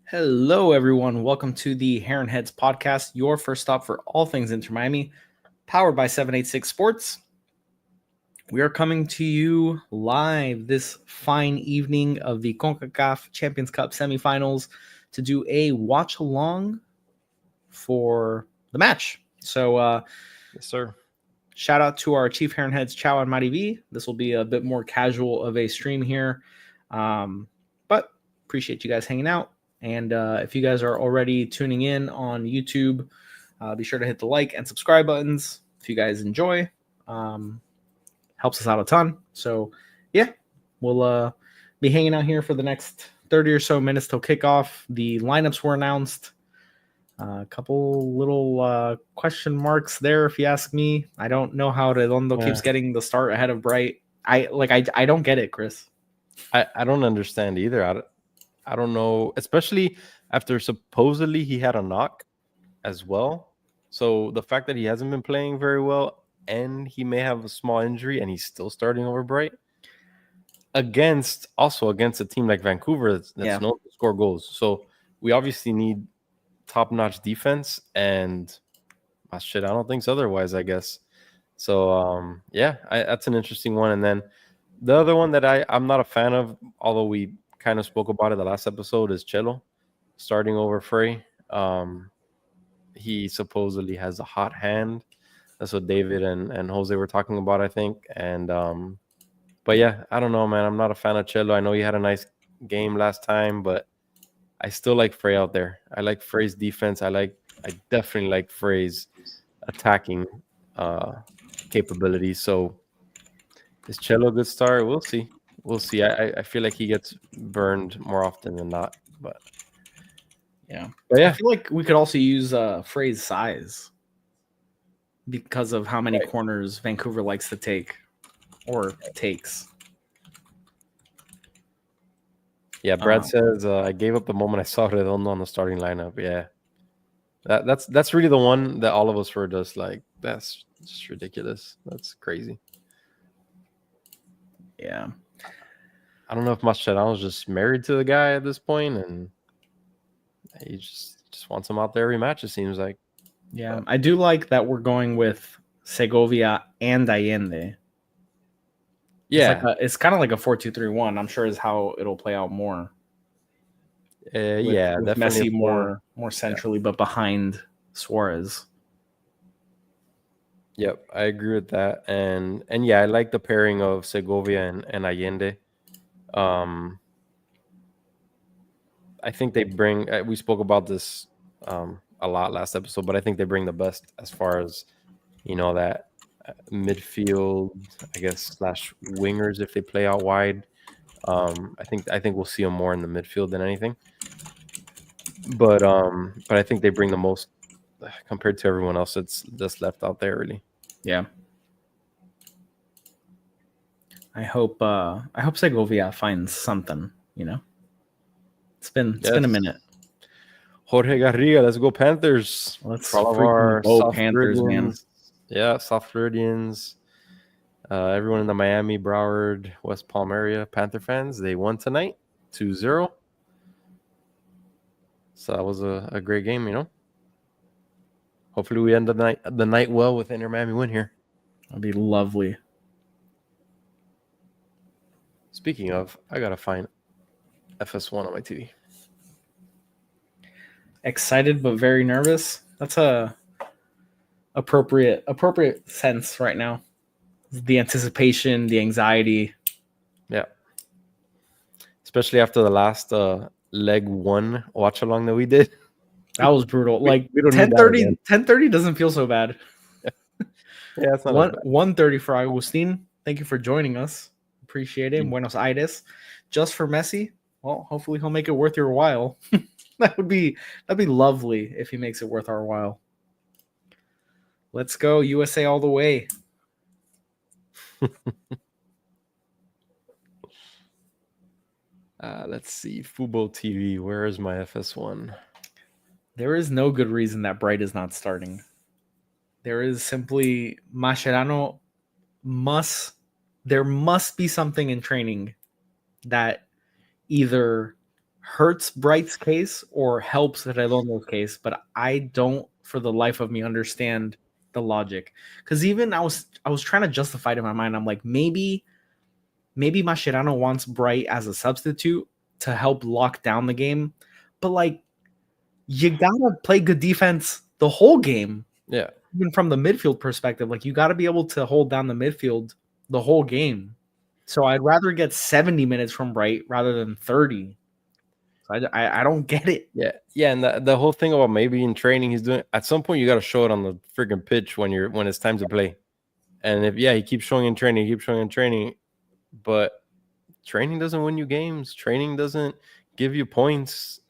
Hello, everyone. Welcome to the Heron Heads podcast, your first stop for all things Inter Miami, powered by 786 Sports. We are coming to you live this fine evening of the CONCACAF Champions Cup Semifinals to do a watch along for the match. So, Yes, sir. shout out to our Chief Heron Heads, Chow and Mighty V. This will be a bit more casual of a stream here, but appreciate you guys hanging out. And if you guys are already tuning in on YouTube, be sure to hit the like and subscribe buttons if you guys enjoy. Helps us out a ton. So, yeah, we'll be hanging out here for the next 30 or so minutes till kickoff. The lineups were announced. A couple little question marks there, if you ask me. I don't know how Redondo keeps getting the start ahead of Bright. I don't get it, Chris. I don't understand either. I don't know, especially after supposedly he had a knock as well. So the fact that he hasn't been playing very well and he may have a small injury and he's still starting over Bright against a team like Vancouver that's known to score goals. So we obviously need top-notch defense, and I don't think so otherwise, I guess. So that's an interesting one. And then the other one that I'm not a fan of, although we kind of spoke about it the last episode, is Cello starting over Frey. He supposedly has a hot hand. That's what David and Jose were talking about, I think. And but yeah, I don't know, man. I'm not a fan of Cello. I know he had a nice game last time, but I still like Frey out there. I like Frey's defense. I definitely like Frey's attacking capabilities. So is Cello a good start? We'll see. I feel like he gets burned more often than not. But yeah. I feel like we could also use Frey's size because of how many corners Vancouver likes to take or takes. Yeah, Brad says I gave up the moment I saw Redondo on the starting lineup. Yeah, that's really the one that all of us were just like, that's just ridiculous. That's crazy. Yeah, I don't know if Mascherano's just married to the guy at this point, and he just wants him out there every match. It seems like. Yeah, I do like that we're going with Segovia and Allende. Yeah, it's kind of like a 4-2-3-1. I'm sure is how it'll play out more. With definitely Messi more centrally, but behind Suarez. Yep, I agree with that, and yeah, I like the pairing of Segovia and Allende. I think they bring. We spoke about this a lot last episode, but I think they bring the best as far as that midfield, I guess, / wingers if they play out wide. I think we'll see them more in the midfield than anything. But I think they bring the most compared to everyone else that's left out there, really. Yeah. I hope Segovia finds something, It's been a minute. Jorge Garriga, let's go Panthers. Let's go Panthers, man. Yeah, South Floridians. Everyone in the Miami, Broward, West Palm area, Panther fans, they won tonight, 2-0. So that was a great game, Hopefully we end the night well with Inter Miami win here. That'd be lovely. Speaking of, I gotta find FS1 on my TV. Excited but very nervous. That's a appropriate sense right now. The anticipation, the anxiety. Yeah. Especially after the last leg one watch along that we did. That was brutal. Like 10:30 doesn't feel so bad. Yeah, it's not 1:30 for Agustin. Thank you for joining us. Appreciate it. Buenos Aires. Just for Messi. Well, hopefully he'll make it worth your while. That'd be lovely if he makes it worth our while. Let's go USA all the way. Let's see. Fubo TV. Where is my FS1? There is no good reason that Bright is not starting. There is simply Mascherano there must be something in training that either hurts Bright's case or helps Redondo's case, but I don't, for the life of me, understand the logic. Because even I was trying to justify it in my mind. I'm like, maybe Mascherano wants Bright as a substitute to help lock down the game, but like, you gotta play good defense the whole game. Yeah. Even from the midfield perspective, like you got to be able to hold down the midfield the whole game. So I'd rather get 70 minutes from Bright rather than 30. So I don't get it. Yeah, and the whole thing about maybe in training he's doing, at some point you got to show it on the freaking pitch when it's time to play. And if he keeps showing in training, but training doesn't win you games. Training doesn't give you points.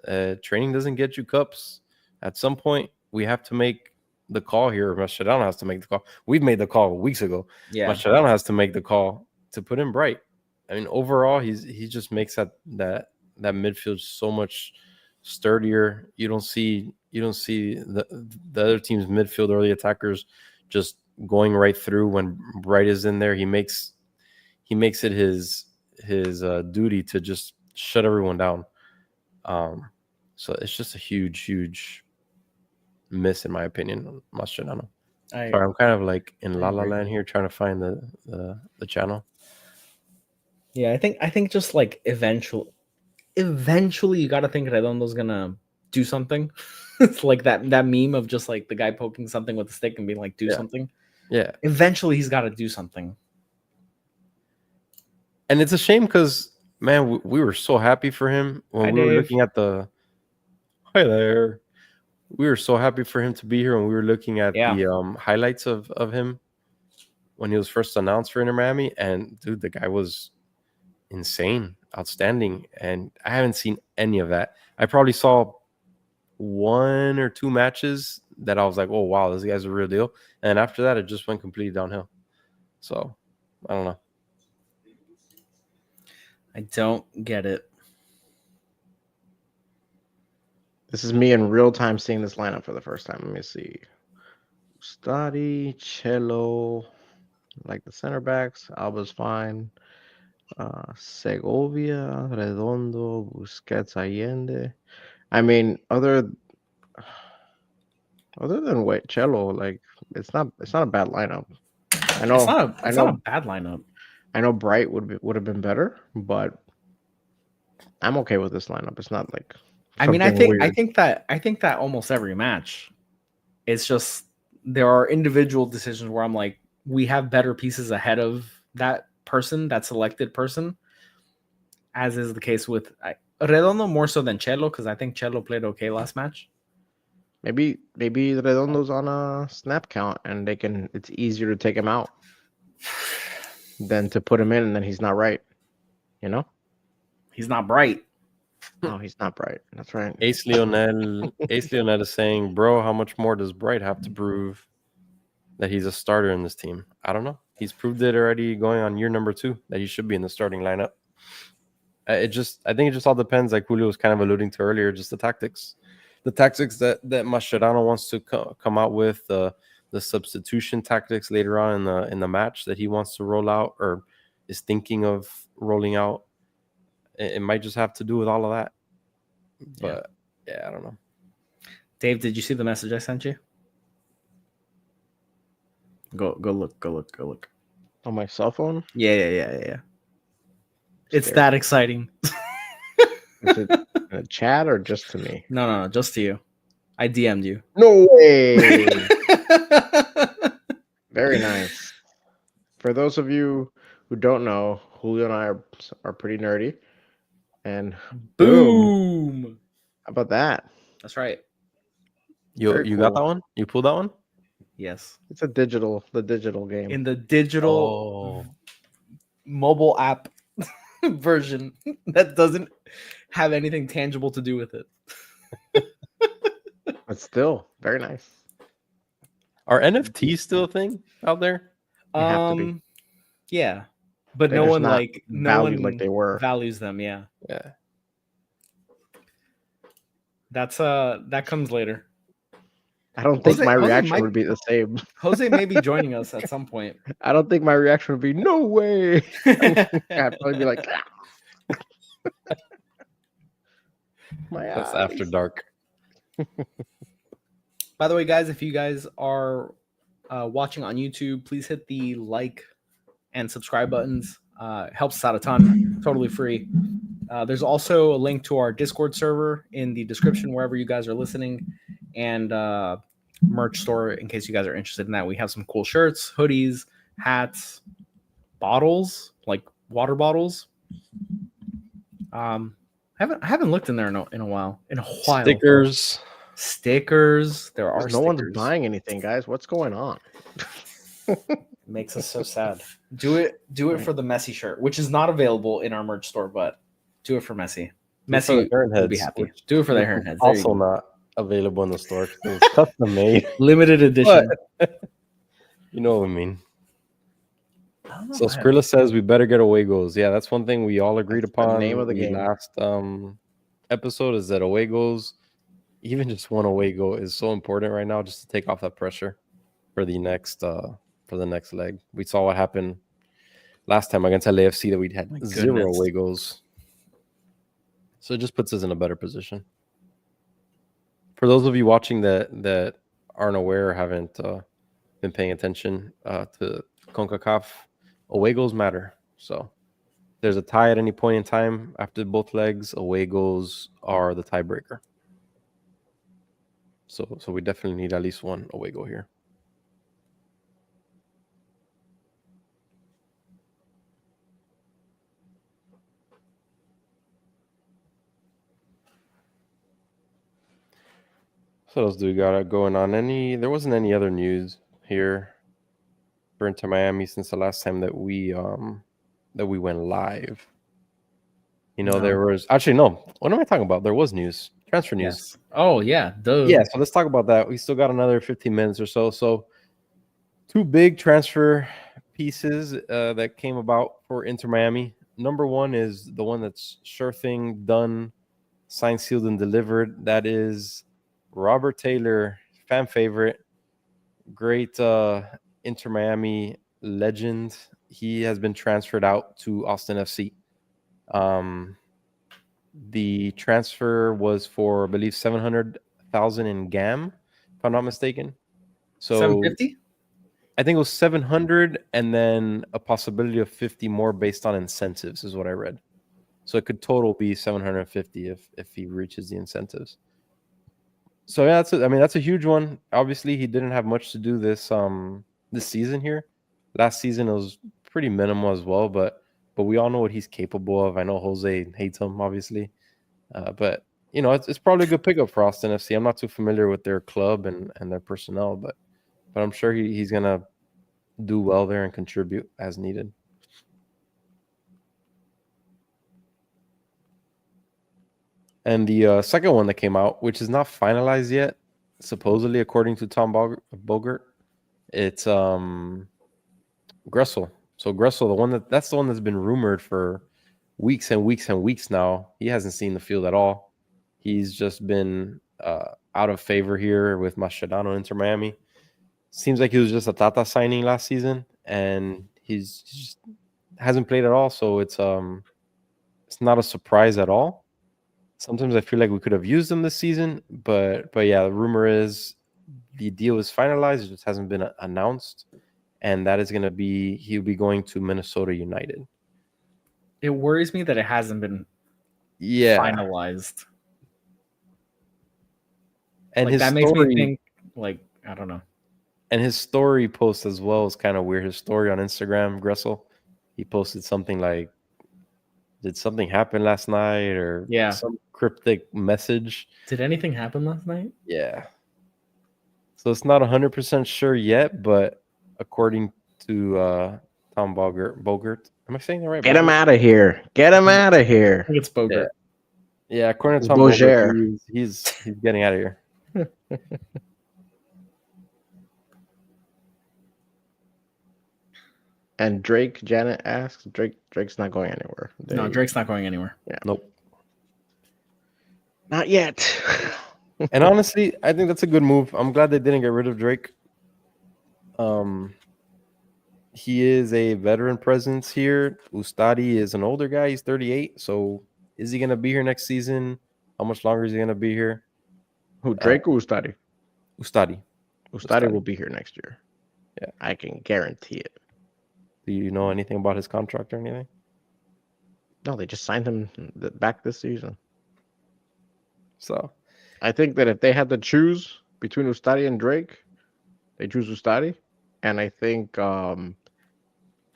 Training doesn't get you cups. At some point we have to make the call here. Mascherano has to make the call. We've made the call weeks ago. Yeah, Mascherano has to make the call to put in Bright. I mean, overall, he just makes that midfield so much sturdier. You don't see the other team's midfield or the attackers just going right through when Bright is in there. He makes it his duty to just shut everyone down. So it's just a huge miss in my opinion, Mascherano. Sorry, I'm kind of like in La La Land here trying to find the channel. Yeah, I think just like eventually you got to think Redondo's gonna do something. It's like that meme of just like the guy poking something with a stick and being like, do something. Yeah. Eventually he's got to do something. And it's a shame because, man, we were so happy for him when we were looking at the. Hi there. We were so happy for him to be here when we were looking at the highlights of him when he was first announced for Inter Miami. And, dude, the guy was insane, outstanding. And I haven't seen any of that. I probably saw 1 or 2 matches that I was like, oh, wow, this guy's a real deal. And after that, it just went completely downhill. So, I don't know. I don't get it. This is me in real time seeing this lineup for the first time. Let me see. Stadi, Cello, like the center backs. Alba's fine. Segovia, Redondo, Busquets, Allende. I mean, other than Cello, like it's not a bad lineup. I know it's not a bad lineup. I know Bright would have been better, but I'm okay with this lineup. It's not like I think that almost every match, it's just there are individual decisions where I'm like, we have better pieces ahead of that person, that selected person, as is the case with Redondo more so than Cello, because I think Cello played okay last match. Maybe Redondo's on a snap count and it's easier to take him out than to put him in and then he's not right. You know? He's not bright. No, he's not Bright. That's right. Ace Leonel is saying, bro, how much more does Bright have to prove that he's a starter in this team? I don't know. He's proved it already going on year number 2 that he should be in the starting lineup. I think it just all depends, like Julio was kind of alluding to earlier, just the tactics. The tactics that Mascherano wants to come out with, the substitution tactics later on in the match that he wants to roll out or is thinking of rolling out. It might just have to do with all of that. But, I don't know. Dave, did you see the message I sent you? Go look. On my cell phone? Yeah. It's that exciting. Is it in a chat or just to me? No, just to you. I DM'd you. No way. Very nice. For those of you who don't know, Julio and I are pretty nerdy. And boom. How about that? That's right. You got that one? You pulled that one? Yes. It's the digital game. In the digital mobile app version that doesn't have anything tangible to do with it. But still, very nice. Are NFTs still a thing out there? Have to be. Yeah. But They're no just one not no valued one like they were. values them, yeah. Yeah. That's that comes later. I don't think my reaction would be the same. Jose may be joining us at some point. I don't think my reaction would be no way. I'd probably be like, That's after dark. By the way, guys, if you guys are watching on YouTube, please hit the like and subscribe buttons. Helps us out a ton. Totally free. There's also a link to our Discord server in the description wherever you guys are listening, and merch store in case you guys are interested in that. We have some cool shirts, hoodies, hats, bottles, like water bottles. I haven't looked in there in a while. Stickers. There are No one's stickers. buying anything, guys. What's going on? Makes us so sad. Do it for the Messi shirt, which is not available in our merch store, but do it for Messi. Messi will be happy. Do it for the Heron heads. Also not available in the store because it's custom made. Limited edition. You know what I mean. So Skrilla says we better get away goals. Yeah, that's one thing we all agreed upon. The name of the game. Last episode is that away goals, even just one away goal, is so important right now just to take off that pressure for the next leg. We saw what happened last time against LAFC that we had 0 away goals. So it just puts us in a better position. For those of you watching that aren't aware or haven't been paying attention to CONCACAF, away goals matter. So there's a tie at any point in time after both legs. Away goals are the tiebreaker. So we definitely need at least one away goal here. What else do we got going on? There wasn't any other news here for Inter Miami since the last time that we went live. There was actually no. What am I talking about? There was news, transfer news. Yes. Oh yeah, yeah. So let's talk about that. We still got another 15 minutes or so. So 2 big transfer pieces that came about for Inter Miami. Number one is the one that's sure thing done, signed, sealed, and delivered. That is Robert Taylor, fan favorite, great Inter Miami legend. He has been transferred out to Austin FC. The transfer was for, I believe, 700,000 in GAM, if I'm not mistaken. So 750? I think it was 700, and then a possibility of 50 more based on incentives, is what I read. So it could total be 750 if he reaches the incentives. So yeah, that's a huge one. Obviously, he didn't have much to do this season here. Last season it was pretty minimal as well, but we all know what he's capable of. I know Jose hates him, obviously, but it's probably a good pickup for Austin FC. I'm not too familiar with their club and their personnel, but I'm sure he's gonna do well there and contribute as needed. And the second one that came out, which is not finalized yet, supposedly according to Tom Bogert, it's Gressel. So Gressel, that's the one that's been rumored for weeks and weeks and weeks now. He hasn't seen the field at all. He's just been out of favor here with Mascherano, Inter Miami. Seems like he was just a Tata signing last season, and he's just hasn't played at all. So it's not a surprise at all. Sometimes I feel like we could have used him this season, but yeah, the rumor is the deal is finalized. It just hasn't been announced, and that is going to be he'll be going to Minnesota United. It worries me that it hasn't been finalized. And that makes me think, I don't know. And his story post as well is kind of weird. His story on Instagram, Gressel, he posted something like, "Did something happen last night?" or some cryptic message. Did anything happen last night? Yeah. So it's not 100% sure yet, but according to Tom Bogert, am I saying that right? Get him out of here! Get him out of here! I think it's Bogert. Yeah, according to Tom Bogert, he's getting out of here. And Janet asks, Drake's not going anywhere. No, Drake's not going anywhere. Yeah. Nope. Not yet. And honestly, I think that's a good move. I'm glad they didn't get rid of Drake. He is a veteran presence here. Ustadi is an older guy. He's 38. So is he going to be here next season? How much longer is he going to be here? Who, Drake or Ustadi? Ustadi. Ustadi will be here next year. Yeah. I can guarantee it. Do you know anything about his contract or anything? No, they just signed him back this season. So I think that if they had to choose between Ustadi and Drake, they choose Ustadi. And I think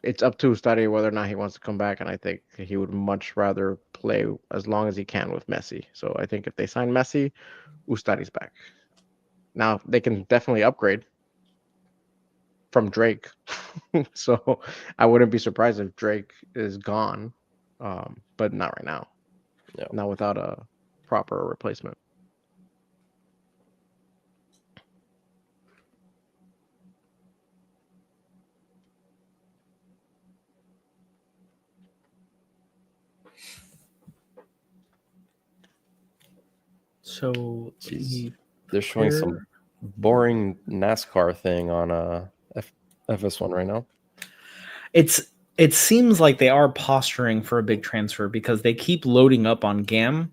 it's up to Ustadi whether or not he wants to come back. And I think he would much rather play as long as he can with Messi. So I think if they sign Messi, Ustadi's back. Now, they can definitely upgrade from Drake. So I wouldn't be surprised if Drake is gone, but not right now. No. Not without a proper replacement. So they're showing some boring NASCAR thing on FS1 right now. It seems like they are posturing for a big transfer because they keep loading up on GAM.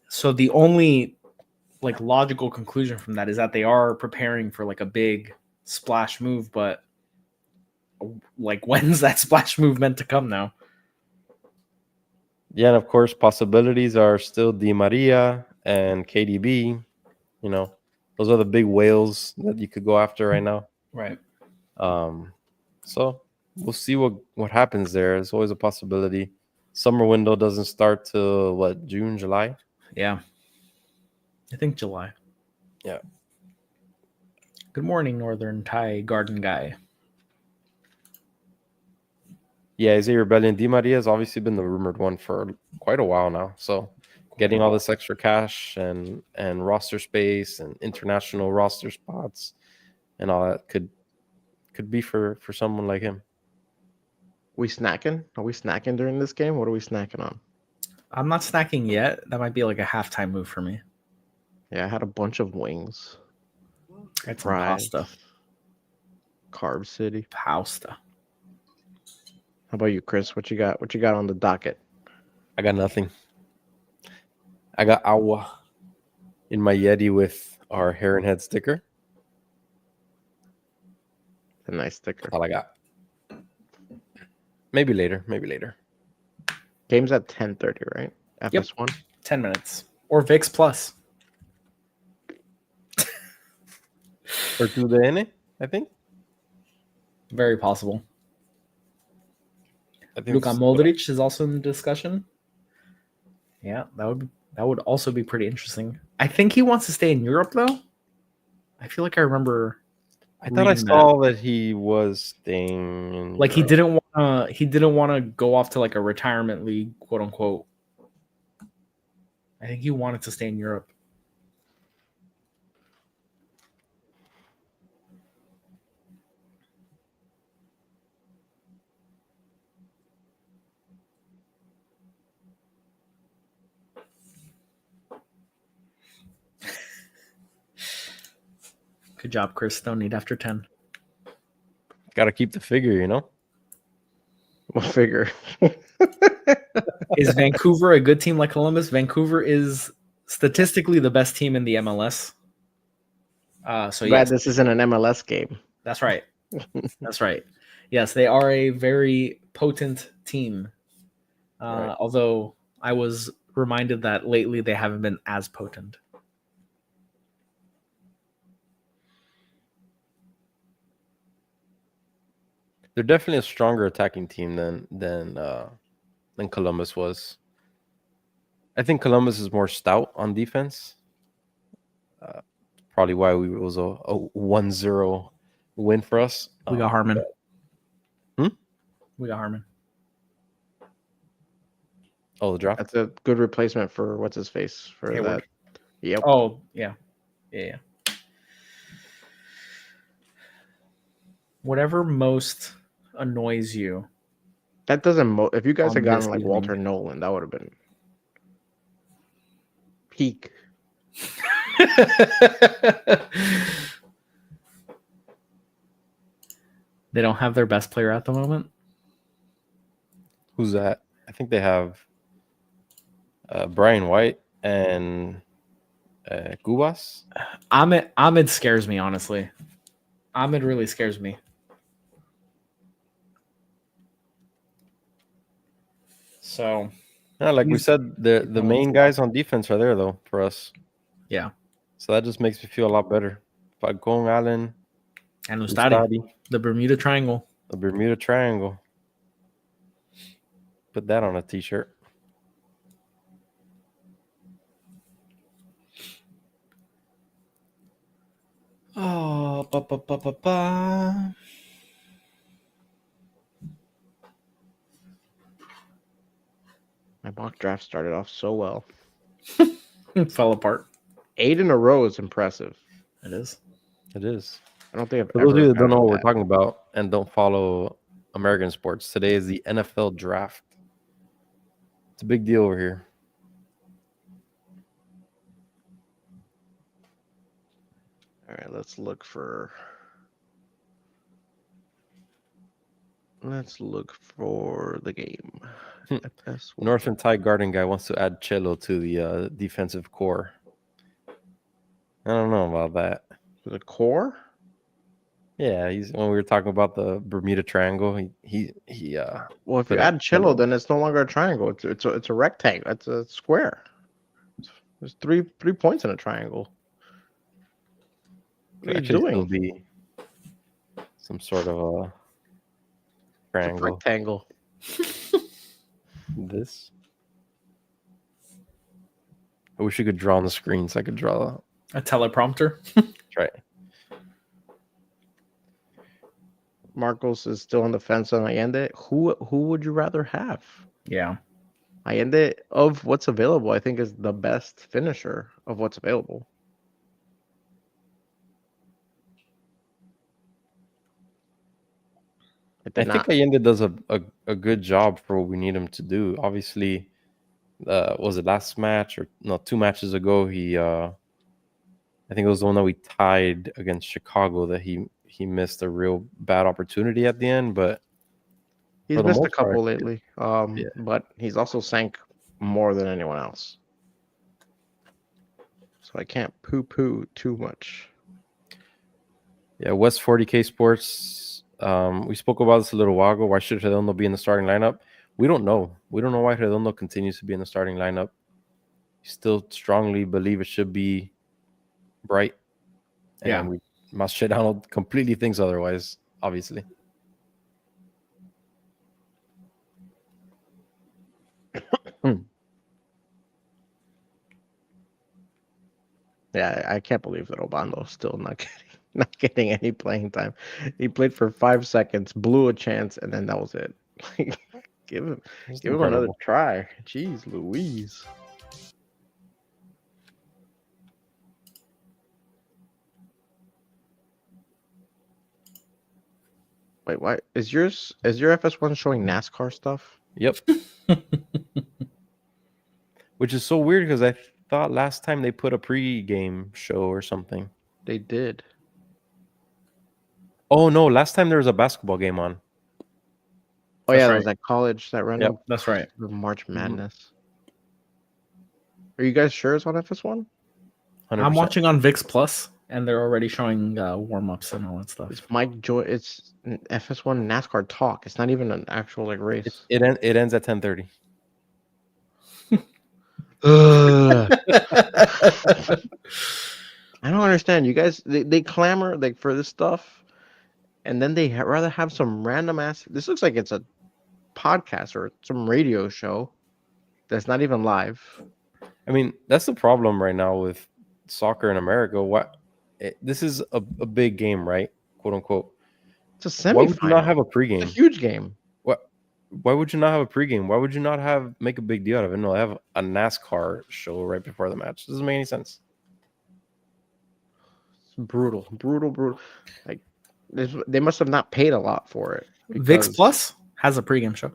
So the only like logical conclusion from that is that they are preparing for like a big splash move, but like when's that splash move meant to come now? Yeah, and of course possibilities are still Di Maria and KDB. You know, those are the big whales that you could go after right now. Right. So we'll see what happens there. It's always a possibility. Summer window doesn't start till what, June, July? Yeah. I think July. Yeah. Good morning, Northern Thai Garden Guy. Yeah, Isaiah Rebellion. Di Maria has obviously been the rumored one for quite a while now. So getting all this extra cash and roster space and international roster spots and all that could be for someone like him. We snacking? Are we snacking during this game? What are we snacking on? I'm not snacking yet. That might be like a halftime move for me. Yeah, I had a bunch of wings. Got some pasta. Carb City. Pasta. How about you, Chris? What you got? What you got on the docket? I got nothing. I got agua in my Yeti with our Heron head sticker. A nice sticker. All I got. Maybe later. Game's at 10:30, right? FS1. 10 minutes. Or VIX Plus. Or to the N, I think. Very possible. I think Luka Modric is also in the discussion. Yeah, that would also be pretty interesting. I think he wants to stay in Europe though. I feel like I remember. I thought I saw that he was staying in like Europe. he didn't want to go off to like a retirement league, quote unquote. I think he wanted to stay in Europe. Good job, Chris. No need after 10. Got to keep the figure, you know? What figure? Is Vancouver a good team like Columbus? Vancouver is statistically the best team in the MLS. So Glad yes, this isn't an MLS game. that's right. That's right. Yes, they are a very potent team. Right. Although I was reminded that lately they haven't been as potent. They're definitely a stronger attacking team than Columbus was. I think Columbus is more stout on defense. Probably why it was a 1-0 win for us. We got Harmon. Hmm? We got Harmon. Oh, the drop. That's a good replacement for what's his face for Hayward. that. Yep. Oh, yeah. Yeah. Whatever most annoys you. That doesn't. If you guys On had gotten this like evening. Walter Nolan, that would have been peak. They don't have their best player at the moment. Who's that? I think they have Brian White. and Cubas. Ahmed scares me, honestly. Ahmed really scares me. So Yeah, like we he's- said, the main guys on defense are there though for us. yeah, So that just makes me feel a lot better. Falcon, Allen, and Ustadi, Ustadi, the Bermuda Triangle. the Bermuda Triangle. Put that on a t-shirt. Oh, ba, ba, ba, ba, ba. My mock draft started off so well. Fell apart. 8 in a row is impressive. It is. It is. I don't think I've For those of ever you that don't know had what we're that. talking about and don't follow American sports, today is the NFL draft. It's a big deal over here. All right, let's look for the game. FS1. Northern Thai Garden guy wants to add Cello to the defensive core. I don't know about that. The core? Yeah, when we were talking about the Bermuda Triangle, he Well, if put you a add cello, cello. then it's no longer a triangle. It's a rectangle. It's a square. There's three points in a triangle. What are you actually still doing? be some sort of a It's a triangle. rectangle. This. I wish you could draw on the screen so I could draw. A teleprompter. Right. Marcos is still on the fence on Allende. Who would you rather have? Yeah. Allende, of what's available, I think is the best finisher of what's available. I think Allende does a good job for what we need him to do. Obviously, was it last match or no? 2 matches ago, I think it was the one that we tied against Chicago that he missed a real bad opportunity at the end. But he's for the missed a most part, couple lately. yeah. But he's also sank more than anyone else. So I can't poo-poo too much. Yeah, West 40K Sports. We spoke about this a little while ago. Why should Redondo be in the starting lineup? We don't know. We don't know why Redondo continues to be in the starting lineup. We still strongly believe it should be Bright. And Yeah. we Mascherano completely thinks otherwise, obviously. Yeah, I can't believe that Obando still not getting any playing time. He played for 5 seconds, blew a chance, and then that was it. give him another try. Jeez Louise. Wait, why is your FS1 showing NASCAR stuff? Yep. Which is so weird because I thought last time they put a pre-game show or something. They did. Oh no, last time there was a basketball game on. Oh That's yeah, right. there was that college, that random That's right. March Madness. Are you guys sure it's on FS1? 100%. I'm watching on VIX Plus, and they're already showing warm-ups and all that stuff. It's Mike Joy. It's an FS1 NASCAR talk. It's not even an actual like race. It ends at 10:30. I don't understand. You guys, they clamor like for this stuff, and then they rather have some random ass. This looks like it's a podcast or some radio show that's not even live. I mean, that's the problem right now with soccer in America. This is a big game, right? Quote unquote. It's a semifinal. Why would you not have a It's pregame? a huge game. Why would you not have a pregame? Why would you not make a big deal out of it? No, have a NASCAR show right before the match. Doesn't make any sense. It's brutal. Like they must have not paid a lot for it. VIX Plus has a pregame show.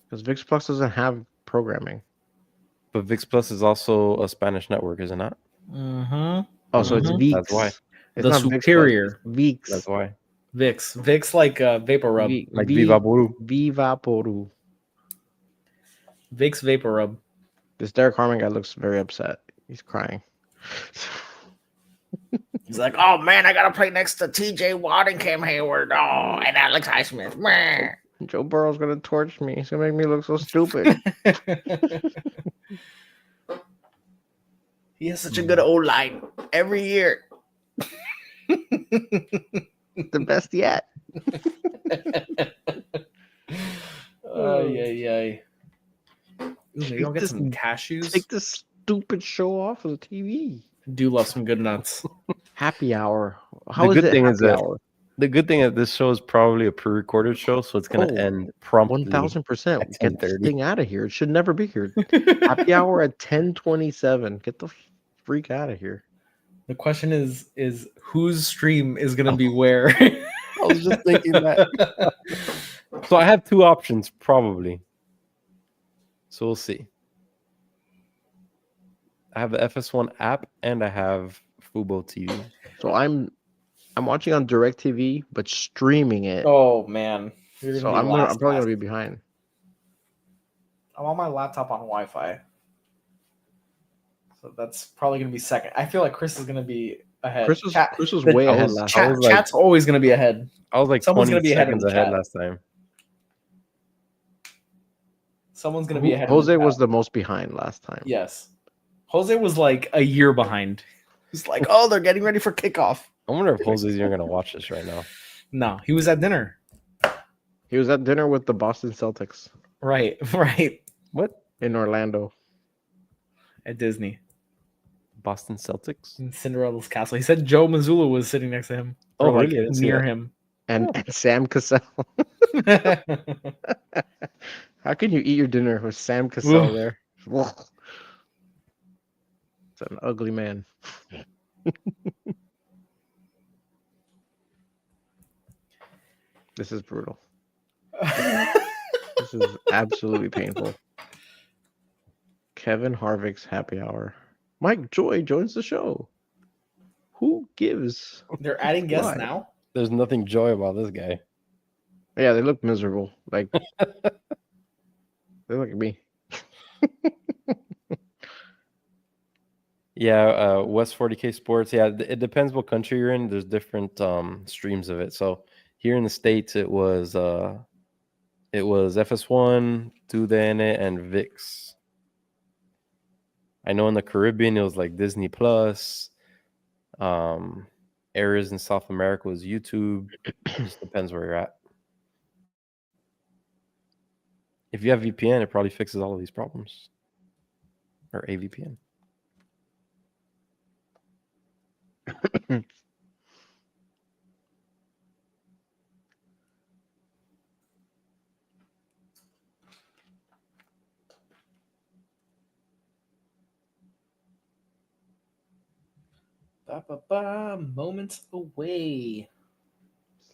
Because VIX Plus doesn't have programming. But VIX Plus is also a Spanish network, is it not? Mm-hmm. Oh, so it's Mhm. VIX. That's why. It's The not VIX Plus, superior. it's VIX. That's why. VIX like Vapor Rub. Like Viva Buru. Viva Poru. VIX Vapor Rub. This Derek Harmon guy looks very upset. He's crying. He's like, oh man, I gotta play next to TJ Watt and Cam Hayward. Oh, and Alex Highsmith. Meh. Joe Burrow's gonna torch me. He's gonna make me look so stupid. He has such a good O line every year. The best yet. Maybe I'll get some cashews. Take this stupid show off of the TV. Do love some good nuts. Happy hour. The good thing is that hour? the good thing is this show is probably a pre-recorded show, so it's gonna end promptly. 1000%. at Get this 10:30. thing out of here. It should never be here. Happy hour at 10:27. Get the freak out of here. The question is whose stream is gonna be where? I was just thinking that. So I have two options, probably. So we'll see. I have the FS1 app and I have Fubo TV. So I'm watching on DirecTV, but streaming it. Oh man. So I'm probably gonna be behind. I'm on my laptop on Wi-Fi. So that's probably gonna be second. I feel like Chris is gonna be ahead. Chris was way ahead last time. Chat's always gonna be ahead. I was like Someone's 20 gonna be ahead seconds in the ahead chat. last time. Someone's gonna be ahead. Jose in the was chat. the most behind last time. Yes. Jose was like a year behind. He's like, oh, they're getting ready for kickoff. I wonder if Jose's even gonna watch this right now. No, he was at dinner. He was at dinner with the Boston Celtics Right. What? in Orlando. At Disney. Boston Celtics? In Cinderella's castle. He said Joe Mazzulla was sitting next to him. Oh, Or like really? I didn't see near that. him. And Sam Cassell. How can you eat your dinner with Sam Cassell Ugh. there? Ugh. It's an ugly man. This is brutal. This is absolutely painful. Kevin Harvick's happy hour. Mike Joy joins the show. Who gives? They're adding guests Why? now. There's nothing joy about this guy. Yeah, they look miserable. Like they look at me. Yeah, West 40K Sports. Yeah, it depends what country you're in. There's different streams of it. So here in the States, it was FS1, TUDN, and VIX. I know in the Caribbean it was like Disney Plus. Areas in South America was YouTube. Just depends where you're at. If you have VPN, it probably fixes all of these problems. Or a VPN. Moments away.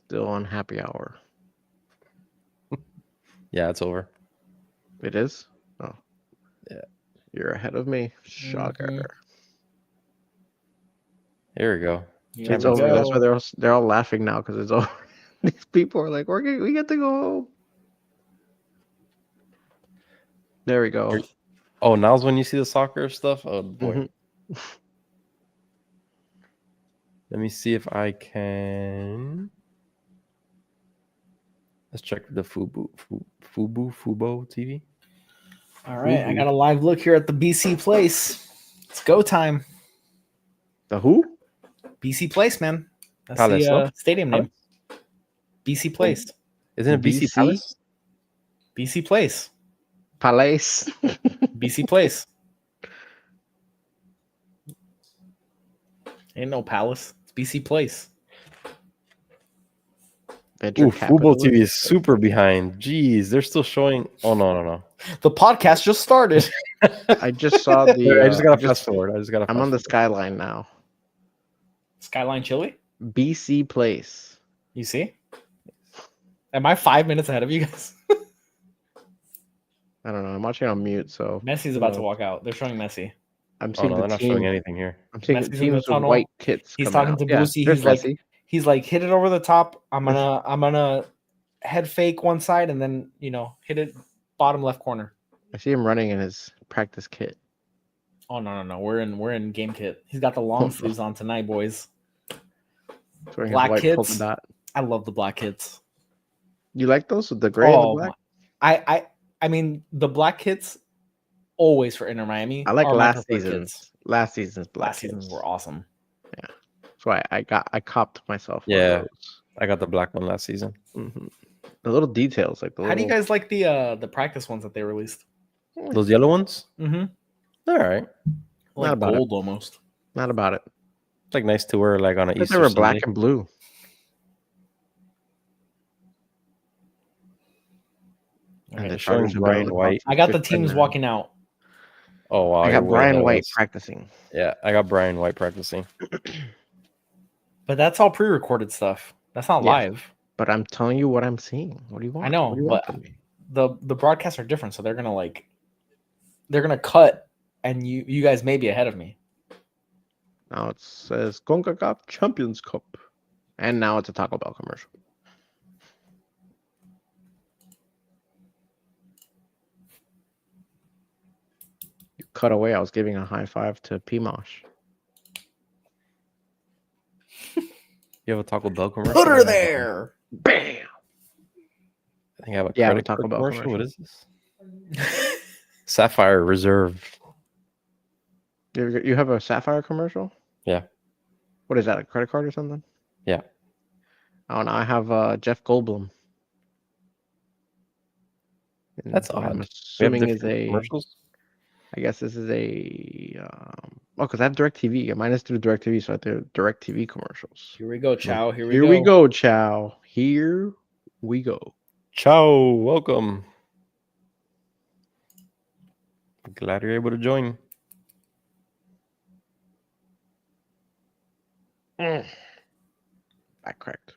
Still on happy hour. Yeah, it's over. It is? Oh. Yeah. You're ahead of me. Shocker. Mhm. Here we go. Here It's we over. go. That's why they're all laughing now because it's over. These people are like, we get to go home. There we go. Oh, now's when you see the soccer stuff? Oh, boy. Mhm. Let me see if I can. Let's check the Fubo TV. All right, I got a live look here at the BC Place. It's go time. The who? BC Place, man. That's Palace, the no? stadium name. BC Place. Isn't it BC BC? Palace? BC Place. Palace. BC Place. Ain't no palace. It's BC Place. Venture Ooh, Fubo capitalist. TV is super behind. Jeez, they're still showing. Oh, no. The podcast just started. I just saw the. I just got to fast forward. I'm on the skyline now. Skyline Chili. BC Place. You see? Am I 5 minutes ahead of you guys? I don't know. I'm watching on mute, so Messi's about to walk out. They're showing Messi. I'm Oh, seeing no, the they're not team. showing anything here. I'm seeing Messi's the in the teams with tunnel. white kits. He's coming talking out. to Boosie. there's He's like- Messi. He's like, hit it over the top. I'm gonna head fake one side and then hit it bottom left corner. I see him running in his practice kit. Oh no. We're in game kit. He's got the long sleeves on tonight, boys. He's wearing his Black white polka kits. dot. I love the black kits. You like those with the gray and the Oh, black? I mean the black kits always for Inter Miami. I like are my last preferred season's. kits. Last season's black Last seasons kits. were awesome. That's why I copped myself. One Yeah. of those. I got the black one last season. Mhm. The little details, like the How do you little- guys like the practice ones that they released? Those yellow ones? Mm-hmm. All right. Like about it. gold almost. Not about it. It's like nice to wear like on an But Easter they were Sunday. black and blue. Okay. the showing Chargers have been Brian on the White. I got the 15 teams now. walking out. Oh wow. I you're got way ahead Brian of White us. practicing. Yeah, I got Brian White practicing. But that's all pre-recorded stuff. That's not Yeah. live. But I'm telling you what I'm seeing. What do you want? I know, What do you want but from me? the broadcasts are different, so they're gonna cut, and you guys may be ahead of me. Now it says CONCACAF Champions Cup. And now it's a Taco Bell commercial. You cut away. I was giving a high five to P-Mosh. You have a Taco Bell commercial? Put her there. Bam! I think I have a Yeah, credit Taco card Bell commercial. What commercial. is this? Sapphire Reserve. You have a Sapphire commercial? Yeah. What is that, a credit card or something? Yeah. Oh, no, I have Jeff Goldblum. And That's what odd. I'm We have assuming is different a... commercials. I guess this is a... because I have DirecTV. Mine is through DirecTV, so I have the DirecTV commercials. Here we go, Chow. Here we Here go. we go, Chow. Here we go. Ciao, welcome. Glad you're able to join. Back cracked.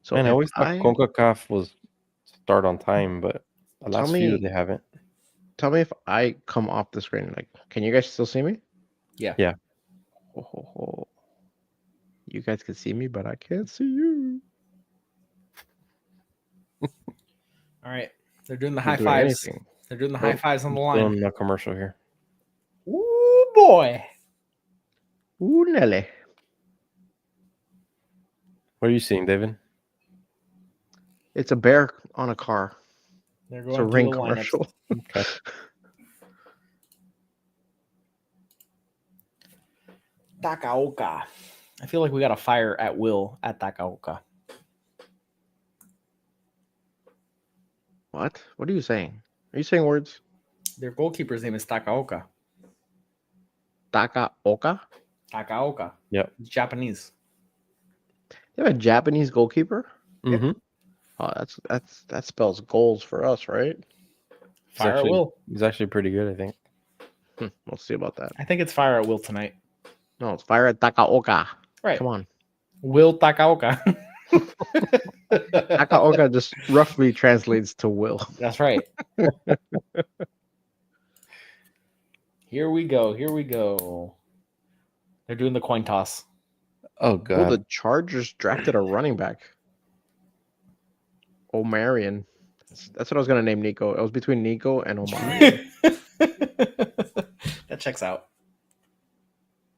So Man, I if always thought CONCACAF was start on time, but the Tell last few me- they haven't. tell me if I come off the screen. Like, can you guys still see me? Yeah. Yeah. Oh. You guys can see me, but I can't see you. All right. They're doing the You're high doing fives. anything. They're doing the Oh, high fives on the line. Doing a commercial here. Ooh boy. Ooh, Nelly. What are you seeing, David? It's a bear on a car. They're It's a going ring through the lineups. commercial. Okay. Takaoka. I feel like we got a fire at will at Takaoka. What? What are you saying? Are you saying words? Their goalkeeper's name is Takaoka. Takaoka? Takaoka. Yep. It's Japanese. You have a Japanese goalkeeper? Mm-hmm. Oh, that spells goals for us, right? Fire at will. He's actually pretty good, I think. We'll see about that. I think it's fire at will tonight. No, it's fire at Takaoka. Right. Come on. Will Takaoka. Takaoka just roughly translates to will. That's right. Here we go. Here we go. They're doing the coin toss. Oh Oh, god. the Chargers drafted a running back. Omarion. That's what I was gonna name Nico. It was between Nico and Omarion. That checks out.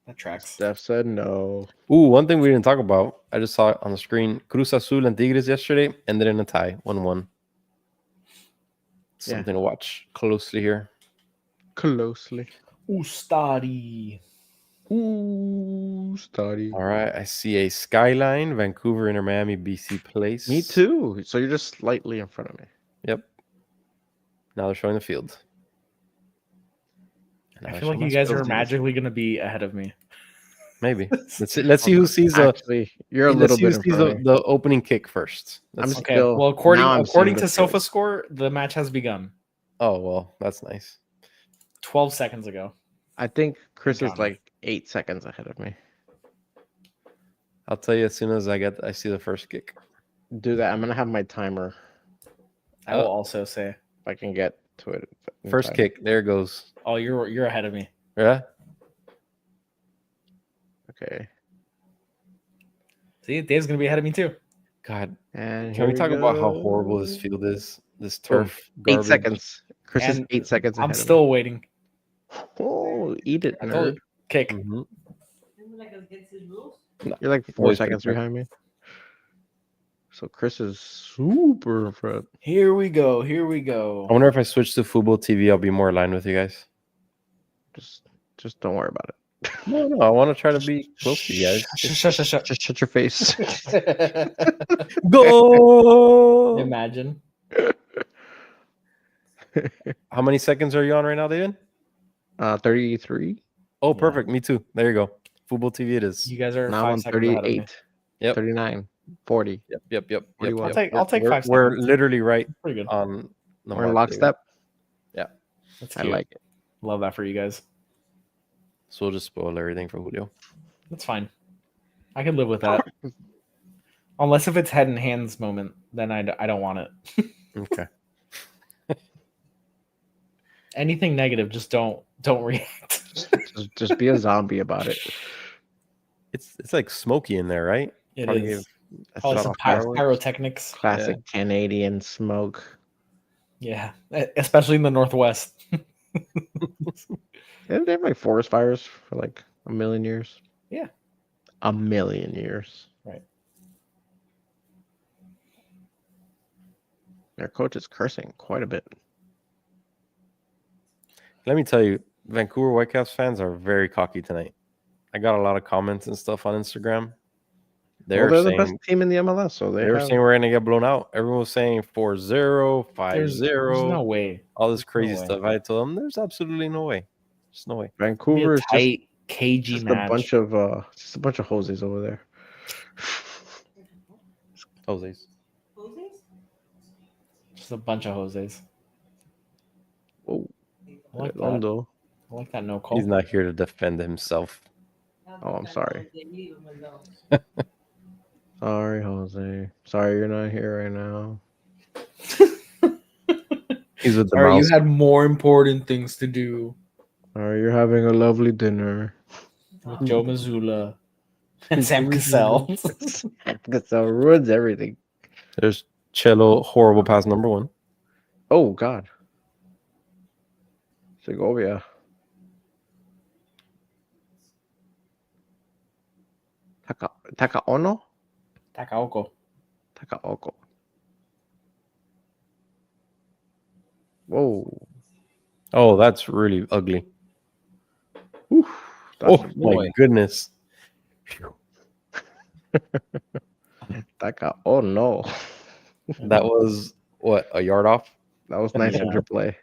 That tracks. Steph said no. Ooh, one thing we didn't talk about. I just saw it on the screen. Cruz Azul and Tigres yesterday ended in a tie, 1-1. Yeah. Something to watch closely here. Closely. Ustadi. Ooh, study. All right, I see a skyline, Vancouver, Inter Miami, BC Place. Me too. So you're just slightly in front of me. Yep. Now they're showing the field. And I now feel they're like showing you guys my are skills. magically going to be ahead of me. Maybe. Let's see who sees the. Actually, you're a Let's little see who bit in sees front of me. the opening kick first. I'm Let's- Okay. Still- Well, according now I'm seeing to the field. SofaScore, the match has begun Oh well, that's nice. 12 seconds ago. I think Chris is Counting. like 8 seconds ahead of me. I'll tell you as soon as I see the first kick. Do that. I'm gonna have my timer I will Oh. also say. if I can get to it. in First time. kick. There it goes. Oh, you're ahead of me. Yeah. Okay. See, Dave's gonna be ahead of me too. God. And Can we talk about how horrible go. this field is? This Boom. turf garbage. 8 seconds. Chris is And 8 seconds ahead I'm of me. still waiting. Oh, eat it, I told nerd. you. Kick. Mhm. You're like 4 Always seconds pretty behind me. So Chris is super in front. Here we go. Here we I go. wonder if I switch to football TV, I'll be more aligned with you guys. Just don't worry about it. No, I want to try to be close to you guys. Shut. Just shut your face. Go! Imagine. How many seconds are you on right now, David? 33. Oh, Yeah. perfect. Me too. There you go. Football TV it is. You guys are Now 5 I'm seconds ahead of me. 38. Yep. 39. 40. Yep. 41. I'll take 5 We're seconds. literally right Pretty good. on the We're in mark, David. lockstep. That's I cute. like it. Love that for you guys. So we'll just spoil everything for Julio. That's fine. I can live with that. Unless if it's head and hands moment, then I don't want it. Okay. Anything negative, just don't react. Just be a zombie about it. It's like smoky in there, right? It Probably is. That's Probably just some fireworks. pyrotechnics. Classic Canadian smoke. Yeah, especially in the Northwest. Didn't they have like forest fires for like a million years? Yeah. A million years. Right. Their coach is cursing quite a bit. Let me tell you, Vancouver Whitecaps fans are very cocky tonight. I got a lot of comments and stuff on Instagram. They're They're the saying best team in the MLS, so they were saying we're gonna get blown out. Everyone was saying 4-0, 5-0, There's no way. all this crazy way. stuff. I told them there's absolutely no way. There's no way. Be a Vancouver is tight, cagey just match. a bunch of hosies over there. Jose's. Just a bunch of Jose's. Oh, I like that. Rondo. I like that no call. He's not here to defend himself. Oh, I'm sorry. Sorry, Jose. Sorry you're not here right now. He's with the Sorry, mouse. you had more important things to do Sorry, you're having a lovely dinner. with Joe Mazzulla and Sam Cassell. That ruins everything. There's Cello, horrible pass number 1. Oh God. Segovia. Takaono? Takaoko. Takaoko. Whoa. Oh, that's really ugly. Oof. Oh boy. my goodness. Takaono. That was what, a yard off? That was nice Yeah. interplay.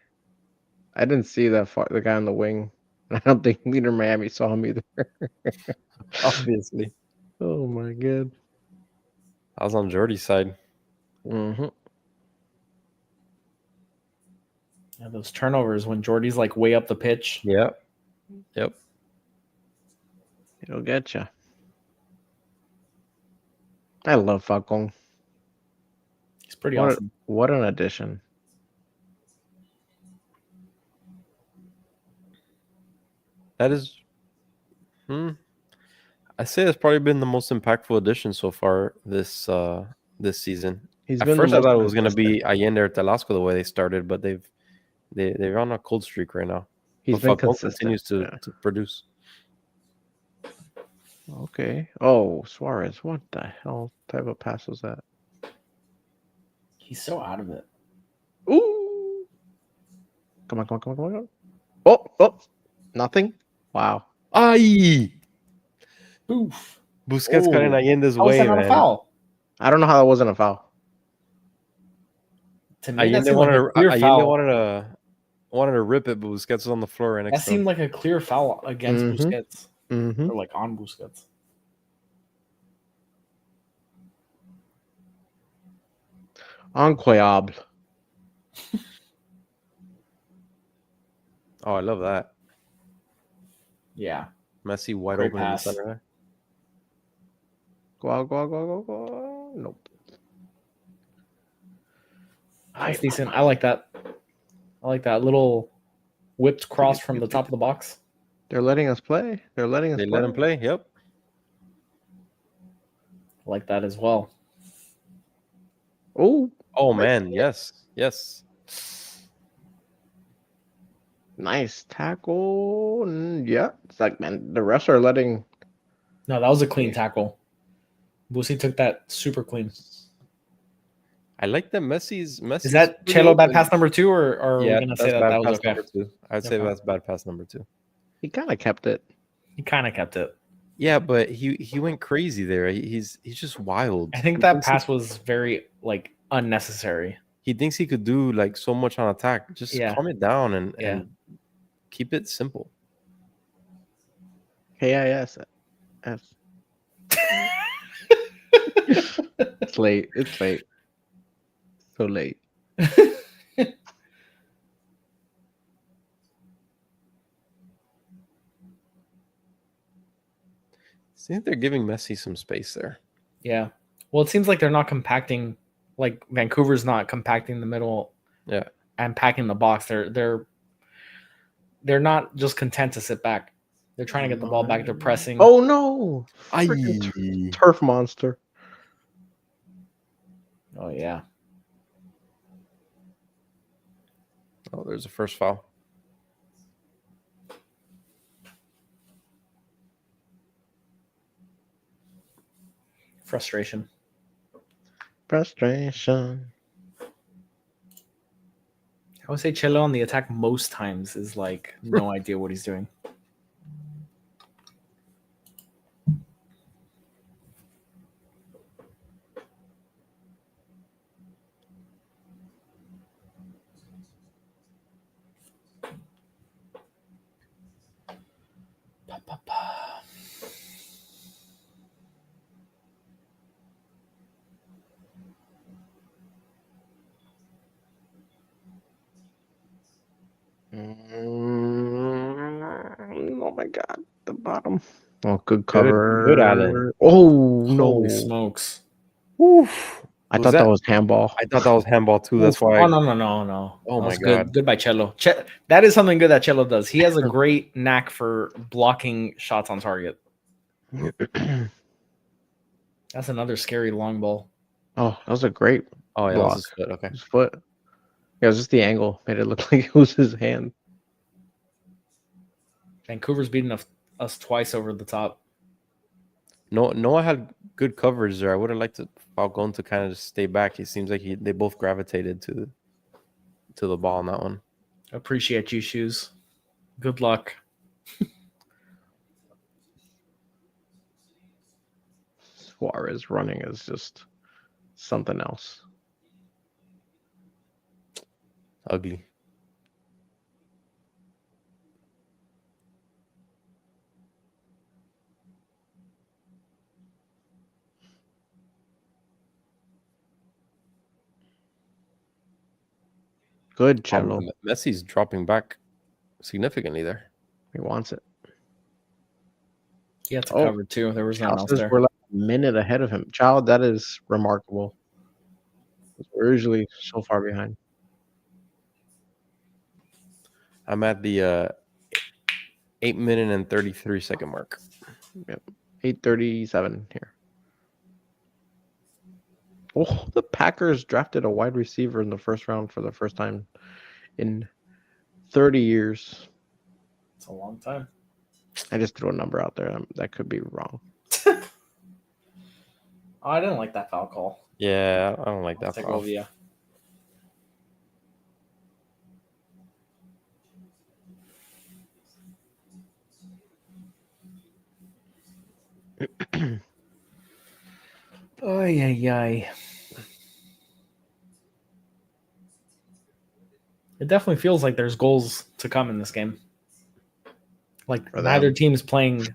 I didn't see that far, the guy on the wing. I don't think Leader Miami saw him either. Obviously. Oh my God. I was on Jordy's side. Mm-hmm. Yeah, those turnovers when Jordy's like way up the pitch. Yep. It'll get you. I love Falcon. He's pretty What, awesome. what an addition. That is I say that's probably been the most impactful addition so far this season. He's At been the first I most thought it was gonna consistent. be Allende or Telasco the way they started, but they're on a cold streak right now. He's But been Falcon consistent. continues to Yeah. produce. Okay. Oh, Suarez. What the hell type of pass was that? He's so out of it. Ooh. Come on. Oh. Nothing? Wow. Ay! Oof. Busquets got in Oh. Allende's How was way, that not man. a foul? I don't know how that wasn't a foul. To me, that Allende seemed like a clear Allende foul. wanted to rip it, but Busquets was on the floor right That next to him. seemed like a clear foul against Mhm. Busquets. Mm-hmm. Or like on Busquets. Incroyable. Oh, I love that. Yeah. Messi wide Great open in the pass. center there. Go. Nope. That's decent. I like that. I like that little whipped cross from the top of the box. They're letting us play. They're letting us They play. let him play. Yep. I like that as well. Oh, Oh man, yes. nice tackle. Yeah, it's like, man, the refs are letting. No, that was a clean tackle. Busi took that super clean. I like that Messi's Is that pretty Chelo bad open. pass number 2, or are we Yeah, gonna say that's that bad that was pass okay? number 2. I'd say Okay. that's bad pass number 2. He kind of kept it. He kind of kept it. Yeah, but he went crazy there. He's just wild. I think He that thinks pass was very like unnecessary. he thinks he could do like so much on attack. Just Yeah. calm it down and keep it simple. KIS. It's late. It's late. So late. I think they're giving Messi some space there. Yeah. Well, it seems like they're not compacting. Like Vancouver's not compacting the middle. Yeah. And packing the box. They're not just content to sit back. They're trying to get the ball back. They're pressing. Oh no! Freaking turf monster. Oh yeah. Oh, there's a first foul. Frustration. I would say Chelo on the attack most times is like no idea what he's doing. Oh my god, the bottom. Oh, good cover. Good Allen. Oh no! Holy smokes! Oof. I thought that was handball. I thought that was handball too. That's why. Oh no! Oh my That was God. Good by Chelo. That is something good that Chelo does. He has a great knack for blocking shots on target. That's another scary long ball. Oh, that was a great Oh yeah, that block. was his foot. Okay. His foot. Yeah, it was just the angle. Made it look like it was his hand. Vancouver's beaten us twice over the top. Noah had good coverage there. I would have liked Falcone to kind of just stay back. It seems like they both gravitated to the ball on that one. Appreciate you, Shoes. Good luck. Suarez running is just something else. Ugly. Good, Cello. Messi's dropping back significantly there. He wants it. He had to cover too. There was no one else there. We're like a minute ahead of him. Child, that is remarkable. We're usually so far behind. I'm at the 8-minute and 33-second mark. Yep. 8:37 here. Oh, the Packers drafted a wide receiver in the first round for the first time in 30 years. It's a long time. I just threw a number out there. That could be wrong. Oh, I didn't like that foul call. Yeah, I don't like that foul. Segovia. Ay. It definitely feels like there's goals to come in this game. Like neither team's playing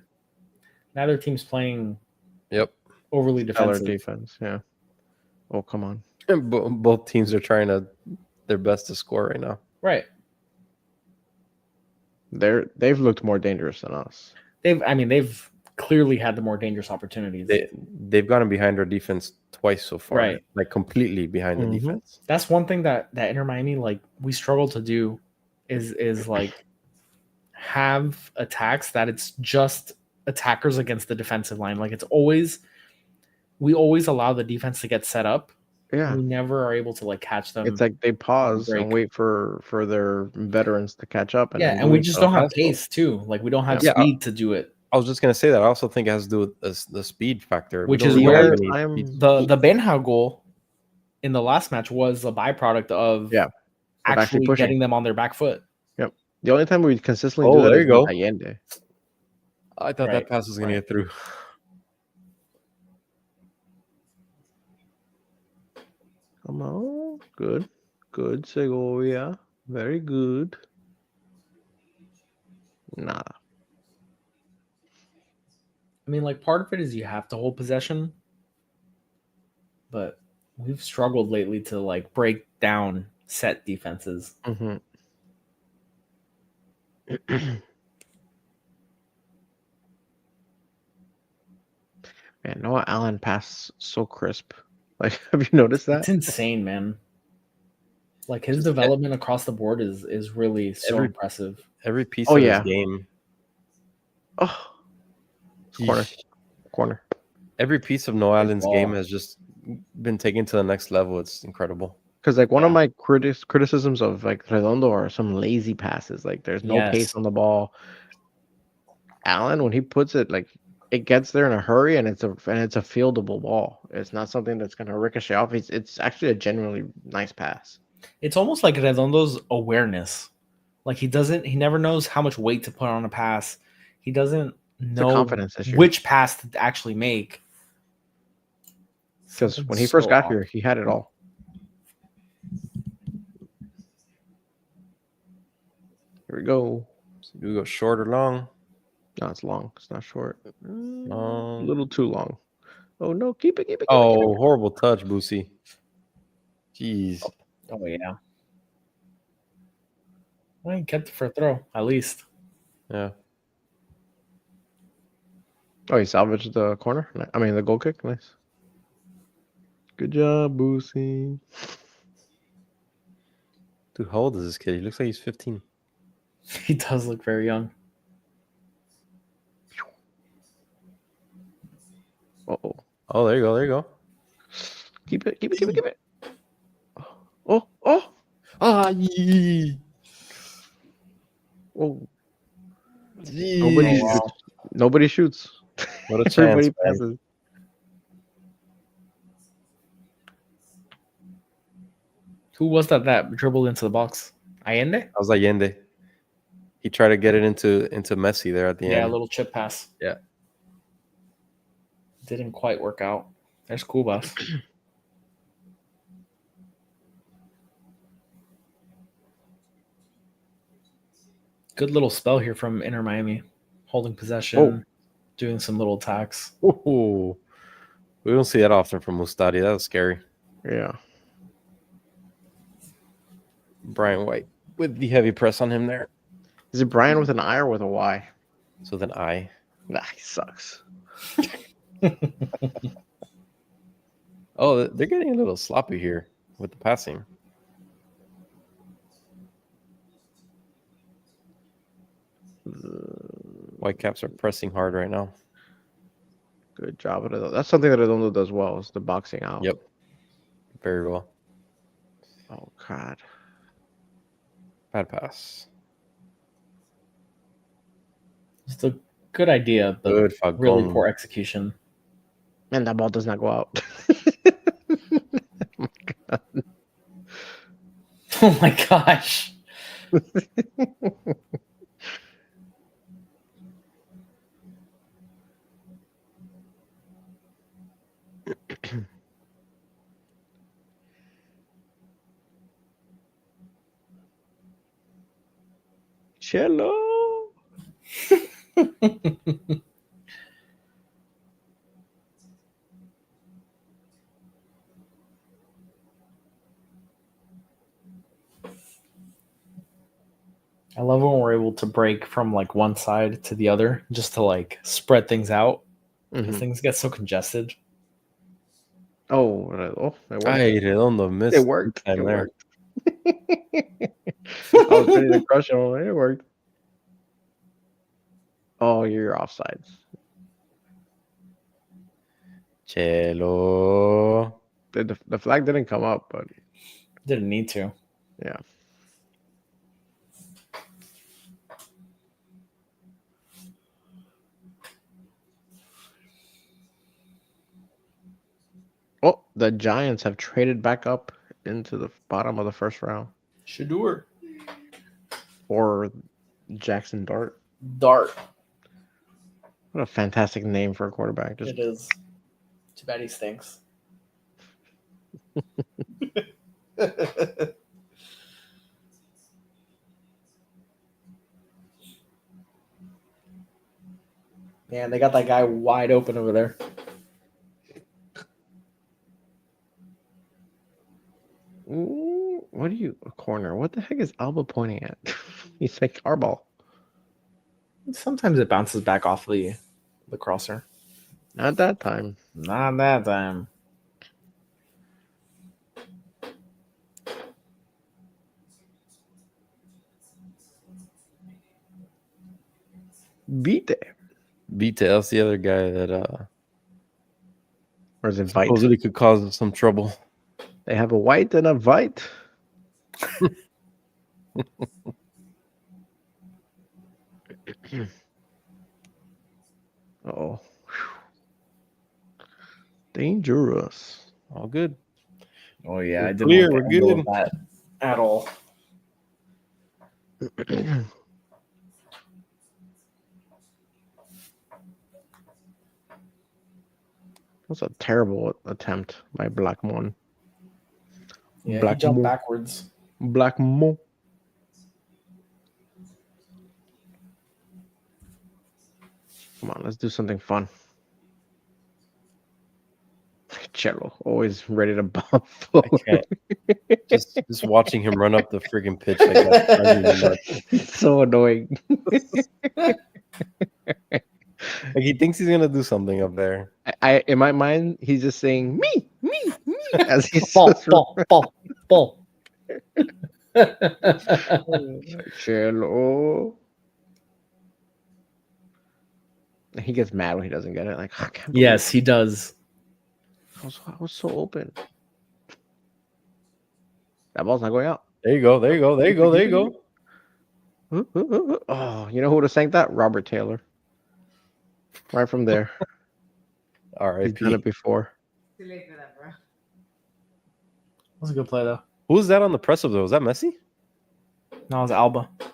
Yep. overly defensive. Defense, yeah. Oh, come on. Both teams are trying their best to score right now. Right. They've looked more dangerous than us. They've clearly had the more dangerous opportunities. They've gotten behind our defense twice so far, Right. like completely behind the defense. That's one thing that Inter Miami, like, we struggle to do is like have attacks that it's just attackers against the defensive line. Like we always allow the defense to get set up. Yeah. We never are able to like catch them. It's like they pause break. and wait for their veterans to catch up. And we just don't have pace too. Like we don't have speed to do it. I was just gonna say that. I also think it has to do with the speed factor, which is where the Benha goal in the last match was a byproduct of actually getting them on their back foot. Yep. The only time we consistently do that there is you go. Allende. I thought that pass was gonna get through. Come on, good, Segovia, very good. Nada. I mean, like, part of it is you have to hold possession, but we've struggled lately to like break down set defenses. Mm-hmm. Man, Noah Allen passed so crisp. Like, have you noticed that? It's insane, man. Like his development across the board is really so impressive. Every piece of his game. Oh, corner. Every piece of Noah Allen's game has just been taken to the next level. It's incredible. Because like one of my criticisms of like Redondo are some lazy passes. Like there's no pace on the ball. Allen, when he puts it, like it gets there in a hurry, and it's a fieldable ball. It's not something that's gonna ricochet off. It's actually a genuinely nice pass. It's almost like Redondo's awareness. Like he never knows how much weight to put on a pass. He doesn't know which pass to actually make. Because when he first got here, he had it all. Here we go. So do we go short or long? No, it's long. It's not short. A Long. little too long. Oh no! Keep it. Oh, horrible touch, Boosie. Jeez. Oh yeah. Well, he kept it for a throw, at least. Yeah. Oh, he salvaged the corner? I mean, the goal kick? Nice. Good job, Boosie. Dude, how old is this kid? He looks like he's 15. He does look very young. Uh-oh. Oh, there you go. Keep it. Oh. Ah, yee. Oh. Jeez. Nobody shoots. What a chance, Everybody passes. Who was that dribbled into the box? Allende? That was Allende. He tried to get it into Messi there at the end. Yeah, a little chip pass. Yeah. Didn't quite work out. There's Cubas. Good little spell here from Inter Miami. Holding possession, doing some little attacks. Ooh. We don't see that often from Mustadi. That was scary. Yeah. Brian White with the heavy press on him there. Is it Brian with an I or with a Y? So then I. Nah, he sucks. Oh, they're getting a little sloppy here with the passing. Whitecaps are pressing hard right now. Good job. That's something that Redondo does well, is the boxing out. Yep. Very well. Oh, God. Bad pass. Just a good idea, but Good really poor execution. Man, that ball does not go out. Oh, my God. Oh, my gosh. Cello. I love when we're able to break from like one side to the other just to like spread things out because things get so congested. Oh, it worked. Ay, Redondo missed. It worked. Time It there. worked. I was ready to crush it. It worked. Oh, you're offsides. Chelo. The flag didn't come up, but Didn't need to. yeah. Oh, the Giants have traded back up into the bottom of the first round Shadur. for Jackson Dart. Dart. What a fantastic name for a quarterback. Just It is. Too bad he stinks. Man, they got that guy wide open over there. Ooh, what are you a corner? What the heck is Alba pointing at? He's like our ball. Sometimes it bounces back off the crosser. Not that time. Not that time. Beat it. That's the other guy that Or is it Vite? supposedly could cause some trouble. They have a white and a Vite. Oh, dangerous. All good. Oh yeah, We're I didn't clear, like we're the angle good. of that at all. That's a terrible attempt by Blackmon. Yeah, Black he jumped Mo. backwards. Blackmon. Come on, let's do something fun. Cello, always ready to bump. I can't. just watching him run up the freaking pitch like that. drives me nuts. It's so annoying. Like he thinks he's gonna do something up there. I in my mind, he's just saying me as he's Ball. Cello. He gets mad when he doesn't get it. Like, I can't believe Yes, he does. I was so open. That ball's not going out. There you go. There you go. There you go. There you go. Oh, you know who would have sang that? Robert Taylor. Right from there. All right. He's done it before. Too late for that, bro. That was a good play though. Who was that on the press up though? Was that Messi? No, it was Alba. I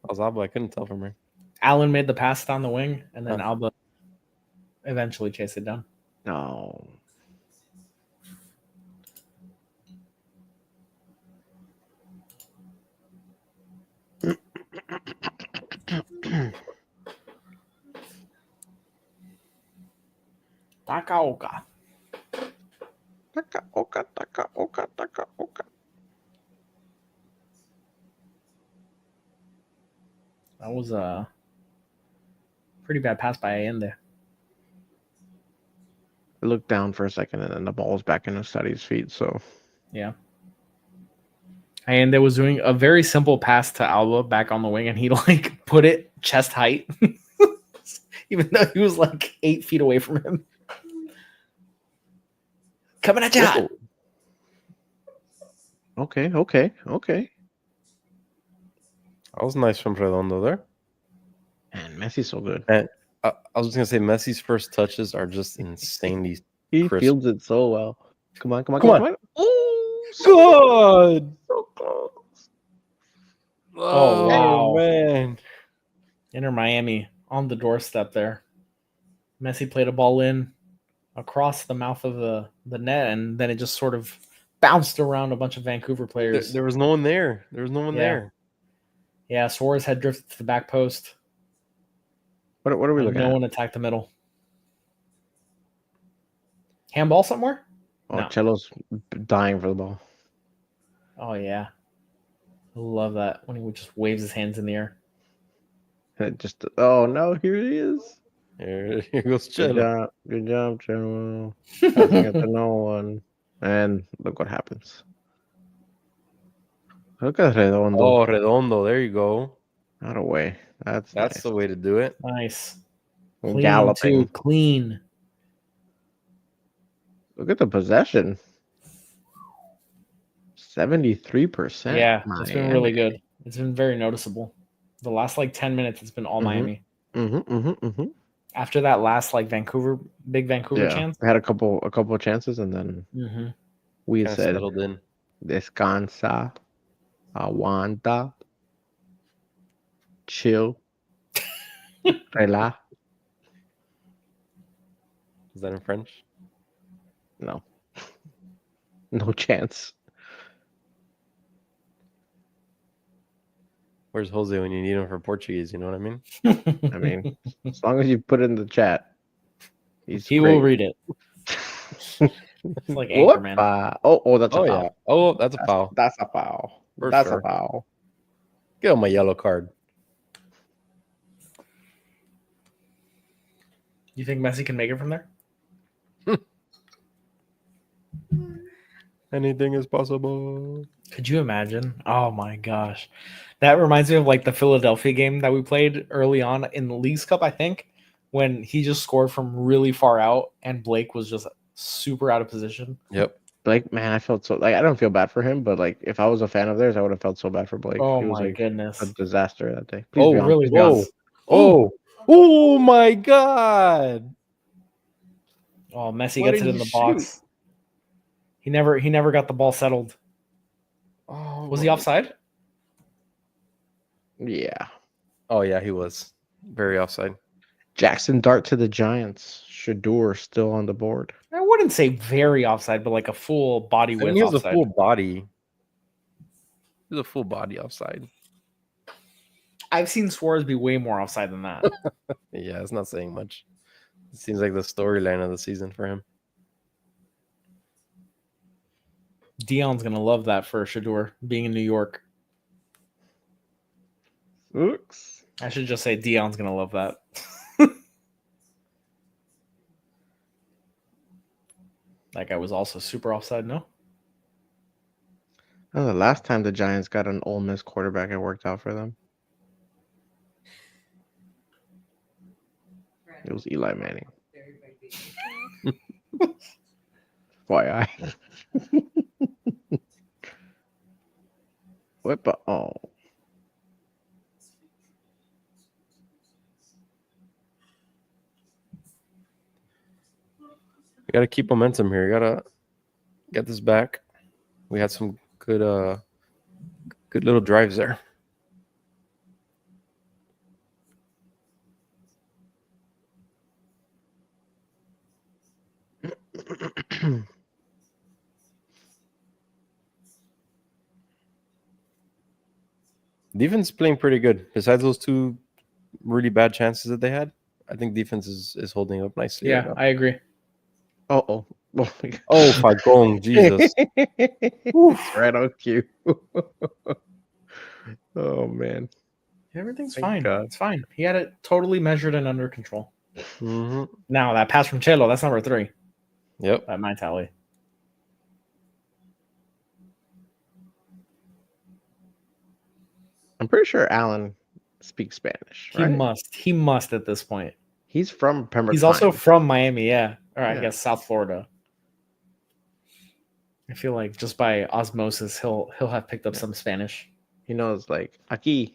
was Alba. I couldn't tell from her. Allen made the pass down the wing, and then Huh. Alba eventually chased it down. No. Takaoka. Taka. That was a pretty bad pass by Allende. I looked down for a second and then the ball was back in Ustadi's feet. So Yeah. And there was doing a very simple pass to Alba back on the wing, and he like put it chest height, even though he was like 8 feet away from him. Coming at you. Whoa. Okay. That was nice from Redondo there. Man, Messi's so good. And I was just gonna say Messi's first touches are just insanely. He crisp. fields it so well. Come on. Come on. Oh, Good. so close. Oh, wow. man. Inter Miami on the doorstep there. Messi played a ball in across the mouth of the net, and then it just sort of bounced around a bunch of Vancouver players. There was no one there. There was no one Yeah. there. Yeah, Suarez had drifted to the back post. What are we And looking no at? one attacked the middle. Handball somewhere? Oh, No. Cello's dying for the ball. Oh, yeah. I love that when he just waves his hands in the air. Oh no, here he is. Here goes Good Chelo. job, Chelo. Passing it to no one. And look what happens. Look at Redondo. Oh, Redondo. There you go. Out of way. That's That's nice. the way to do it. Nice. And Clean, galloping. too. Clean. Look at the possession. 73%. Yeah, it's been really Miami. good. It's been very noticeable. The last 10 minutes, it's been all Miami. After that last big Vancouver chance. We had a couple of chances, and then we Kinda said, settled in. "Descansa, aguanta, chill, relax." Is that in French? No, no chance. Where's Jose when you need him for Portuguese? You know what I mean? I mean, as long as you put it in the chat, He will read it. It's like Anchorman. Oh, that's a foul. Yeah. Oh, that's a foul. That's a foul. For That's sure. a foul. Give him a yellow card. You think Messi can make it from there? Anything is possible. Could you imagine? Oh my gosh. That reminds me of the Philadelphia game that we played early on in the Leagues Cup, I think, when he just scored from really far out and Blake was just super out of position. Yep. Blake, man, I felt so I don't feel bad for him, but if I was a fan of theirs, I would have felt so bad for Blake. Oh He was my goodness. a disaster that day. Oh, really was. Oh my God. Oh, Messi Why gets it didn't in he the box. He never got the ball settled. Oh, Was he offside? Yeah. Oh yeah, he was very offside. Jackson Dart to the Giants. Shador still on the board. I wouldn't say very offside, but a full body width He was offside. a full body. He was a full body offside. I've seen Suarez be way more offside than that. Yeah, it's not saying much. It seems like the storyline of the season for him. Dion's gonna love that for Shador being in New York. Oops. I should just say Dion's gonna love that. That guy was also super offside, no? Oh, the last time the Giants got an Ole Miss quarterback, it worked out for them. It was Eli Manning. FYI. Whip. Oh. We gotta keep momentum here. We gotta get this back. We had some good little drives there. Defense is playing pretty good. Besides those two really bad chances that they had, I think defense is holding up nicely. Yeah, right now. I agree. Oh. Oh, Fagong, Jesus. It's right on cue. Oh, man. Everything's Thank fine. God. It's fine. He had it totally measured and under control. Mm-hmm. Now, that pass from Chelo, that's number 3 Yep. at my tally. I'm pretty sure Allen speaks Spanish, right? He must at this point. He's from Pembroke He's also Pines. from Miami, yeah. Or I Yeah. guess South Florida. I feel like just by osmosis, he'll have picked up some Spanish. He knows aquí.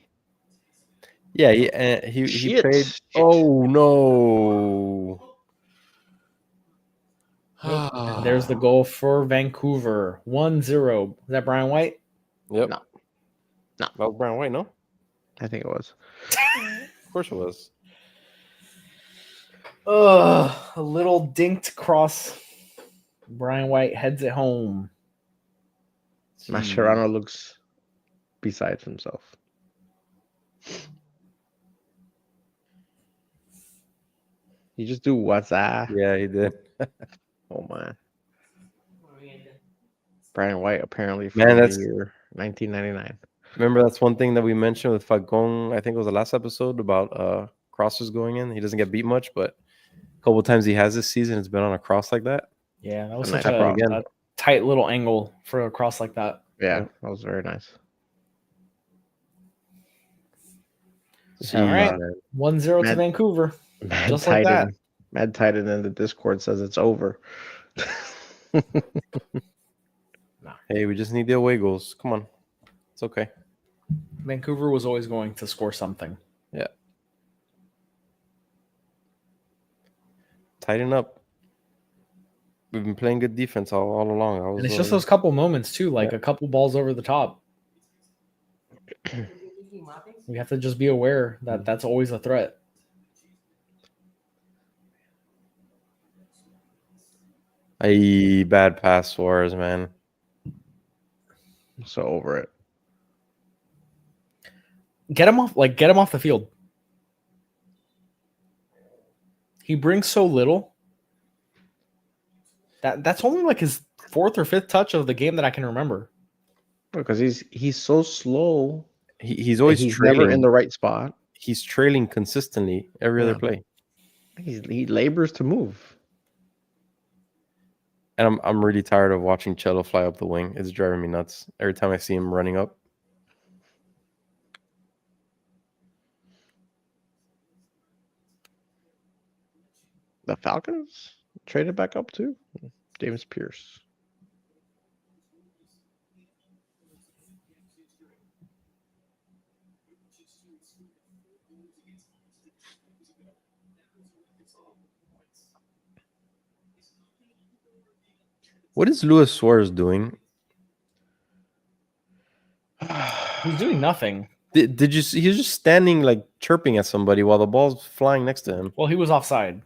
Yeah, he Shit. played. Shit. Oh no! And there's the goal for Vancouver. 1-0. Is that Brian White? Yep. No. That was Brian White, no? I think it was. Of course it was. A little dinked cross. Brian White heads it home. Mascherano looks besides himself. You just do what's that? Yeah, he did. Oh man. Brian White apparently Man, from that's- the year 1999. Remember, that's one thing that we mentioned with Falcon. I think it was the last episode about crosses going in. He doesn't get beat much, but a couple of times he has this season. It's been on a cross like that. Yeah, that was A such nice cross. a tight little angle for a cross like that. Yeah, that was very nice. All right, 1-0 to Vancouver. Just like that. Mad Titan in the Discord says it's over. Hey, we just need the away goals. Come on. It's okay. Vancouver was always going to score something. Yeah. Tighten up. We've been playing good defense all along. And it's just those couple moments, too, like a couple balls over the top. We have to just be aware that that's always a threat. A bad pass, Suarez, man. So over it. Get him off the field. He brings so little. That's only like his fourth or fifth touch of the game that I can remember. Because he's so slow. He's always trailing. Never in the right spot. He's trailing consistently every other play. He labors to move. And I'm really tired of watching Cello fly up the wing. It's driving me nuts every time I see him running up. The Falcons traded back up too. James Pierce. What is Luis Suarez doing? He's doing nothing. Did you see? He was just standing like chirping at somebody while the ball's flying next to him. Well, he was offside.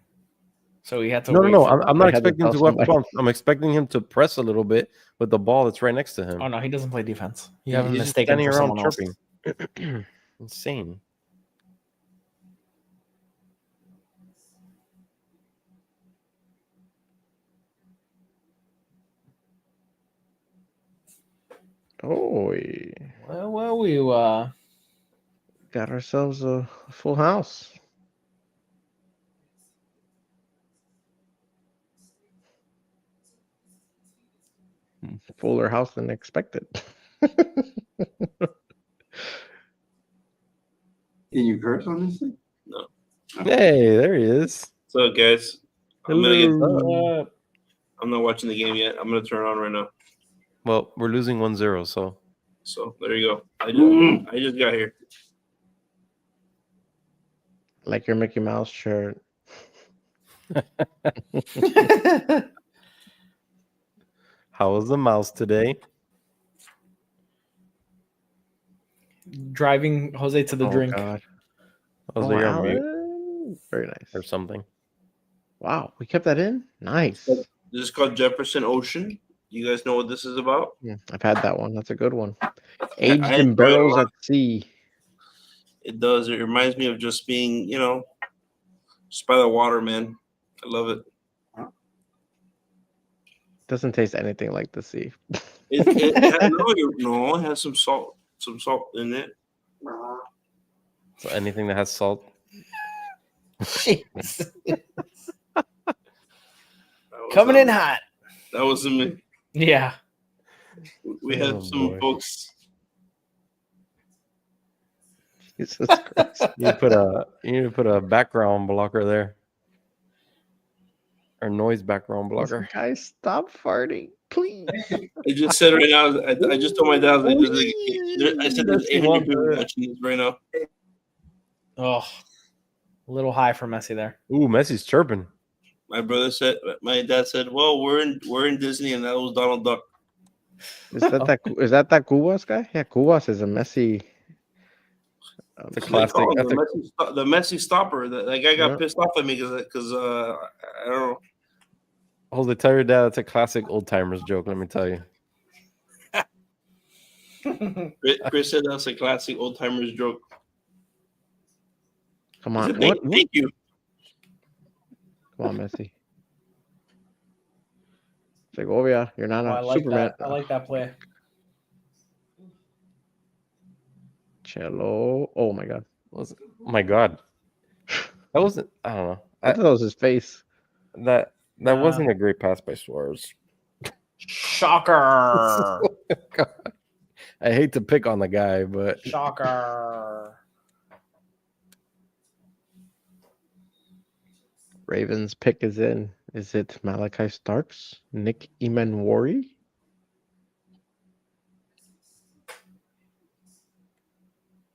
So he had to No. I'm not expecting him to go up front. I'm expecting him to press a little bit with the ball that's right next to him. Oh, no, he doesn't play defense. You haven't He's mistaken standing for around someone else. chirping. Insane. Oh, Well, we got ourselves a full house. Fuller house than expected. Can you curse on this thing? No. Hey, there he is. So, guys, I'm Hello. not watching the game yet. I'm gonna turn it on right now. Well, we're losing 1-0, so So there you go. I just got here. Like your Mickey Mouse shirt. how was the mouse today? driving Jose to the drink. God. Jose, you're on mute Alan. Very nice. or something. Wow, we kept that in? Nice. This is called Jefferson Ocean. You guys know what this is about? I've had that one. That's a good one. I Aged enjoy it in a barrels lot. at sea. It does. It reminds me of just being, just by the water, man. I love it. Doesn't taste anything like the sea. It has some salt in it. So anything that has salt. Coming in hot. That wasn't me. Yeah. We had Oh, some boy. folks. Jesus Christ. You need to put a background blocker there. Or noise background blocker. Guys, stop farting, please. I just said right now. I just told my dad. I said there's 800 people watching this right now. Oh, a little high for Messi there. Ooh, Messi's chirping. My dad said, "Well, we're in Disney, and that was Donald Duck." Is that Cubas guy? Yeah, Cubas is a Messi. It's a They classic. call him That's the Messi stopper. That guy got Yeah. pissed off at me because I don't know. Jose, tell your dad that's a classic old timers joke. Let me tell you. Chris said that's a classic old timers joke. Come I on, said, what? Thank you. Come on, Messi. Segovia, you're not Oh, I a like Superman. that. I like that play. Cello. Oh my god. Was it? Oh my god. That wasn't. I don't know. I thought that was his face. That wasn't a great pass by Suarez. Shocker. God. I hate to pick on the guy, but Shocker. Ravens pick is in. Is it Malachi Starks? Nick Emanwari?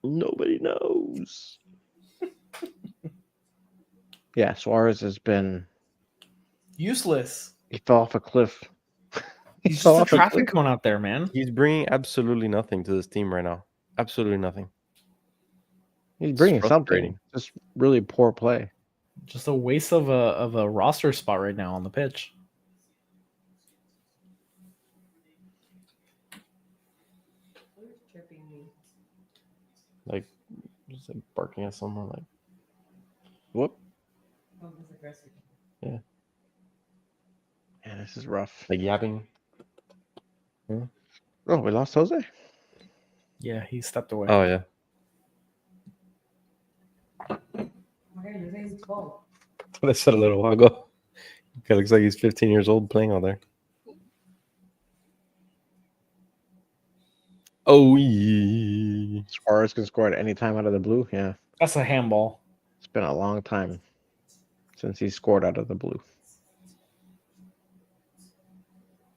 Nobody knows. Yeah, Suarez has been. Useless. He fell off a cliff. He He's fell just a off a traffic cliff. cone out there, man. he's bringing absolutely nothing to this team right now. Absolutely nothing. He's It's bringing frustrating. something. Just really poor play. Just a waste of a roster spot right now on the pitch. Like, just like barking at someone. Like, Whoop. yeah, Yeah, this is rough. like yapping. Oh, we lost Jose. Yeah, he stepped away. Oh yeah. That's what I said a little while ago. Guy looks like he's 15 years old playing out there. Oh, yeah. Suarez can score at any time out of the blue. Yeah, That's a handball. it's been a long time since he scored out of the blue.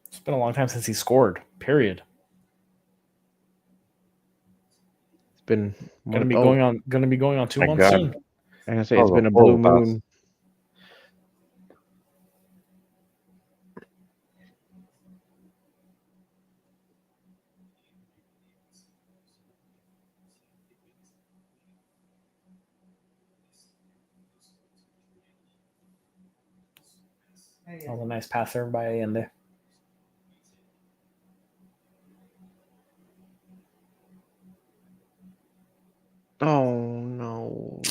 It's been a long time since he scored. Period. It's been Gonna be going on 2 My months God. soon. I'm gonna say That it's was been a a blue horrible pass. moon. That was a nice pass there by Allende. Oh no!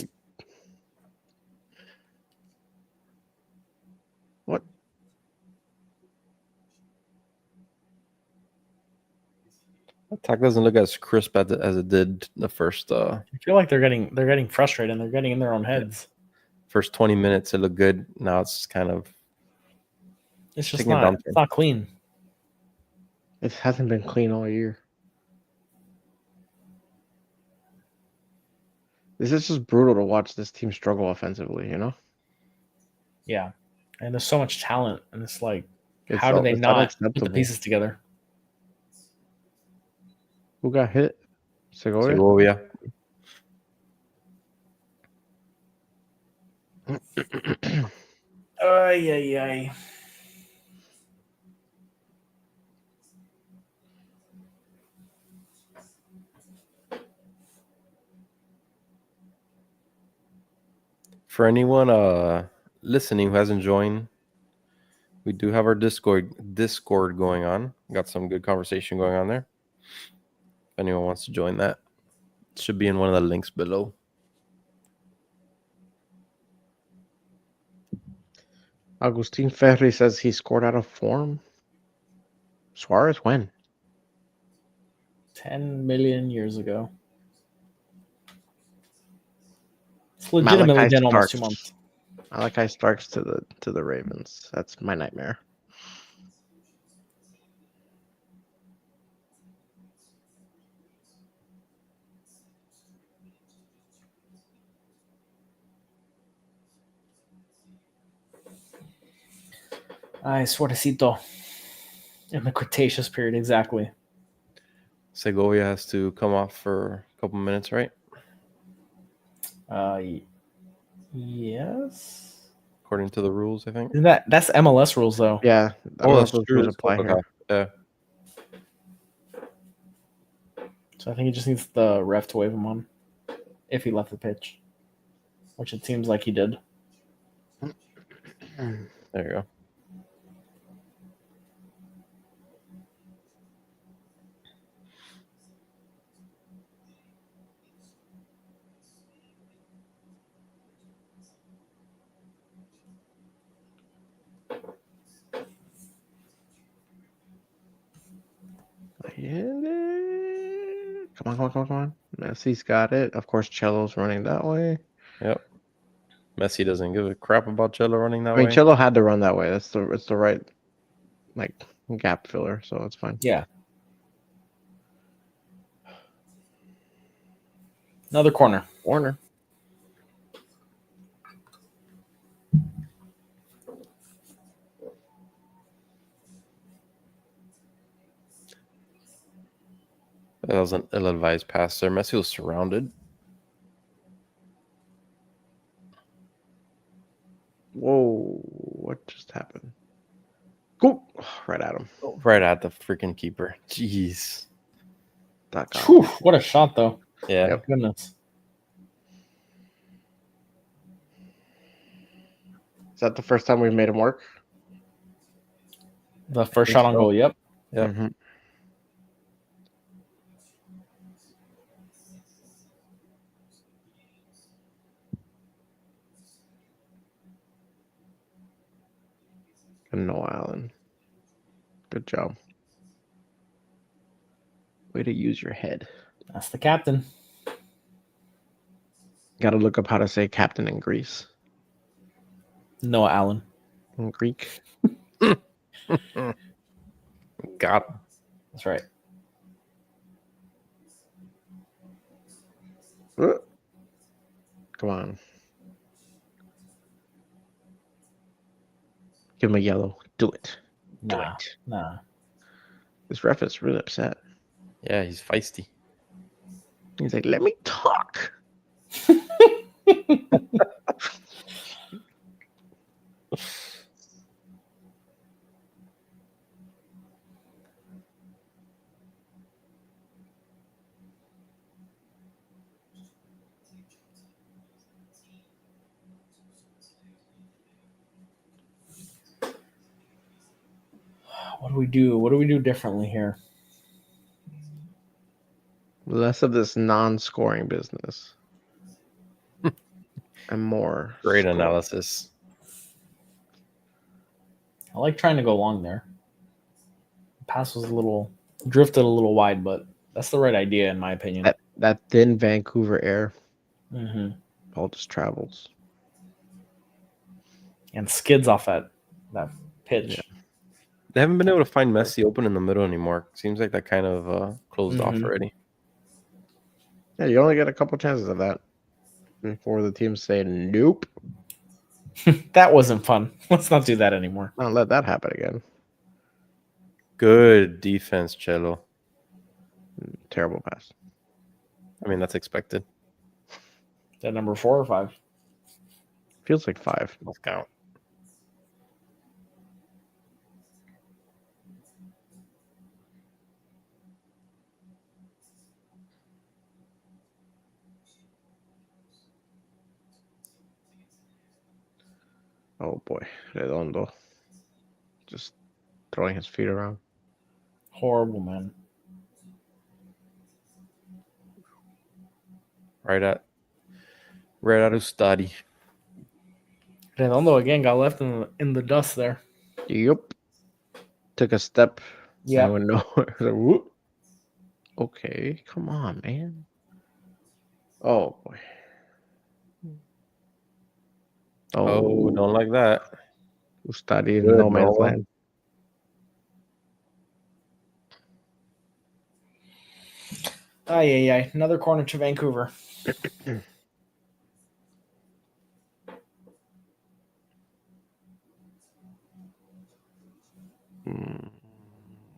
What? Attack doesn't look as crisp as it did the first I feel like they're getting frustrated and they're getting in their own heads. first 20 minutes. It looked good. Now it's kind of It's just taking a not. downturn. It's not clean. It hasn't been clean all year. This is just brutal to watch this team struggle offensively. You know, Yeah, and there's so much talent, and it's like, It's how do they it's not put the unacceptable. pieces together? Who got hit? Segovia. Segovia. Ay, ay, ay. For anyone listening who hasn't joined, we do have our Discord going on. Got some good conversation going on there. If anyone wants to join that, it should be in one of the links below. Agustin Ferri says he scored out of form. Suarez when? 10 million years ago. It's legitimately Malachi been almost Starks. 2 months. Malachi Starks to the Ravens. That's my nightmare. Ay, suertecito. In the Cretaceous period, exactly. Segovia has to come off for a couple minutes, right? Yes. According to the rules, I think. Isn't that's MLS rules though? Yeah. That's those true. rules It's apply CONCACAF. here. Yeah. So I think he just needs the ref to wave him on if he left the pitch, which it seems like he did. There you go. Come on. Messi's got it. Of course, Cello's running that way. Yep. Messi doesn't give a crap about Cello running that I mean, way. Cello had to run that way. It's the right like gap filler, so it's fine. Yeah. Another corner. Warner. That was an ill-advised pass there. Messi was surrounded. Whoa! What just happened? Go right at him. Right at the freaking keeper. Jeez. Duck out. Whew, what a shot, though. Yeah. Yep. Goodness. Is that the first time we've made him work? The first shot on goal. Yep. Yep. Mhm. And Noah Allen. Good job. Way to use your head. That's the captain. Got to look up how to say captain in Greece. Noah Allen. In Greek. Got him. That's right. Come on. Give him a yellow. Do it. Do Nah. it. Nah. This ref is really upset. Yeah, he's feisty. He's like, let me talk. What do we do? What do we do differently here? Less of this non-scoring business. And more. Great scoring. analysis. I like trying to go long there. The pass was drifted a little wide, but that's the right idea in my opinion. That thin Vancouver air Mm-hmm. all just travels. And skids off that pitch. Yeah. They haven't been able to find Messi open in the middle anymore. Seems like that kind of closed off Mhm. already. Yeah, you only get a couple chances of that before the teams say nope. That wasn't fun. Let's not do that anymore. Not let that happen again. Good defense, Cello. Terrible pass. I mean, that's expected. Is that number 4 or 5? Feels like 5. Let's count. Oh boy, Redondo. Just throwing his feet around. Horrible, man. Right at Ustadi. Redondo again got left in the dust there. Yup. Took a step. Yeah. I went nowhere. Whoop. Okay, come on, man. Oh boy. Oh, don't like that. Ustadi in Good, no man's Noah. land. Ay. Another corner to Vancouver.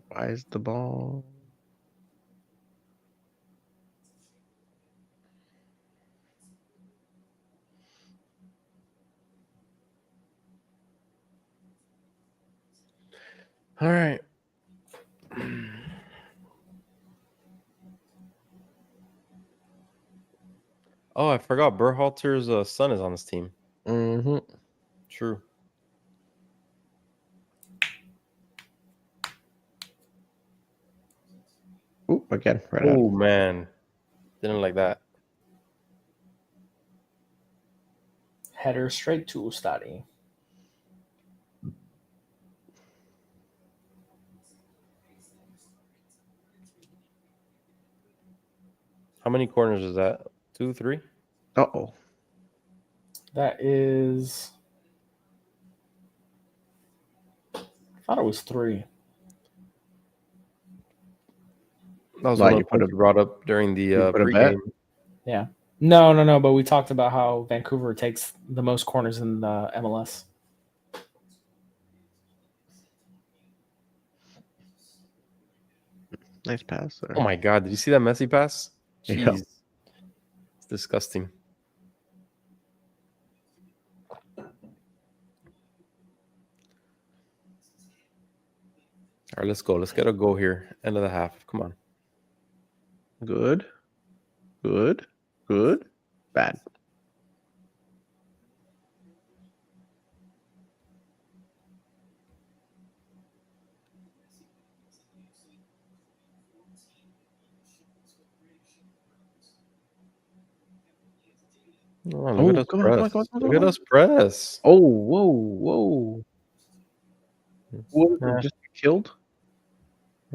Why is the ball? All right. Oh, I forgot. Berhalter's son is on this team. Mm-hmm. True. Oop, again, right out. Oh, man. Didn't like that. Header straight to Ustadi. How many corners is that? 2, 3? Uh-oh. That is. I thought it was 3. That was Why, one of you the put points you brought up during the you put a bet? pregame. Yeah. No. But we talked about how Vancouver takes the most corners in the MLS. Nice pass there. Oh my God! Did you see that Messi pass? Yeah. Jeez, it's disgusting. All right, let's go. Let's get a goal here. End of the half. Come on. Good. Good. Good. Bad. Oh, look at us come on, press. come on, come on, come Look at on. us press. Oh, whoa. Who Yeah. just killed?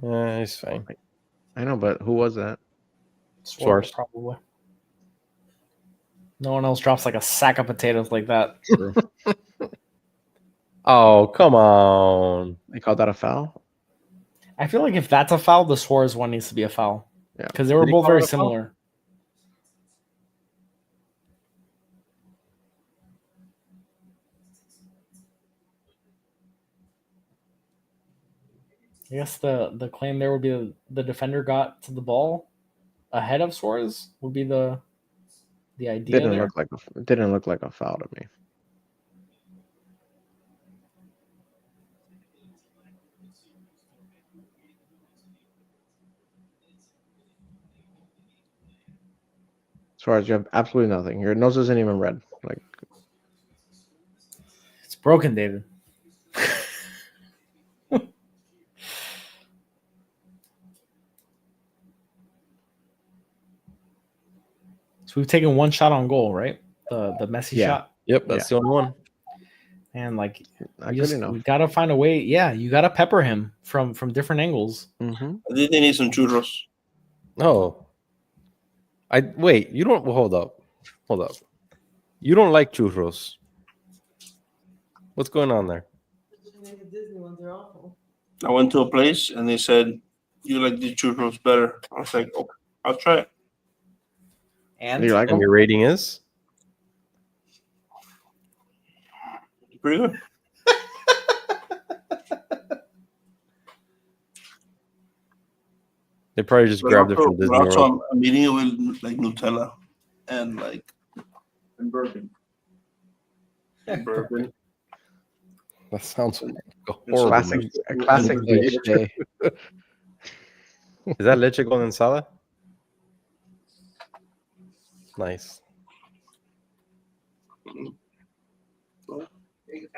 It's fine. I know, but who was that? Suarez, probably. No one else drops like a sack of potatoes like that. Oh, come on. They called that a foul? I feel like if that's a foul, the Suarez one needs to be a foul. Yeah. Because they were Did he both call very it a foul? similar. I guess the claim there would be the defender got to the ball ahead of Suarez would be the idea Didn't there. look like a foul to me. Suarez, you have absolutely nothing. Your nose isn't even red. Like, It's broken, David. So we've taken one shot on goal, right? The Messi Yeah. shot. Yep, that's the only one. And like not good enough. we gotta find a way. Yeah, you gotta pepper him from different angles. Mm-hmm. I think they need some churros. Oh. Wait, you don't hold up. You don't like churros. What's going on there? The Disney ones are awful. I went to a place and they said, "You like the churros better." I was like, "Okay, I'll try it." And You like And them? your rating is? Pretty good. They probably just grabbed it from Disney But also, World. I'm eating it with like Nutella and like and bourbon. Bourbon. That sounds like a It's horrible. Classic, mix. a classic beach day. Is that leche condensada? Nice.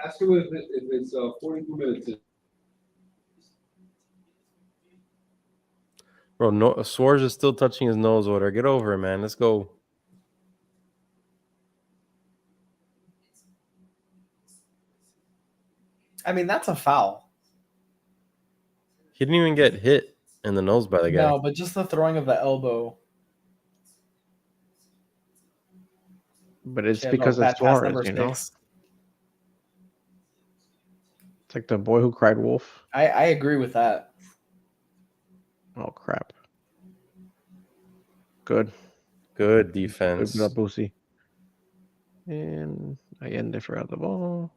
Ask him if it's 42 minutes. Bro, no, Suarez is still touching his nose over there. Get over it, man. Let's go. I mean that's a foul. He didn't even get hit in the nose by the guy. No, but just the throwing of the elbow. But it's Yeah, because no, it's bad pass Suarez, number you know? 6. It's like the boy who cried wolf. I agree with that. Oh, crap. Good. Good Good defense. job, Boosie. And Allende forgot the ball.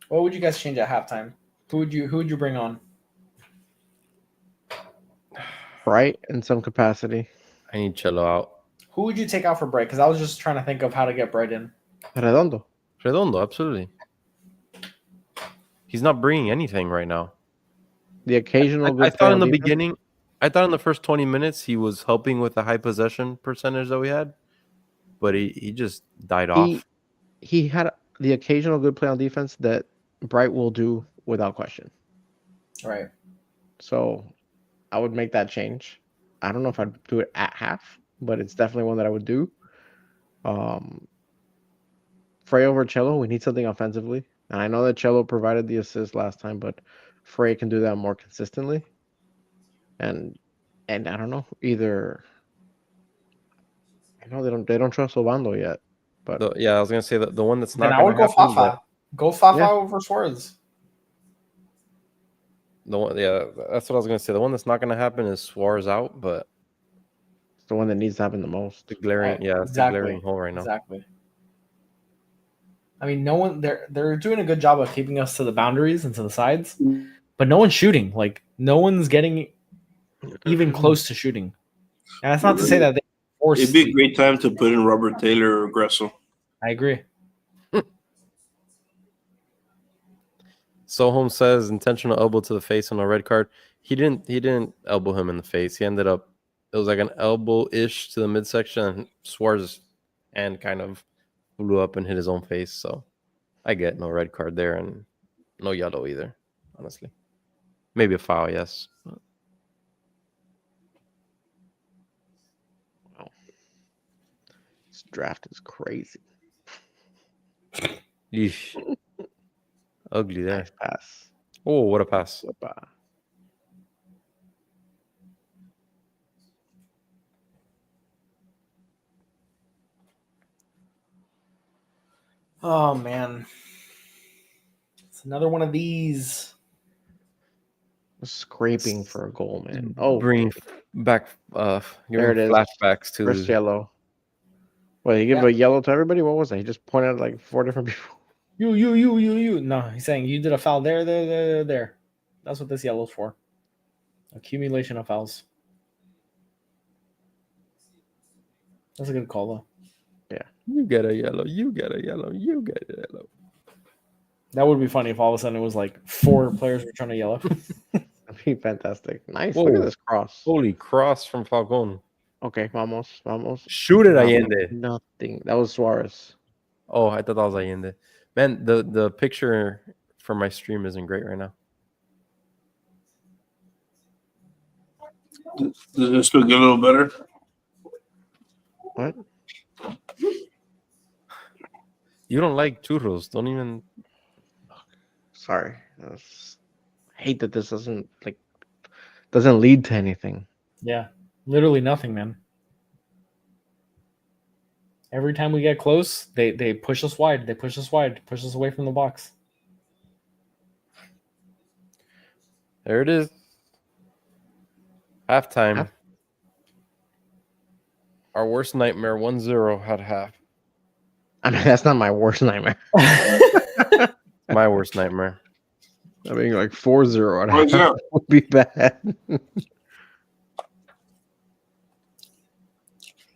What would you guys change at halftime? Who would you bring on? Right, in some capacity. I need Cello out. Who would you take out for Bright? Because I was just trying to think of how to get Bright in. Redondo. Redondo, absolutely. He's not bringing anything right now. The occasional I good play thought in on the defense. beginning, I thought in the first 20 minutes he was helping with the high possession percentage that we had, but he just died off. He had the occasional good play on defense that Bright will do without question. Right. So I would make that change. I don't know if I'd do it at half, but it's definitely one that I would do. Frey over Cello, we need something offensively. And I know that Cello provided the assist last time, but Frey can do that more consistently. and I don't know either. I know they don't trust Obando yet, but Yeah, I was gonna say the one that's Then not I would gonna go happen. Fafa. Go Fafa Yeah. over Suarez. The one, yeah, that's what I was gonna say. The one that's not gonna happen is Suarez out, but it's the one that needs to happen the most. the glaring, it's the glaring hole right now. Exactly. I mean, no one they're doing a good job of keeping us to the boundaries and to the sides, but no one's shooting. Like no one's getting even close to shooting. And that's not to say that they force. It'd be a great time to put in Robert Taylor or Gressel. I agree. Sohom says intentional elbow to the face on a red card. He didn't elbow him in the face. He ended up, it was like an elbow-ish to the midsection, and Suarez's hand kind of flew up and hit his own face. So I get no red card there and no yellow either, honestly. Maybe a foul, yes. This draft is crazy. Yeesh. Ugly there. Nice pass. Oh, what a pass. Opa. Oh man. It's another one of these. Scraping for a goal, man. Oh, Bring back there it is. flashbacks to first yellow. Well, he gave Yeah. a yellow to everybody. What was that? He just pointed at like 4 different people. You. No, he's saying you did a foul there. That's what this yellow's for. Accumulation of fouls. That's a good call though. You get a yellow, you get a yellow, you get a yellow. That would be funny if all of a sudden it was like 4 players were trying to yellow. That'd be fantastic. Nice. Look at Whoa. this cross. Holy cross from Falcon. Okay, vamos. Shoot it, Allende. Nothing. That was Suarez. Oh, I thought that was Allende. Man, the picture for my stream isn't great right now. Does this still get a little better? What? You don't like churros. Don't even. Sorry. I hate that this doesn't lead to anything. Yeah, literally nothing, man. Every time we get close, they push us wide. They push us wide, push us away from the box. There it is. Halftime. Half- Our worst nightmare 1-0 at half. I mean, that's not my worst nightmare. My worst nightmare. I mean, like 4-0 at What's half up? would be bad.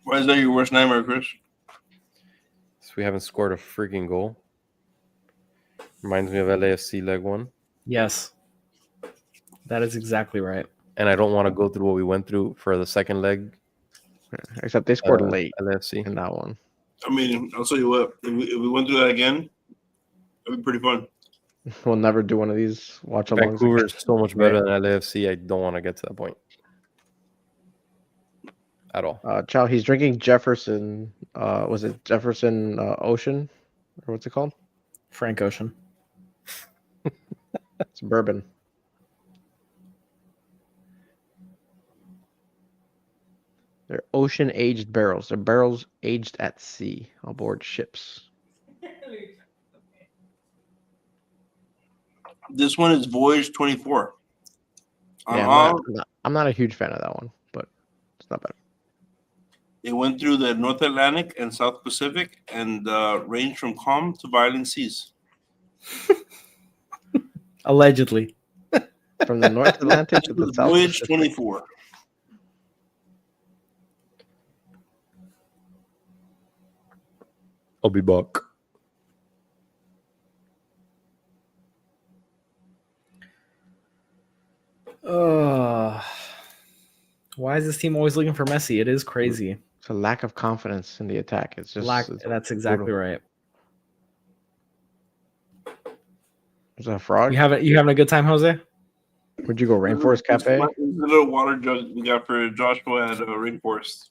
Why is that your worst nightmare, Chris? So we haven't scored a freaking goal. Reminds me of LAFC leg 1. Yes, that is exactly right. And I don't want to go through what we went through for the second leg. Except they scored late LAFC. in that one. I mean, I'll tell you what. If we went through that again, it'd be pretty fun. We'll never do one of these watch alongs. Vancouver is so much better than LAFC. I don't want to get to that point at all. Chow, he's drinking Jefferson. Was it Jefferson Ocean? Or what's it called? Frank Ocean. It's bourbon. They're ocean aged barrels. They're barrels aged at sea aboard ships. This one is Voyage 24. Yeah, I'm not a huge fan of that one, but it's not bad. It went through the North Atlantic and South Pacific and ranged from calm to violent seas. Allegedly. From the North Atlantic to the South Voyage Pacific. 24. I'll be back. Why is this team always looking for Messi? It is crazy. It's a lack of confidence in the attack. It's just That's exactly right. Is that a fraud? You having a good time, Jose? Would you go Rainforest Cafe? It's the little water jug we got for Joshua at Rainforest.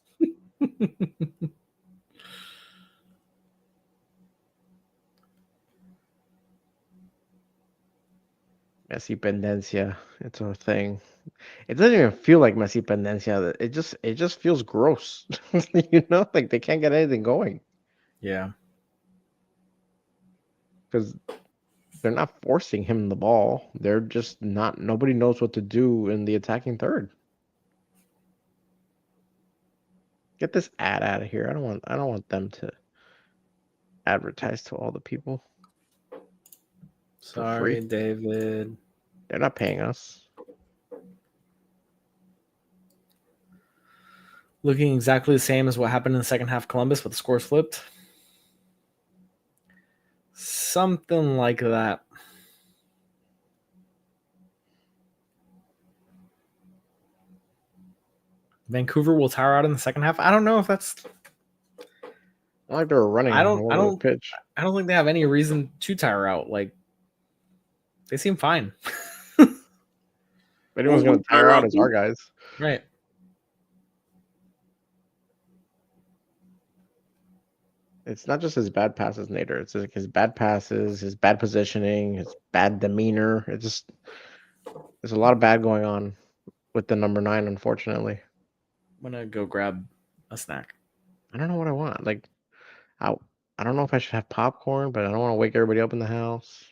Messi pendencia. It's a thing. it doesn't even feel like Messi pendencia. It just feels gross. Like they can't get anything going Yeah. because they're not forcing him the ball. They're just not. Nobody knows what to do in the attacking third. Get this ad out of here. I don't want them to advertise to all the people. Sorry, free. David. They're not paying us. Looking exactly the same as what happened in the second half of Columbus, but the scores flipped. Something like that. Vancouver will tire out in the second half. I don't know if that's. Not like they were running. I don't pitch. I don't think they have any reason to tire out. Like, they seem fine. If anyone's going to tire out, it's our guys. Right. It's not just his bad passes, Nader. It's like his bad passes, his bad positioning, his bad demeanor. There's a lot of bad going on with the number 9, unfortunately. I'm gonna go grab a snack. I don't know what I want. Like, I don't know if I should have popcorn, but I don't want to wake everybody up in the house.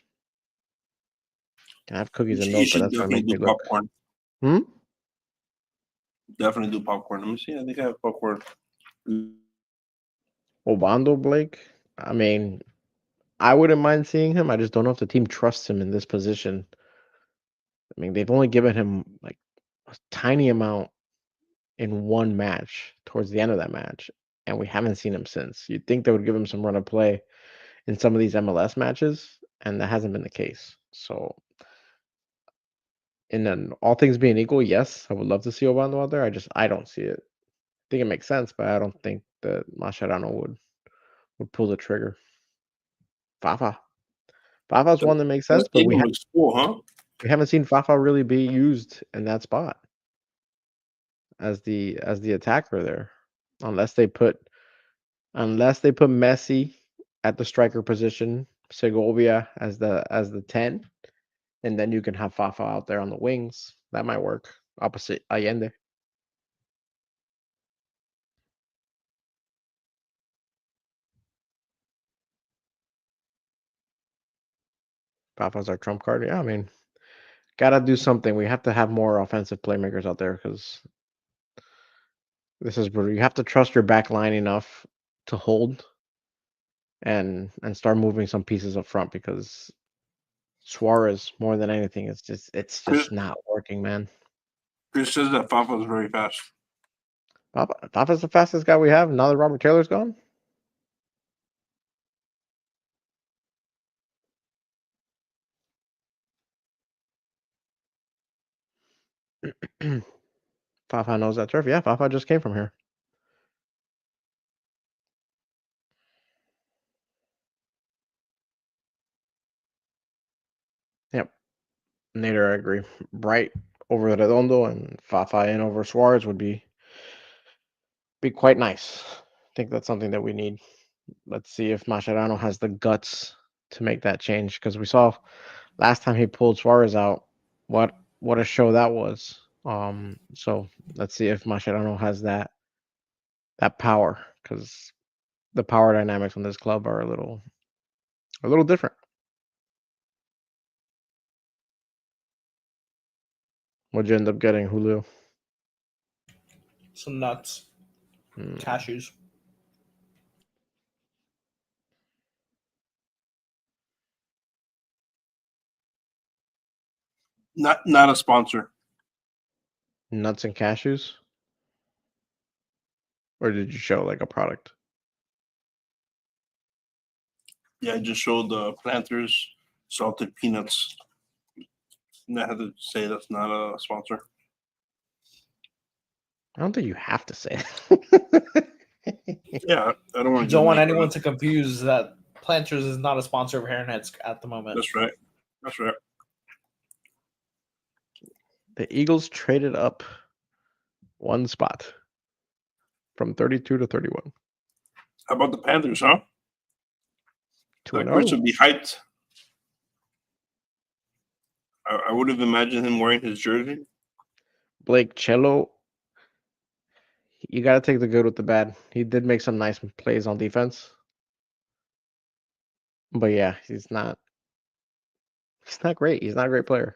Can I have cookies and You milk? But should that's gonna definitely make me do look. popcorn. Definitely do popcorn. Let me see. I think I have popcorn. Obando Blake. I mean, I wouldn't mind seeing him. I just don't know if the team trusts him in this position. I mean, they've only given him like a tiny amount in one match towards the end of that match, and we haven't seen him since. You'd think they would give him some run of play in some of these MLS matches, and that hasn't been the case. So, and then all things being equal, yes, I would love to see Obando out there. I don't see it. I think it makes sense, but I don't think that Mascherano would pull the trigger. Fafa's one that makes sense, That but stadium looks full, huh? we haven't seen Fafa really be used in that spot as the attacker there, unless they put Messi at the striker position, Segovia as the 10, and then you can have Fafa out there on the wings. That might work opposite Allende. Fafa's our trump card. Yeah, I mean, gotta do something. We have to have more offensive playmakers out there because this is brutal. You have to trust your back line enough to hold and start moving some pieces up front because Suarez, more than anything, it's just not working, man. Chris says that Fafa is very fast. Fafa's the fastest guy we have now that Robert Taylor's gone. Fafa knows that turf. Yeah, Fafa just came from here. Yep. Nader, I agree. Bright over Redondo and Fafa in over Suarez would be quite nice. I think that's something that we need. Let's see if Mascherano has the guts to make that change because we saw last time he pulled Suarez out, what a show that was. So let's see if Mascherano has that power because the power dynamics on this club are a little different. What'd you end up getting, Julio? Some nuts. Cashews. Not a sponsor. Nuts and cashews? Or did you show like a product? Yeah, I just showed the Planters salted peanuts. And I had to say that's not a sponsor. I don't think you have to say it. Yeah, I don't want You to. don't want anyone to confuse that Planters is not a sponsor of Heron Heads at the moment. That's right. That's right. The Eagles traded up one spot from 32 to 31. How about the Panthers, huh? 2-0. Would be hyped. I would have imagined him wearing his jersey. Blake Cello, you got to take the good with the bad. He did make some nice plays on defense. But yeah, he's not great. He's not a great player.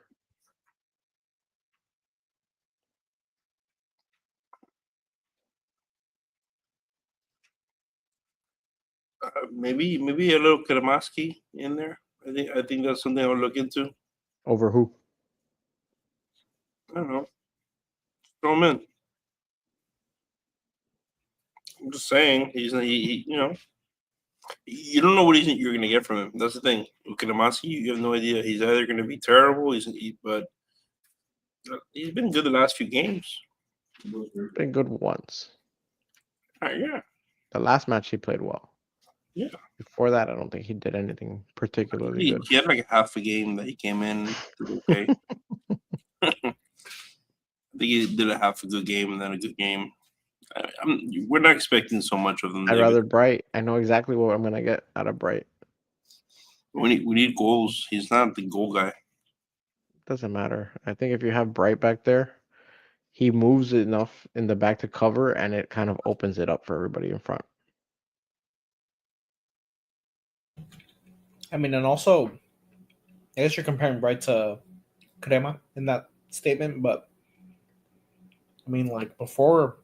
Maybe a little Kramaski in there. I think that's something I'll look into. Over who? I don't know. Throw him in. I'm just saying he you know, you don't know what you're gonna get from him. That's the thing. With Kramaski, you have no idea. He's either gonna be terrible. But he's been good the last few games. Been good once. Yeah. The last match he played well. Yeah. Before that, I don't think he did anything particularly good. He had like a half a game that he came in. Okay. I think he did a half a good game and then a good game. We're not expecting so much of them. I'd rather Bright. I know exactly what I'm gonna get out of Bright. We need goals. He's not the goal guy. Doesn't matter. I think if you have Bright back there, he moves enough in the back to cover, and it kind of opens it up for everybody in front. I mean, and also, I guess you're comparing Bright to Crema in that statement, but I mean, like before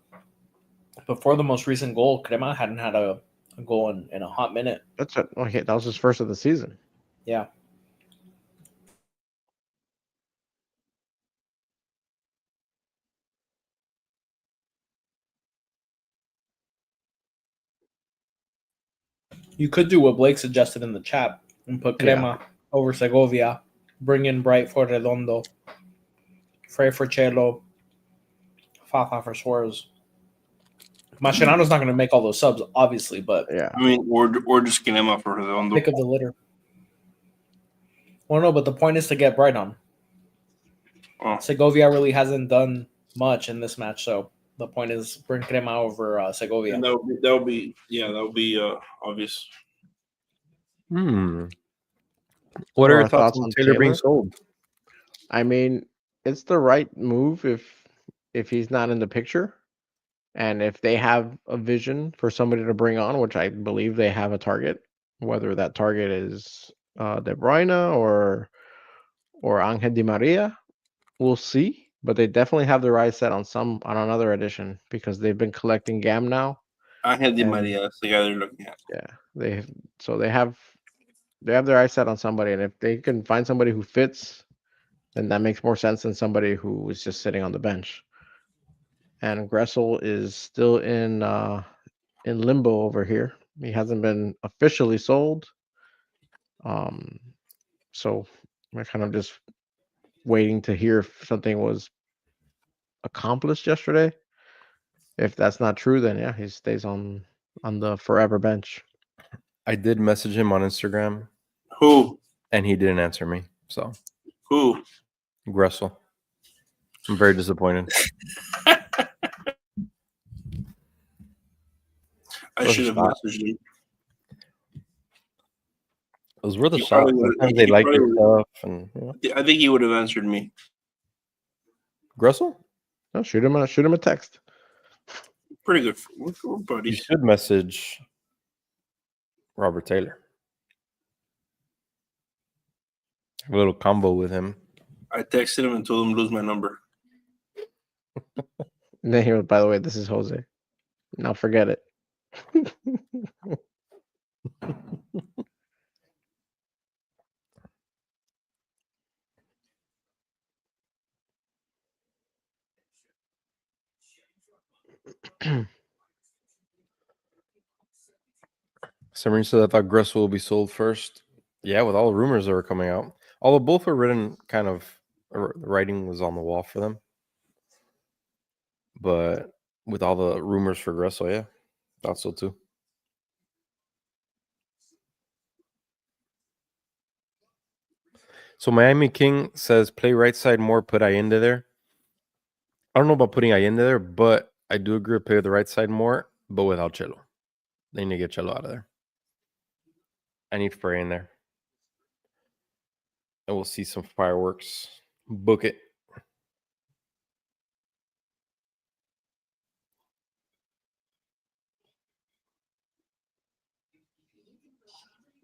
the most recent goal, Crema hadn't had a goal in a hot minute. That's it. Okay, that was his first of the season. Yeah. You could do what Blake suggested in the chat and put Crema over Segovia, bring in Bright for Redondo, Frey for Chelo, Fafa for Suarez. Mascherano's not going to make all those subs, obviously, but yeah, I mean, or just get him up for Redondo. pick of the litter. Well, no, but the point is to get Bright on. Oh. Segovia really hasn't done much in this match, so the point is bring Crema over Segovia. And that would be obvious. What are your thoughts on Taylor being sold? I mean, it's the right move if he's not in the picture, and if they have a vision for somebody to bring on, which I believe they have a target, whether that target is De Bruyne or Angel Di Maria, we'll see. But they definitely have their eyes set on another edition because they've been collecting GAM now. Angel Di Maria, that's the guy they're looking at. Yeah, they have their eyes set on somebody, and if they can find somebody who fits, then that makes more sense than somebody who is just sitting on the bench. And Gressel is still in limbo over here. He hasn't been officially sold. So we're kind of just waiting to hear if something was accomplished yesterday. If that's not true, then yeah, he stays on the forever bench. I did message him on Instagram. Who? And he didn't answer me. So who? Gressel. I'm very disappointed. I should have messaged him. Those were the shots. Sometimes they like your stuff, and I think he would have answered me. Gressel? No, shoot him a text. Pretty good. We're buddies. You should message Robert Taylor. A little combo with him. I texted him and told him to lose my number. And then he was, by the way, this is Jose. Now forget it. Somebody said I thought Gressel will be sold first. Yeah, with all the rumors that were coming out. Although both were written kind of, the writing was on the wall for them. But with all the rumors for Gressel, yeah, thought so too. So Miami King says play right side more, put Allende there. I don't know about putting Allende there, but I do agree with play the right side more, but without Chelo. They need to get Chelo out of there. I need Frey in there. And we'll see some fireworks. Book it.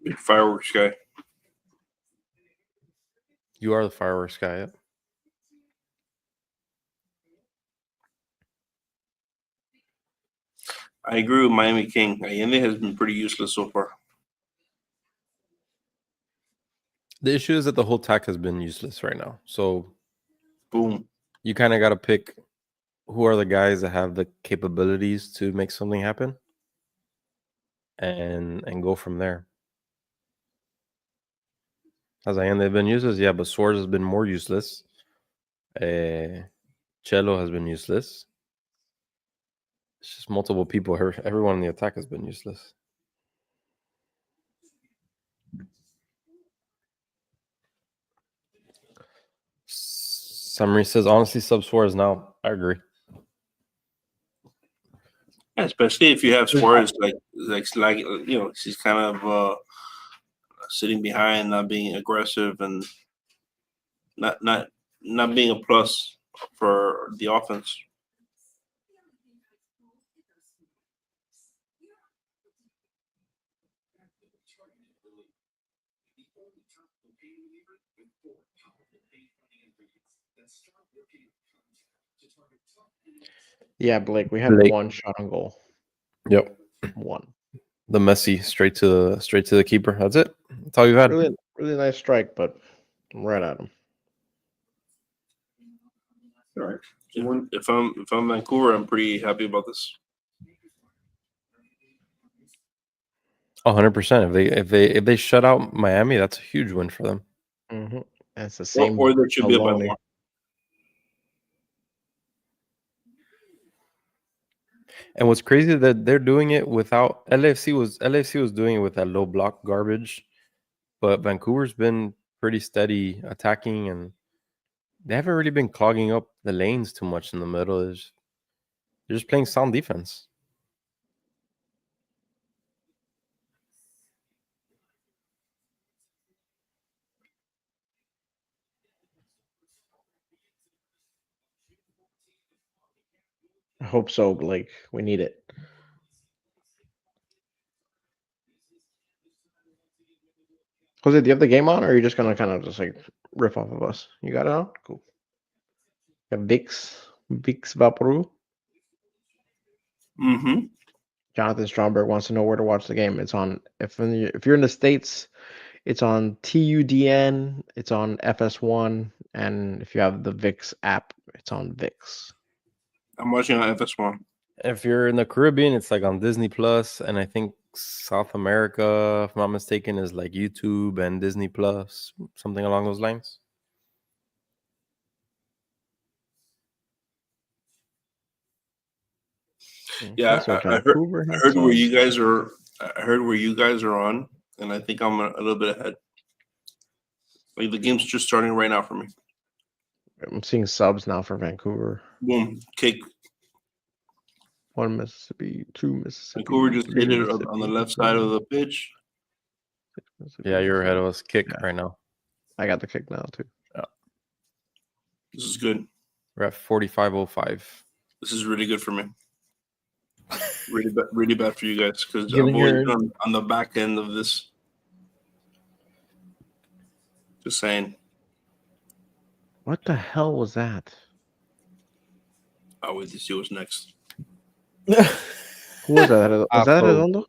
Big fireworks guy. You are the fireworks guy. Yep. I agree with Miami King. Allende has been pretty useless so far. The issue is that the whole attack has been useless right now. So Boom. you kind of got to pick who are the guys that have the capabilities to make something happen, and go from there. Has Allende been useless? Yeah, but Suarez has been more useless. Cello has been useless. It's just multiple people. Everyone in the attack has been useless. Summary says, honestly, sub Suarez now. I agree. Yeah, especially if you have Suarez like he's kind of sitting behind, not being aggressive, and not being a plus for the offense. Yeah, Blake, we had Blake. one shot on goal. Yep. One. The Messi straight to the keeper. That's it. That's all you've had. Really, really nice strike, but right at him. All right. If I'm Vancouver, I'm pretty happy about this. 100%. If they shut out Miami, that's a huge win for them. Mm-hmm. That's the same. Or there should be a by baloney. more. And what's crazy is that they're doing it without LAFC was doing it with that low block garbage, but Vancouver's been pretty steady attacking, and they haven't really been clogging up the lanes too much in the middle. They're just playing sound defense. I hope so, Blake. We need it. Jose, do you have the game on, or are you just gonna kind of just like riff off of us? You got it on? Cool. You have Vix Vaporru. Mm-hmm. Jonathan Stromberg wants to know where to watch the game. It's on if you're in the States, it's on TUDN, it's on FS1, and if you have the VIX app, it's on VIX. I'm watching on FS1. If you're in the Caribbean, it's like on Disney Plus, and I think South America, if I'm not mistaken, is like YouTube and Disney Plus, something along those lines. Yeah, So I heard where you guys are. I heard where you guys are on, and I think I'm a little bit ahead. Like the game's just starting right now for me. I'm seeing subs now for Vancouver. Boom, kick. 1 Mississippi, 2 Mississippi. Vancouver just 3 hit it Mississippi, on the left side of the pitch. Yeah, you're ahead of us. Kick right now. I got the kick now too. This is good. We're at 45.05. This is really good for me. Really bad for you guys because Given I'm always your- on the back end of this. Just saying. What the hell was that? I'll wait to see what's next. Who was that? Was that Apo. Redondo?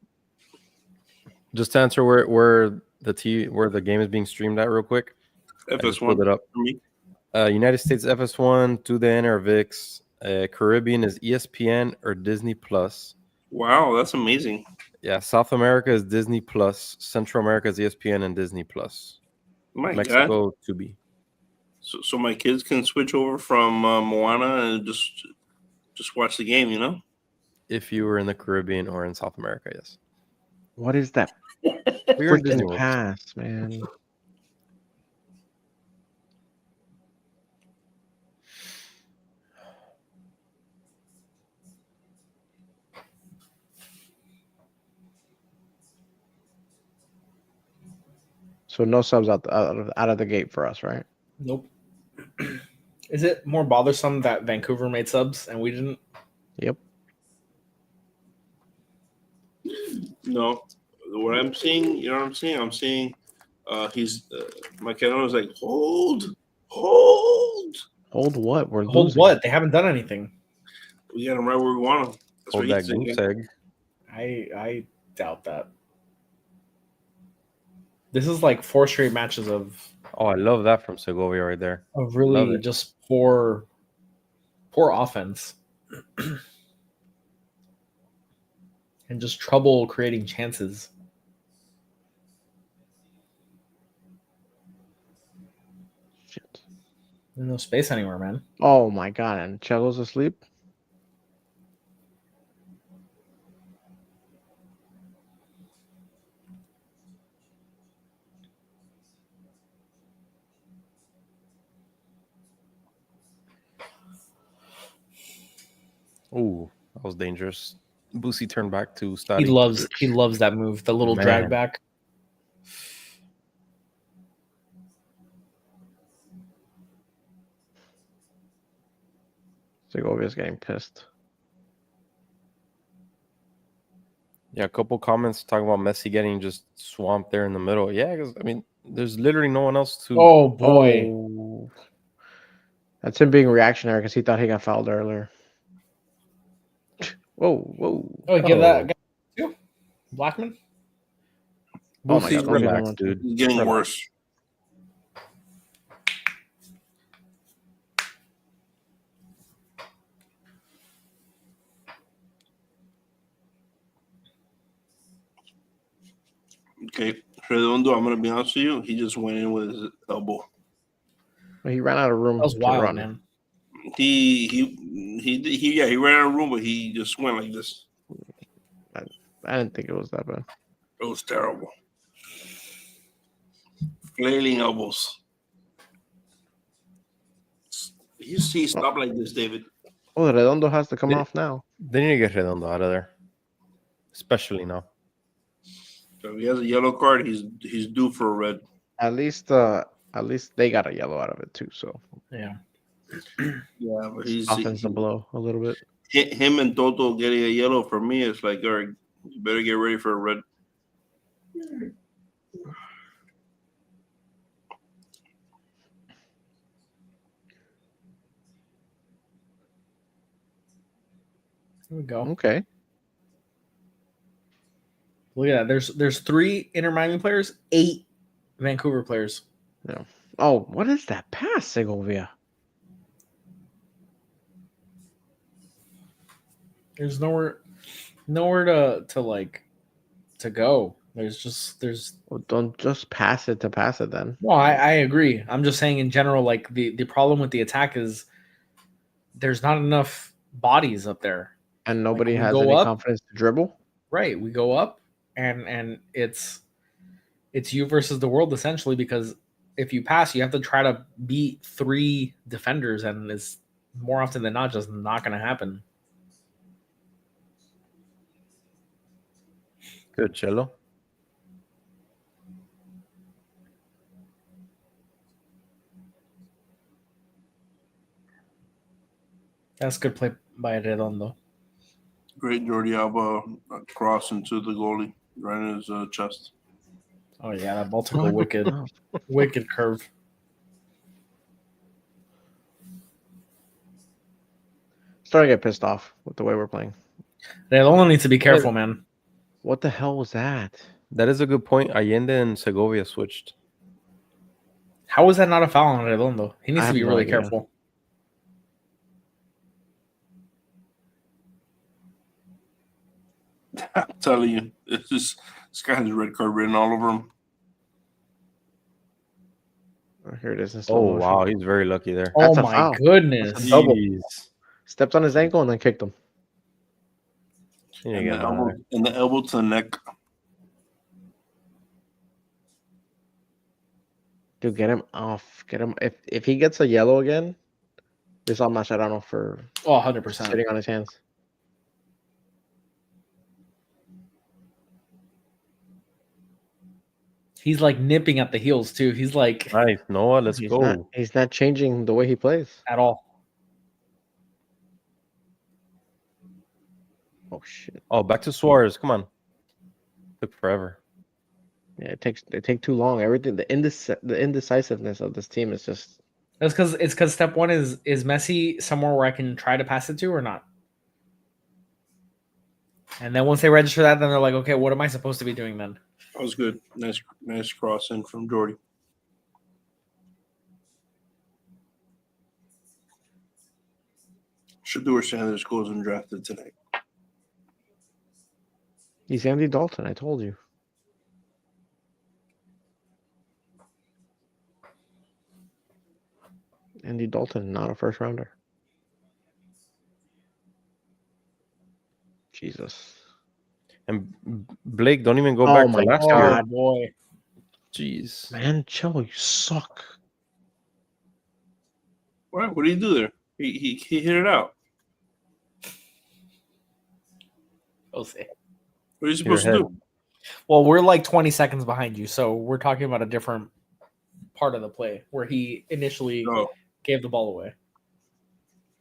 Just to answer where the game is being streamed at real quick. I just pulled FS1 it up. for me. United States FS1, TUDN or VIX. Caribbean is ESPN or Disney Plus. Wow, that's amazing. Yeah, South America is Disney Plus. Central America is ESPN and Disney Plus. My God. Mexico to be. So my kids can switch over from Moana and just watch the game, you know? If you were in the Caribbean or in South America, yes. What is that We were in Disney freaking World. pass, man? So no subs out of the gate for us, right? Nope. Is it more bothersome that Vancouver made subs and we didn't? Yep. No, what I'm seeing, you know what I'm seeing? I'm seeing he's Maquedo's like, hold. Hold what? We're Hold losing. what? They haven't done anything. We got him right where we want him. That's Hold what that he's thinking. goose egg. I doubt that. This is like 4 straight matches of Oh, I love that from Segovia right there. Love really it. just poor offense. And just trouble creating chances. Shit. There's no space anywhere, man. Oh my god! And Cello's asleep. Ooh, that was dangerous. Boosie turned back to He study. loves that move, the little drag Man. back. Segovia's getting pissed. Yeah, a couple comments talking about Messi getting just swamped there in the middle. Yeah, because I mean, there's literally no one else to. Oh boy. Oh. That's him being reactionary because he thought he got fouled earlier. Whoa. Oh, give that guy too? Blackman? Oh my Boosie, God, don't relax, even dude. He's getting Relax. worse. Okay, Redondo, I'm gonna be honest with you. He just went in with his elbow. He ran out of room That was to wild, run. man. He ran out of room, but he just went like this. I didn't think it was that bad. It was terrible. Flailing elbows. You see, stop like this, David. Oh, Redondo has to come Yeah. off now. They need to get Redondo out of there, especially now. So if he has a yellow card, he's due for a red. At least they got a yellow out of it too. So Yeah. Yeah, but softens the blow a little bit. him and Toto getting a yellow for me is like, all right, you better get ready for a red. Here we go. Okay. Look at that. There's 3 Inter Miami players, 8 Vancouver players. Oh, what is that pass, Segovia? There's nowhere to go. There's Well, don't just pass it to pass it then. no, I agree. I'm just saying in general, like the problem with the attack is there's not enough bodies up there. And nobody we has go any up. confidence to dribble. Right. We go up and it's you versus the world essentially, because if you pass, you have to try to beat 3 defenders, and it's more often than not just not gonna happen. Good, Cello. That's good play by Redondo. Great Jordi Alba cross into the goalie right in his chest. Oh yeah, that ball took a wicked curve. Starting to get pissed off with the way we're playing. Redondo needs to be careful, man. What the hell was that? That is a good point. Allende and Segovia switched. How is that not a foul on Redondo? He needs I to be have no really idea. careful. I'm telling you, this guy has a red card written all over him. Oh, here it is in slow Oh, motion. wow. He's very lucky there. Oh That's a my foul. goodness. That's a double. Jeez. Stepped on his ankle and then kicked him. He didn't And get the, mad. elbow to the neck. Dude, get him off. Get him. If he gets a yellow again, this all Mascherano for Oh, 100%. sitting on his hands. He's like nipping at the heels too. He's like Nice, Noah. Let's go. He's not changing the way he plays. at all. Oh shit. Oh, back to Suarez. Come on. Took forever. Yeah, they take too long. Everything the indecisiveness of this team is just That's because step one is Messi somewhere where I can try to pass it to or not? And then once they register that, then they're like, okay, what am I supposed to be doing then? That was good. Nice cross in from Jordy. Shador Sanders goes undrafted tonight. he's Andy Dalton. I told you. Andy Dalton, not a first rounder. Jesus. And Blake, don't even go Oh back my to last God. year. Boy. Jeez. Man, Joe, you suck. What did he do there? He hit it out. Jose. What are you supposed to Your do? Well, we're like 20 seconds behind you, so we're talking about a different part of the play where he initially Oh, gave the ball away.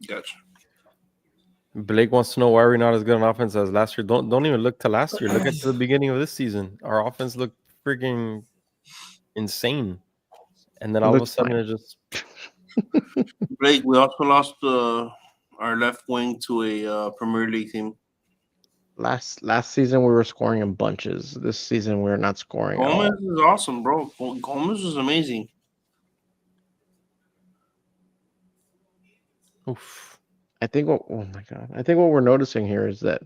gotcha. Blake wants to know why we're not as good on offense as last year. Don't even look to last year. Look at the beginning of this season. Our offense looked freaking insane, and then all of a Looks sudden fine. it just Blake, we also lost our left wing to a Premier League team. Last season we were scoring in bunches. This season we're not scoring at all. Gomez is awesome, bro. Gomez is amazing. oof. I think what we're noticing here is that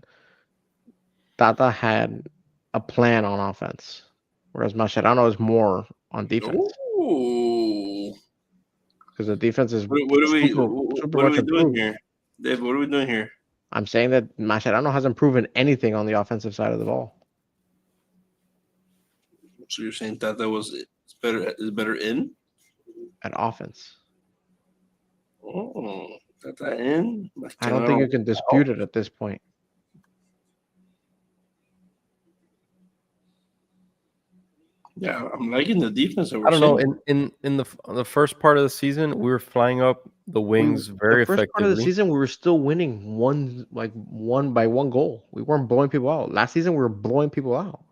Tata had a plan on offense, whereas Mascherano is more on defense Ooh. because the defense is What are we super what are much we doing improved. here? Dave, what are we doing here? I'm saying that Mascherano hasn't proven anything on the offensive side of the ball So you're saying that is better in? at offense. Oh, that in? I don't think you can dispute it at this point. Yeah, I'm liking the defense that we're I don't know. seeing. In the first part of the season, we were flying up the wings very The first part of the effectively. season, we were still winning one by one goal. We weren't blowing people out. Last season, we were blowing people out.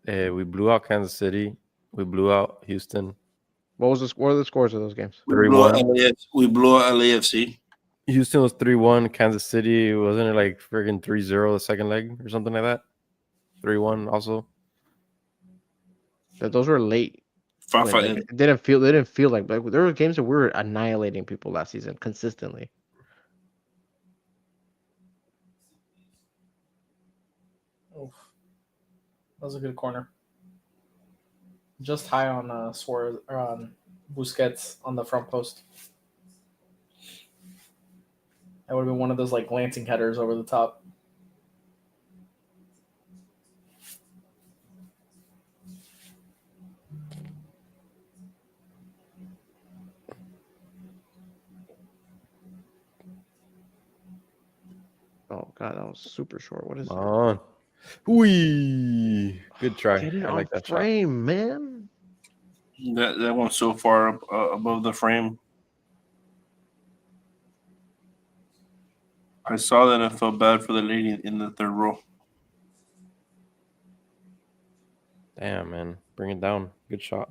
We blew out Kansas City. We blew out Houston. What are the scores of those games? We blew out 3-1. We blew out LAFC. Houston was 3-1. Kansas City wasn't it like freaking 3-0 the second leg or something like that? 3-1 also. Those were late. Five. Like, it didn't feel like there were games that we were annihilating people last season consistently. Oof. That was a good corner. Just high on Suarez or on Busquets on the front post. That would have been one of those like glancing headers over the top. Oh God, that was super short. What is Come on. Whee! Good try. Get it I on like that shot. frame, man. That one's so far above the frame. I saw that. I felt bad for the lady in the third row. Damn, man. Bring it down. Good shot.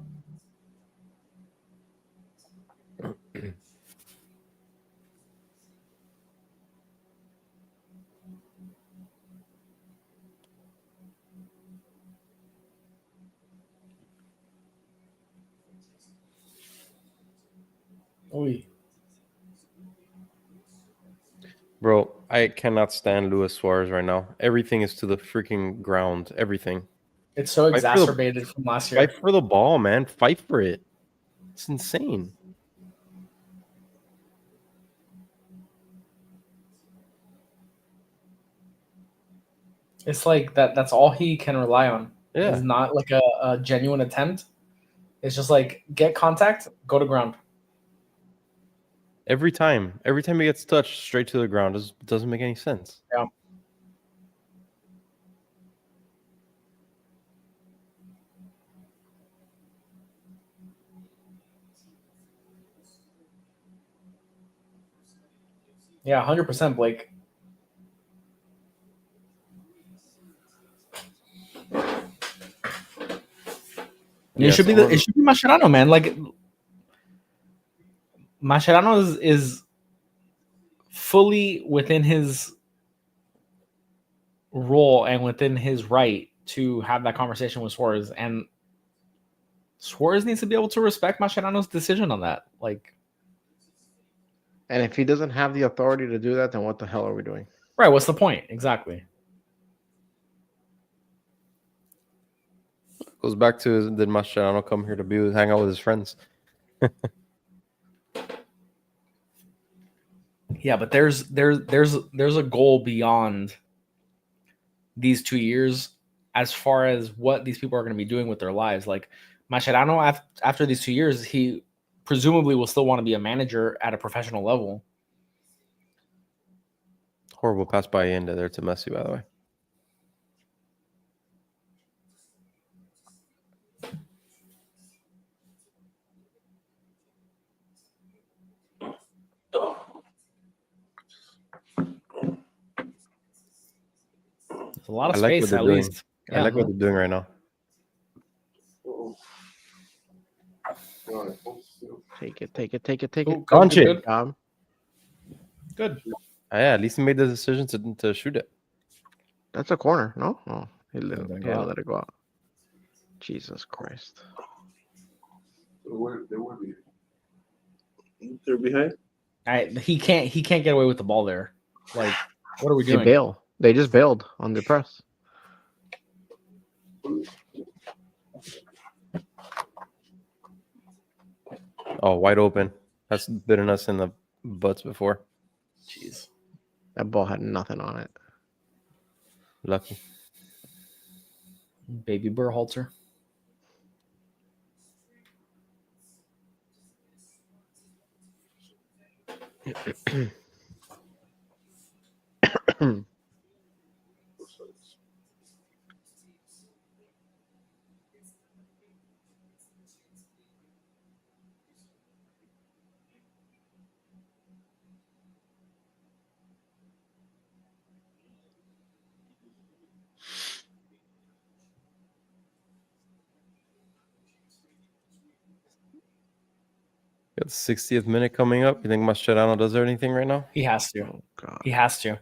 Oy. Bro, I cannot stand Luis Suarez right now. Everything is to the freaking ground. Everything. It's so Fight for the- exacerbated from last year. Fight for the ball, man. Fight for it. It's insane. It's like that's all he can rely on. Yeah. It's not like a genuine attempt. It's just like get contact, go to ground. Every time he gets touched, straight to the ground. Doesn't make any sense. Yeah. Yeah, 100% Blake. It should be it should be Mascherano, man. Like Mascherano is fully within his role and within his right to have that conversation with Suarez, and Suarez needs to be able to respect Mascherano's decision on that. Like, And if he doesn't have the authority to do that, then what the hell are we doing? right? What's the point? Exactly. Goes back to, did Mascherano come here to hang out with his friends? Yeah, but there's a goal beyond these 2 years as far as what these people are going to be doing with their lives. Like Mascherano, after these 2 years, he presumably will still want to be a manager at a professional level. Horrible pass by end there to Messi, by the way. There's a lot of space, at least. I like what they're doing right now. Take it. Ooh, Conche. good. Good. Yeah, at least he made the decision to shoot it. That's a corner, no? Oh, he let let it go out. Jesus Christ. They're behind. He can't get away with the ball there. Like, what are we They doing? bail. They just bailed on the press. Oh, wide open. That's bitten us in the butts before. Jeez. That ball had nothing on it. Lucky. Baby Berhalter. Got the 60th minute coming up. You think Mascherano does anything right now? He has to. Oh God. He has to.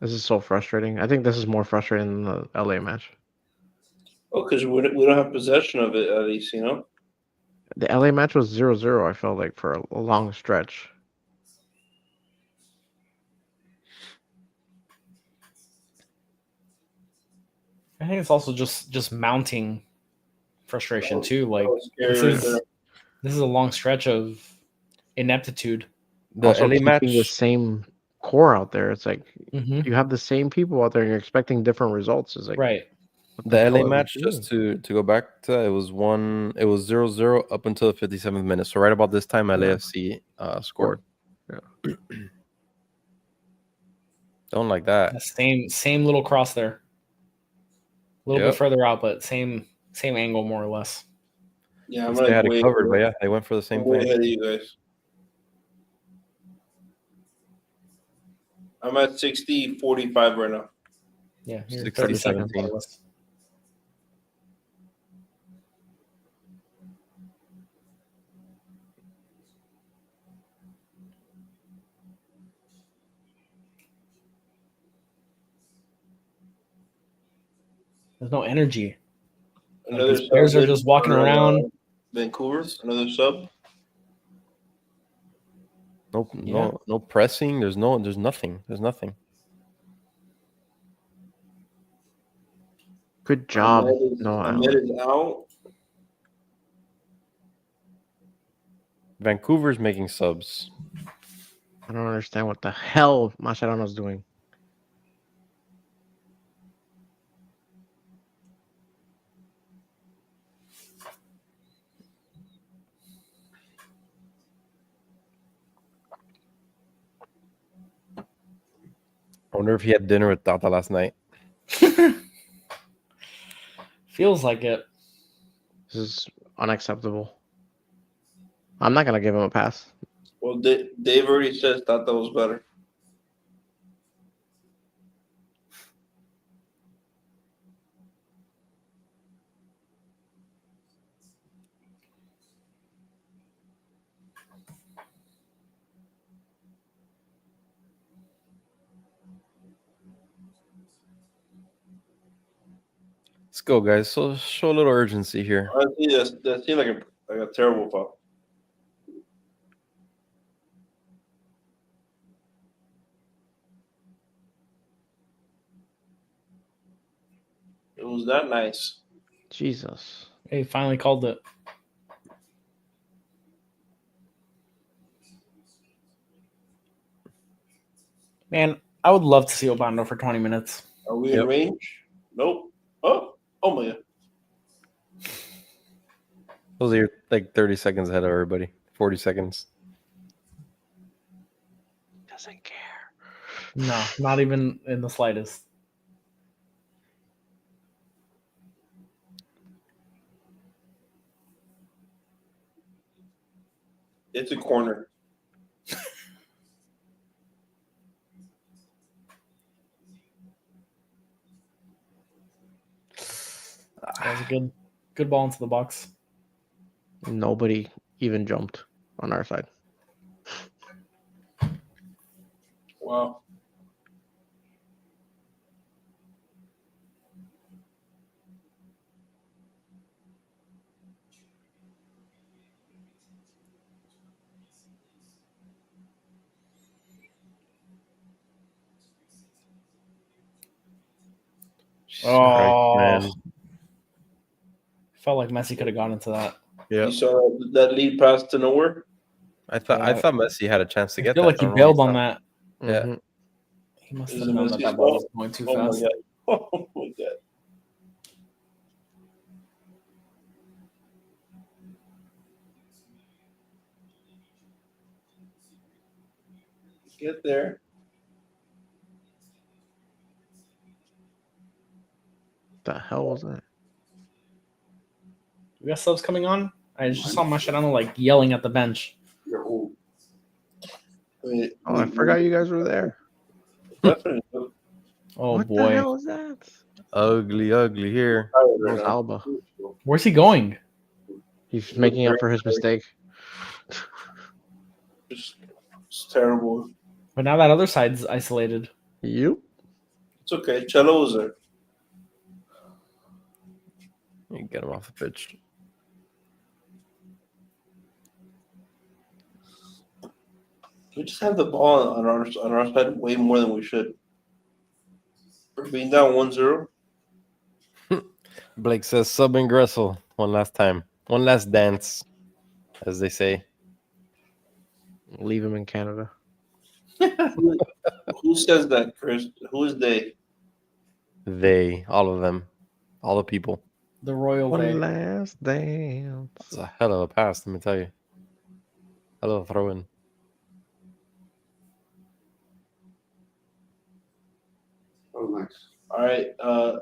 This is so frustrating. I think this is more frustrating than the LA match. Oh, because we don't have possession of it at least, you know. The LA match was 0-0, I felt like, for a long stretch. I think it's also just mounting frustration too. Like That was scary this right is there. this is a long stretch of ineptitude. The Also LA keeping match. the same core out there. It's like Mm-hmm. you have the same people out there and you're expecting different results. It's like, Right. what The hell LA are we match, doing? just to go back to that, it was 0-0 up until the 57th minute. So right about this time, LAFC scored. Yeah. Don't like that. That same little cross there. A little Yep. bit further out, but same angle more or less. Yeah, I'm They had like it covered, but yeah, they went for the same way thing. ahead of you guys. I'm at 60-45 right now. Yeah, you're 60, 30 seconds 17. more or less. There's no energy. Another these players sub are just walking for, around. Vancouver, another sub. No pressing. There's nothing. There's nothing. Good job. Ahmed is out. Vancouver's making subs. I don't understand what the hell Mascherano's doing. I wonder if he had dinner with Tata last night. Feels like it. This is unacceptable. I'm not gonna give him a pass. Well, Dave already says that was better. Let's go, guys. So show a little urgency here. That seemed like a terrible foul. It was that nice. Jesus. He finally called it. Man, I would love to see Obando for 20 minutes. Are we in range? Nope. Oh my god. Those are like 30 seconds ahead of everybody. 40 seconds. Doesn't care. No, not even in the slightest. It's a corner. That was a good ball into the box. Nobody even jumped on our side. Wow. Oh, man. Felt like Messi could have gone into that. Yeah. You saw that lead pass to nowhere? I thought Messi had a chance to I get feel that. like he I don't know bailed why on he's that. Yeah. Mhm. He must Is have it known that Messi's that ball was fault? going too Oh my fast. god. Oh my god. Get there. The hell was that? We got subs coming on. I just saw Mascherano like yelling at the bench. You're old. I mean, Oh, I forgot you guys were there. definitely. Oh What the boy, hell was that? ugly here. It was Alba. where's he going? He's making up for his mistake. It's terrible. But now that other side's isolated. You? It's okay. Cello was there. You get him off the pitch. We just have the ball on our side way more than we should. We're being down 1-0. Blake says sub and Gressel one last time. One last dance, as they say. Leave him in Canada. Who says that, Chris? Who is they? They, all of them, all the people. The royal One way. last dance. It's a hell of a pass, let me tell you. Hell of a throw in. Oh, nice. All right.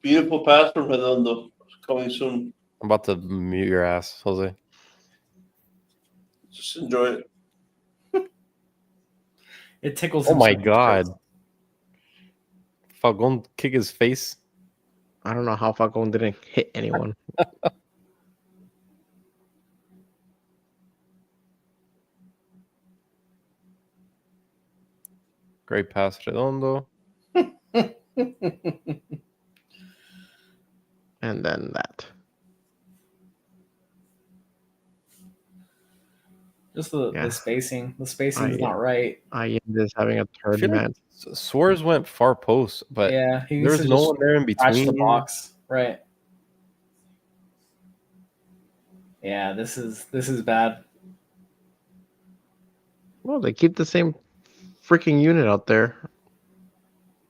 Beautiful pass from Redondo. Coming soon. I'm about to mute your ass, Jose. Just enjoy it. It tickles Oh him. my so much, god. Chris. Falcon kick his face. I don't know how Falcon didn't hit anyone. Great pass, Redondo. And then that. Just the Yeah. spacing. The spacing's I- not right. I is having a I third feel like man. Suarez went far post, but Yeah, he there needs was to no just one there in scratch the between. box. Right. Yeah, this is bad. Well, they keep the same freaking unit out there.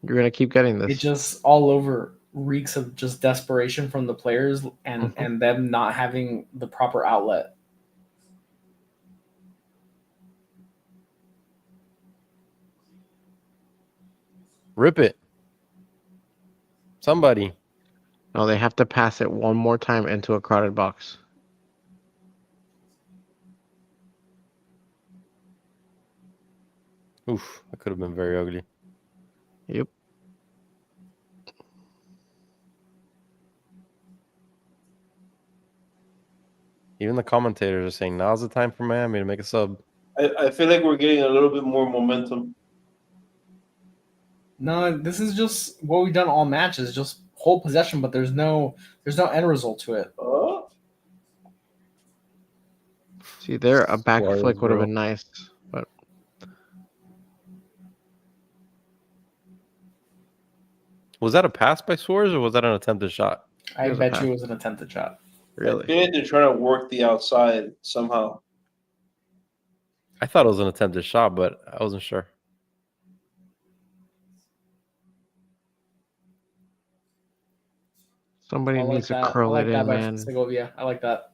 You're gonna keep getting this. It just all over reeks of just desperation from the players and and them not having the proper outlet. Rip it. Somebody. No, they have to pass it one more time into a crowded box. Oof, that could have been very ugly. Yep. Even the commentators are saying now's the time for Miami to make a sub. I feel like we're getting a little bit more momentum. No, this is just what we've done all matches, just hold possession, but there's no end result to it. Oh, See, there a back Suarez, flick would have bro. been nice, but Was that a pass by Suarez or was that an attempted shot? I was a bet pass. you it was an attempted shot. I really, feel like they're trying to work the outside somehow. I thought it was an attempted shot, but I wasn't sure. somebody I like needs to that. I curl like it that in, by man. Segovia. I like that.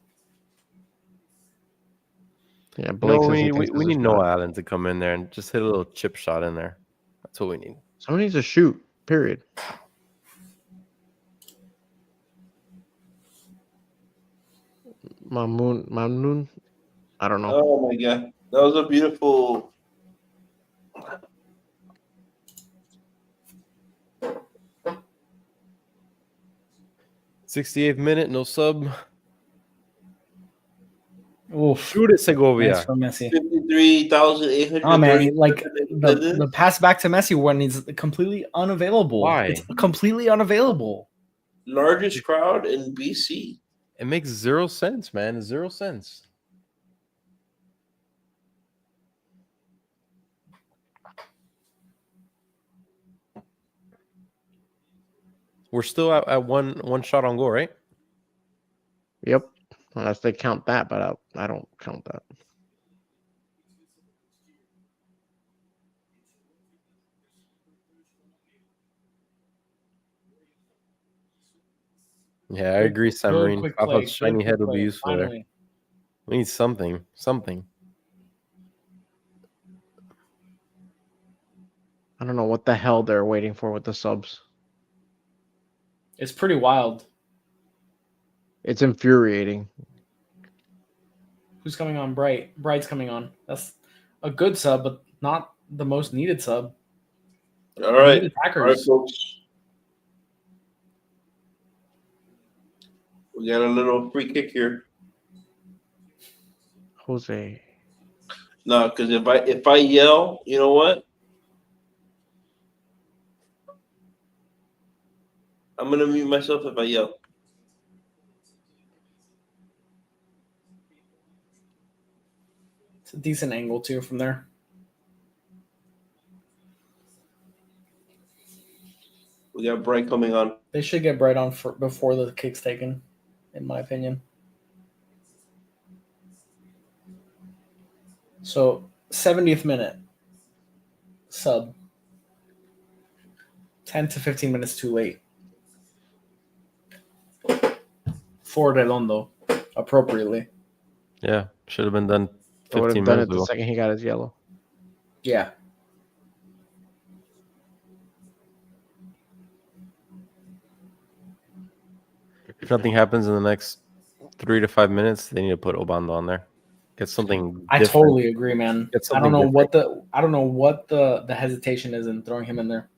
Yeah, You Blake know, says he we thinks it's a need shot. Noah Allen to come in there and just hit a little chip shot in there. That's what we need. Someone needs to shoot. Period. Mamnoon. I don't know. Oh my god, that was a beautiful. 68th minute, no sub. Oof. Shoot it, Segovia. Nice for Messi. 53,800. Oh man, like the pass back to Messi when he's completely unavailable. Why? It's completely unavailable. largest crowd in BC. It makes 0 sense, man. 0 sense. We're still at one shot on goal, right? Yep. Unless they count that, but I don't count that. Yeah, I agree, Good Samarine. quick play. Papa's shiny Good head quick will be play. useful there. Finally. We need something. Something. I don't know what the hell they're waiting for with the subs. It's pretty wild. It's infuriating. Who's coming on? Bright. Bright's coming on. That's a good sub, but not the most needed sub. All right, Needed all right, Packers. folks. We got a little free kick here. Jose. No, because if I yell, you know what? I'm gonna mute myself if I yell. It's a decent angle too from there. We got Bright coming on. They should get Bright on before the kick's taken, in my opinion. So 70th minute. Sub. 10 to 15 minutes too late. For Redondo, appropriately. Yeah, should have been done I would 15 have done it minutes the ago. second he got his yellow. Yeah. If nothing happens in the next 3 to 5 minutes, they need to put Obando on there. Get something. I different. totally agree, man. Get I don't something know what the hesitation is in throwing him in there.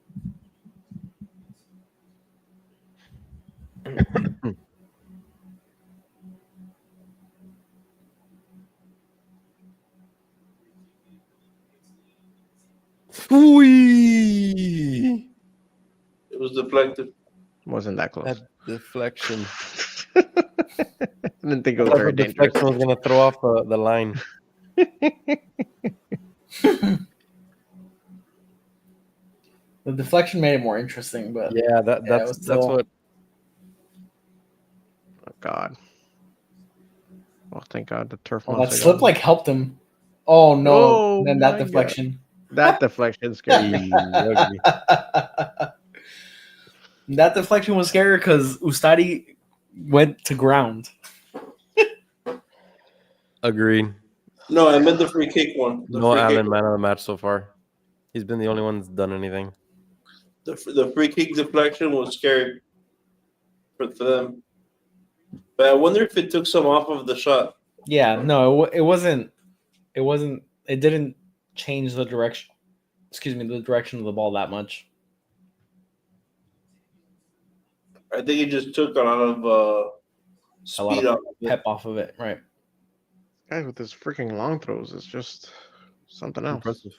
Whee! It was deflected. Wasn't that close. That deflection. I didn't think it was I thought very the dangerous. deflection was going to throw off the line. The deflection made it more interesting, but Yeah, it that's was still- what. Oh, God. Oh, thank God. The turf that monster slip got like helped him. Oh no! Oh, then that my God. deflection. that deflection scared me. Ugly. That deflection was scary because Ustadi went to ground. Agreed. No, I meant the free kick one. The No free Allen, kick, man of the match so far. He's been the only one that's done anything. the free kick deflection was scary for them. But I wonder if it took some off of the shot. Yeah, no, it wasn't. It wasn't. It didn't change the direction. Excuse me, the direction of the ball that much. I think it just took a lot of speed of off. of it. Pep off of it, right? Guys with his freaking long throws is just something else. Impressive.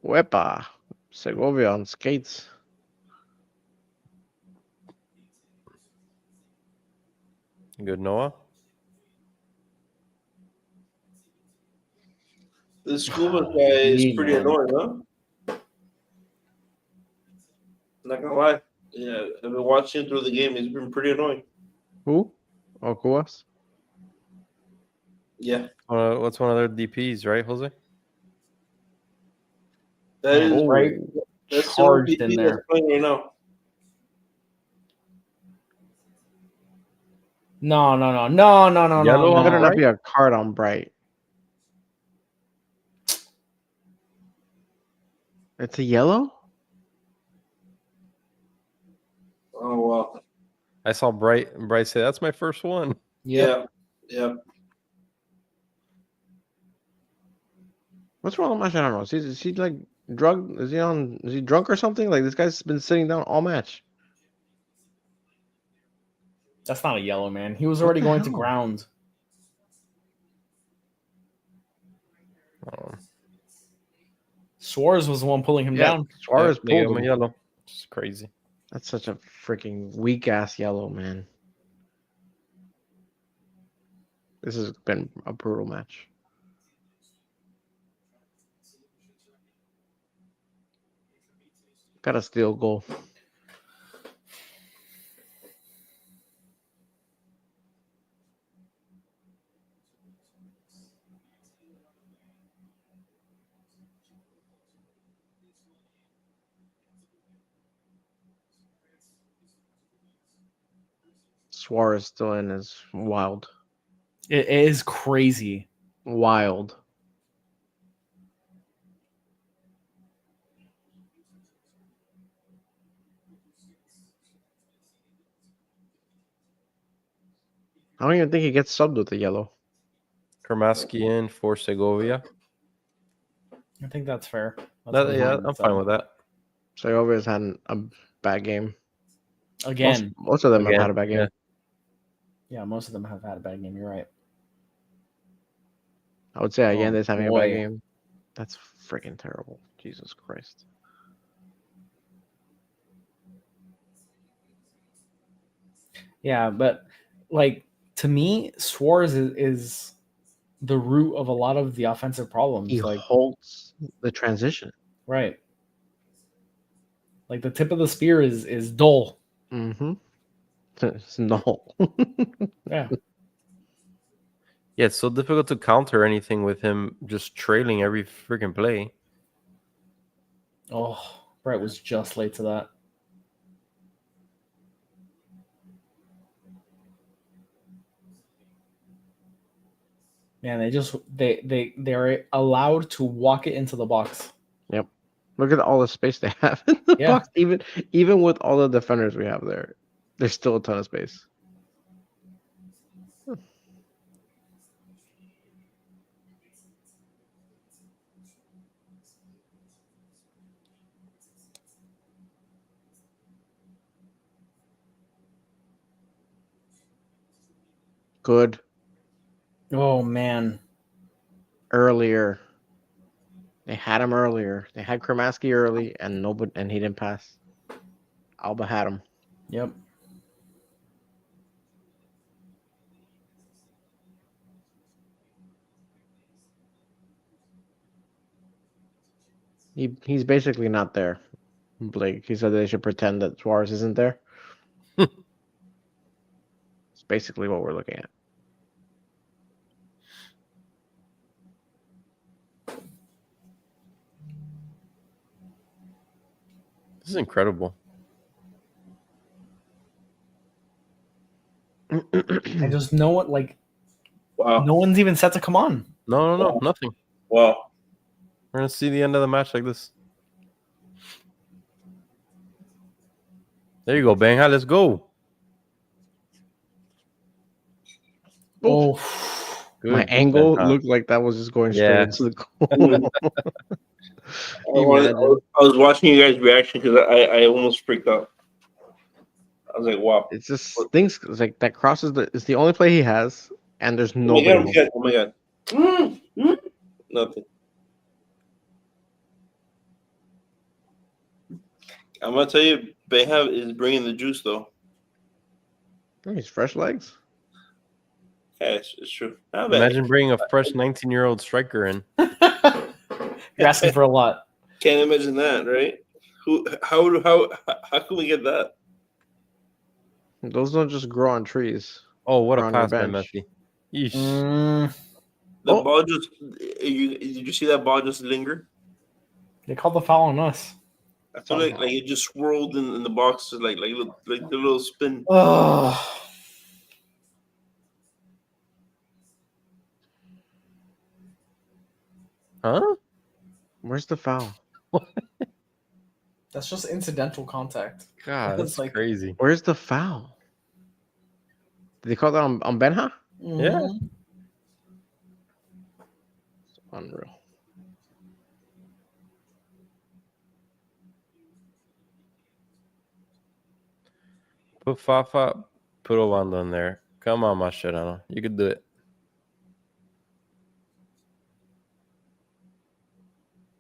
Wepa. Segovia on skates. Good, Noah. This scuba guy is pretty Man. annoying, huh? Not gonna lie. Yeah, I've been watching him through the game. He's been pretty annoying. Who? Oh, Cuas? Yeah, What's one of their DPs, right, Jose? that is Oh, Right. That's the Charged only in team there. that's playing right now. No. Yellow on better no. not Bright? be a card on Bright. It's a yellow? Oh wow. I saw Bright say that's my first one. Yep. Yeah. What's wrong with Mash? I don't know. Is he like drugged? Is he drunk or something? Like this guy's been sitting down all match. That's not a yellow, man. He was What already the going to hell? ground. Suarez was the one pulling him down. Suarez They gave pulled him a him. yellow. It's crazy. That's such a freaking weak ass yellow, man. This has been a brutal match. Got a steal goal. Suarez still in is wild. It is crazy. Wild. I don't even think he gets subbed with the yellow. Kermaski in for Segovia. I think that's fair. That's Yeah, I'm fine with that. Segovia's had a bad game. Again. Most of them have Again, had a bad game. yeah. Yeah, most of them have had a bad game. You're right. I would say Allende's having a bad boy. game. That's freaking terrible. Jesus Christ. Yeah, but like to me, Suarez is the root of a lot of the offensive problems. He Like holds the transition. right. Like the tip of the spear is dull. Mm-hmm. It's null. Yeah. Yeah, it's so difficult to counter anything with him just trailing every freaking play. Oh, Brett was just late to that. Man, they're allowed to walk it into the box. Yep. Look at all the space they have in the Yeah. box. Even with all the defenders we have there, there's still a ton of space. Good. Oh man. Earlier. They had him earlier. They had Kremaski early, and he didn't pass. Alba had him. Yep. He's basically not there. Blake. He said they should pretend that Suarez isn't there. It's basically what we're looking at. This is incredible. I just know what like Wow. no one's even set to come on. No, nothing. Wow. We're gonna see the end of the match like this. There you go, Bangha. Let's go. Oh, My Good angle defense, huh? looked like that was just going straight Yeah. into the goal. I was watching you guys' reaction because I almost freaked out. I was like, wow. It's just things it's like that crosses it's the only play he has, and there's Oh my nobody. god, home. oh my god. Nothing. I'm gonna tell you, Behab is bringing the juice though. He's fresh legs. Yeah, it's true. Not bad. Imagine bringing a fresh 19-year-old striker in. You're asking for a lot. Can't imagine that, right? How can we get that? Those don't just grow on trees. Oh, what Or a on your pass by bench. Messi. Yeesh. The Oh. ball just did you see that ball just linger? They called the foul on us. I feel like it just swirled in the box like the little spin. Oh. Huh? Where's the foul? That's just incidental contact. God, It's that's like- crazy. Where's the foul? Did they call that on Benha? Yeah. Mhm. Unreal. Put Fafa, put Ovando in there. Come on, Mascherano. You could do it.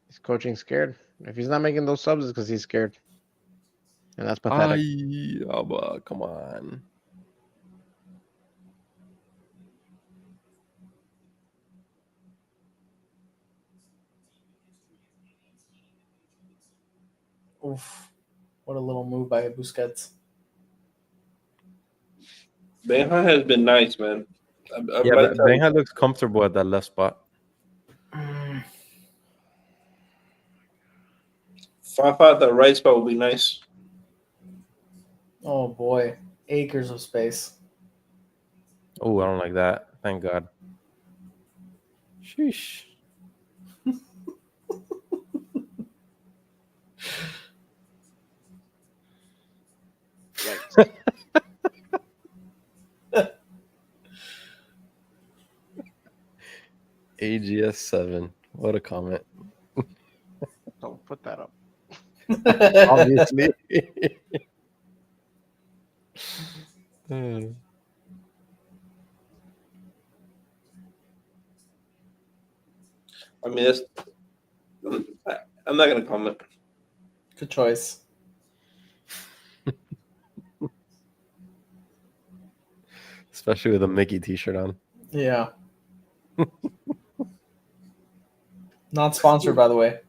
He's coaching scared. If he's not making those subs, it's because he's scared. And that's pathetic. Ay, Abba, come on. Oof. What a little move by Busquets. Benja has been nice, man. I've Yeah, liked but Benja looks comfortable at that left spot. Fafa at the right spot would be nice. Oh boy. Acres of space. Oh, I don't like that. Thank God. Sheesh. AGS 7. What a comment. Don't put that up. Obviously. I mean, I'm not gonna comment. Good choice. Especially with a Mickey t-shirt on. Yeah. Not sponsored, by the way.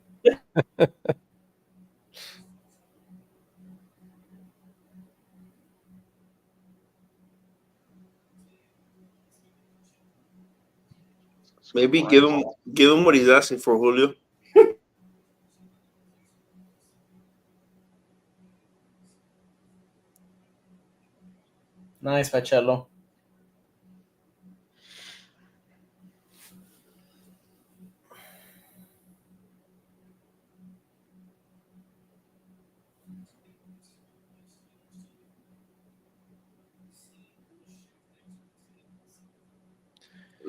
Maybe give him what he's asking for, Julio. Nice, Pacello.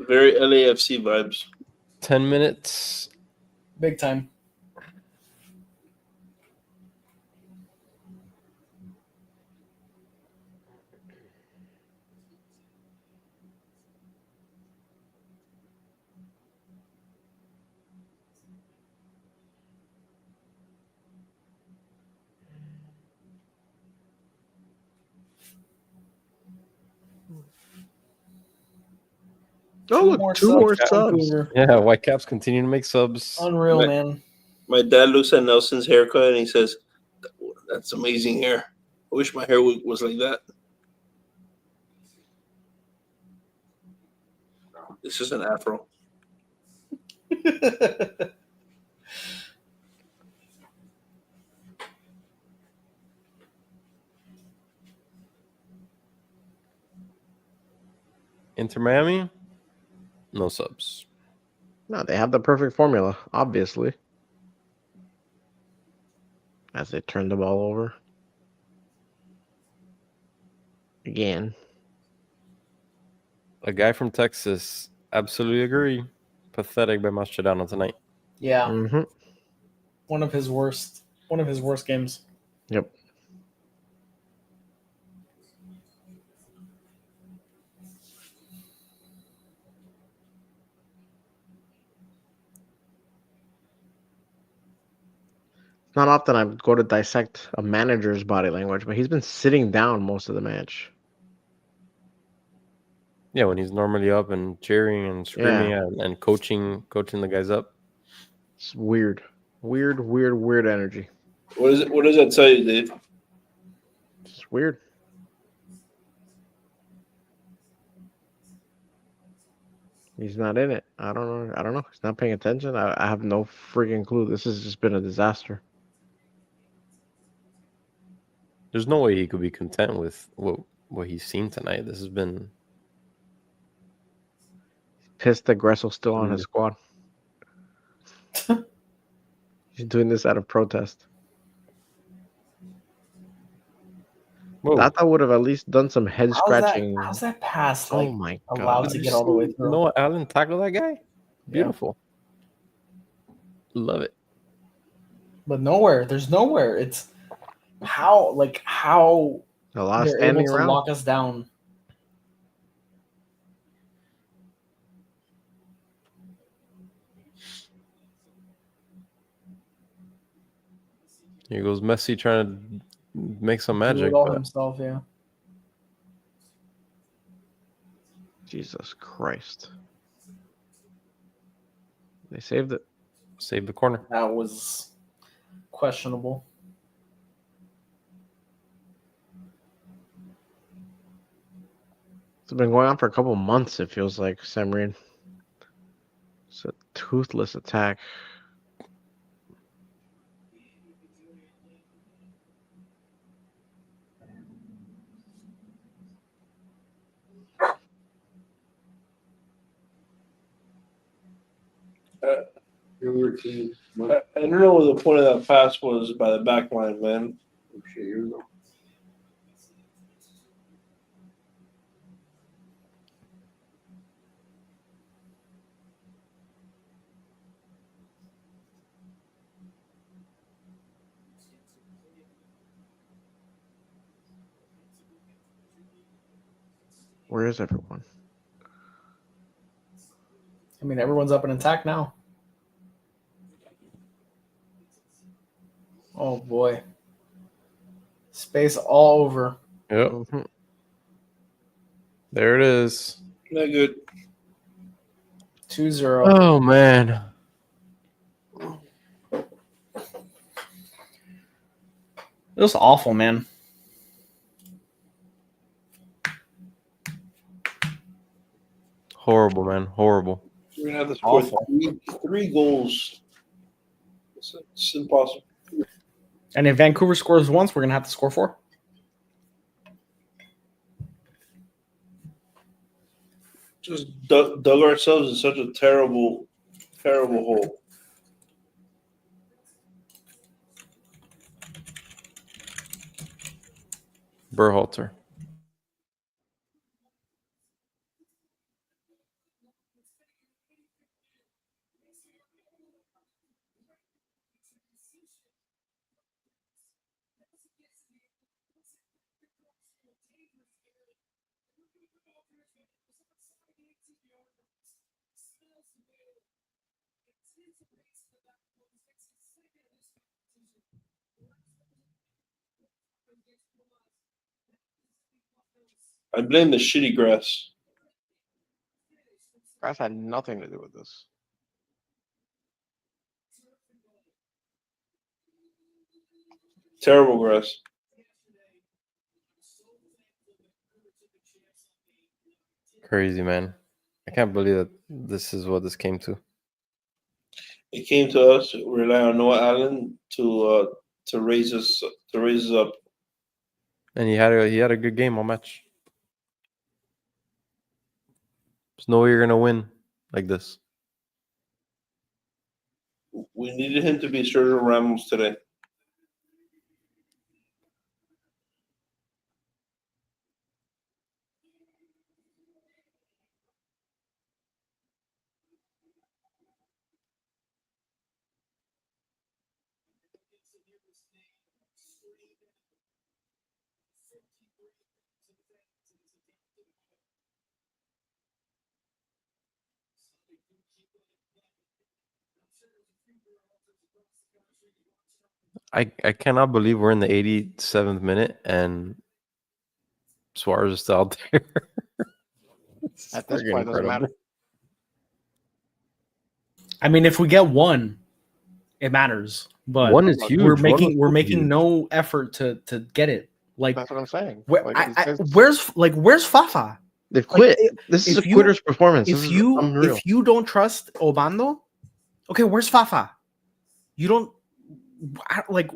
Very LAFC vibes. 10 minutes. Big time. Oh, look, two more subs. Vancouver. Yeah, Whitecaps continue to make subs. Unreal, Right. man. My dad looks at Nelson's haircut and he says, "That's amazing hair. I wish my hair was like that." This is an afro. Inter Miami, no subs. No, they have the perfect formula, obviously. As they turn the ball over. Again. A guy from Texas, absolutely agree. Pathetic by Mascherano tonight. Yeah. Mm-hmm. One of his worst games. Yep. It's not often I go to dissect a manager's body language, but he's been sitting down most of the match. Yeah, when he's normally up and cheering and screaming and coaching the guys up. It's weird. Weird energy. What is it? What does that tell you, Dave? It's weird. He's not in it. I don't know. He's not paying attention. I have no freaking clue. This has just been a disaster. There's no way he could be content with what he's seen tonight. This has been Pissed that Gressel's still on his squad. He's doing this out of protest. whoa. Tata would have at least done some head scratching. How's that pass Oh my allowed god! to get all the way through? Noah Allen tackle that guy. Beautiful. Love it. But nowhere. There's nowhere. It's how The last they're able standing to round. lock us down. Here goes Messi trying to make some Do magic. it all But himself, yeah. Jesus Christ! They saved it. save the corner. That was questionable. It's been going on for a couple months. It feels like Semrin. It's a toothless attack. Younger team. I don't know what the point of that pass was by the back line, man. Oh, shit, here we go. Where is everyone? I mean, everyone's up in attack now. Oh boy. Space all over. Yep. Mhm. There it is. Not good. 2-0. Oh man. It was awful, man. Horrible, man. Horrible. We're gonna have to score Awful. three goals. It's impossible. And if Vancouver scores once, we're going to have to score 4. Just dug ourselves in such a terrible hole. Berhalter. I blame the shitty grass. Grass had nothing to do with this. Terrible grass. Crazy, man. I can't believe that this is what this came to. It came to us. We rely on Noah Allen to raise us up. And he had a good game all match. There's no way you're gonna win like this. We needed him to be Sergio Ramos today. I cannot believe we're in the 87th minute and Suarez is still out there. At this Friggin' point, it doesn't matter. incredible. I mean, if we get one, it matters. But One is huge. we're One making was we're so making huge. no effort to get it. Like, That's what I'm saying. where, Like, where's Fafa? they've quit. if- This is if a you- quitter's performance. This If is you unreal. if you don't trust Obando, okay, where's Fafa? You don't like.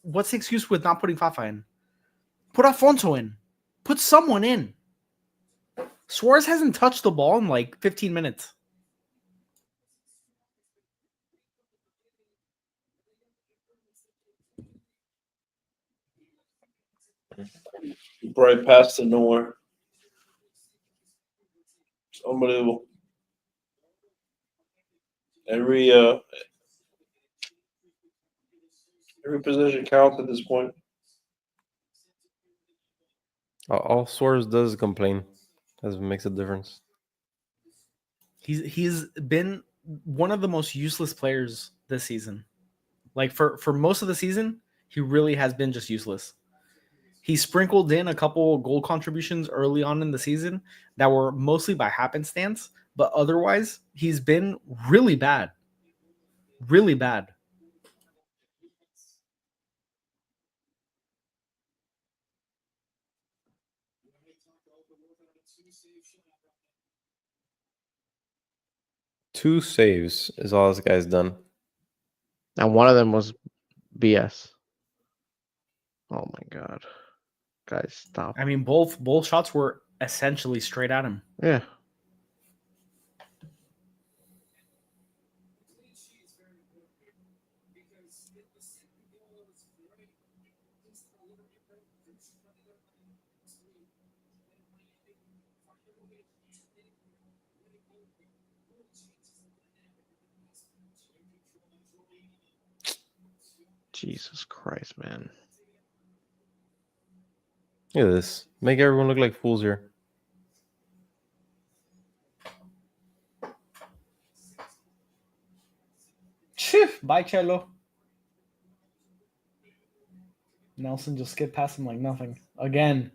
What's the excuse with not putting Fafa in? Put Alfonso in. Put someone in. Suarez hasn't touched the ball in like 15 minutes. Bright pass to nowhere. It's unbelievable. Every possession counts at this point. All Suarez does is complain. Doesn't makes a difference. He's been one of the most useless players this season. Like for most of the season, he really has been just useless. He sprinkled in a couple goal contributions early on in the season that were mostly by happenstance, but otherwise he's been really bad. Really bad. Two saves is all this guy's done. And one of them was BS. Oh my god. Guys, stop. I mean, both shots were essentially straight at him. Yeah. Jesus Christ, man. Look at this. Make everyone look like fools here. Bye, Cello. Nelson just skipped past him like nothing. Again.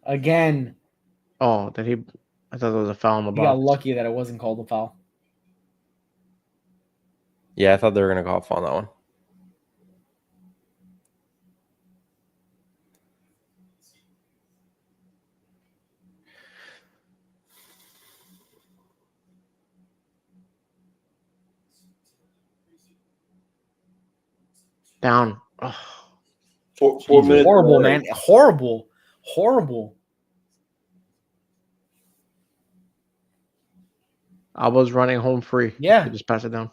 Oh, did he? I thought there was a foul in the He got box. lucky that it wasn't called a foul. Yeah, I thought they were gonna call foul on that one. Down. Oh, Four Jesus. minutes. Horrible, man. Horrible. I was running home free. Yeah. They just pass it down.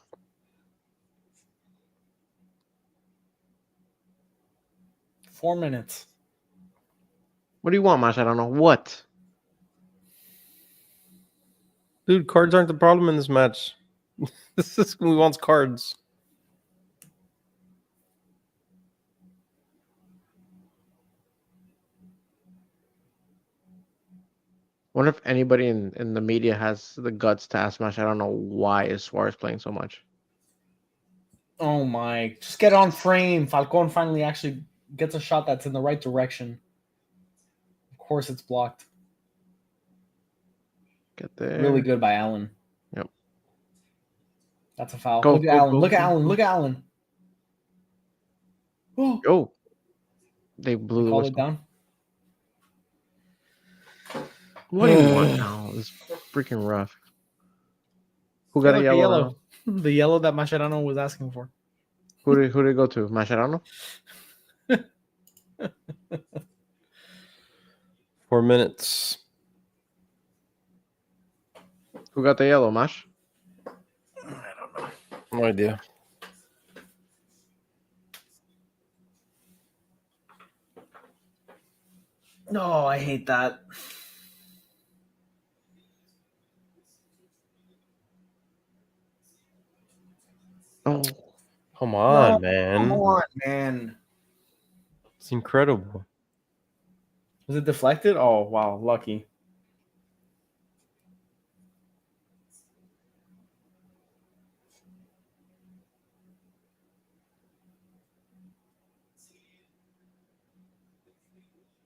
Four minutes. What do you want, Mash? I don't know. What? Dude, cards aren't the problem in this match. This is who wants cards. Wonder if anybody in the media has the guts to ask Mash. I don't know why is Suarez playing so much. Oh my. Just get on frame. Falcon finally actually gets a shot that's in the right direction. Of course it's blocked. Get there. Really good by Allen. Yep. That's a foul. Go, Look at go, Allen. go, Look at go, Allen. go. Look at Allen. Oh, Oh. They blew the call whistle. it down. What do you want now? It's freaking rough. Who got Yeah, a look, yellow now? The yellow that Mascherano was asking for. Who did it go to? Mascherano? 4 minutes. Who got the yellow, Mash? No idea. No, I hate that. Oh, Come on, No, man. Come on, man. It's incredible. Was it deflected? Oh, wow. Lucky.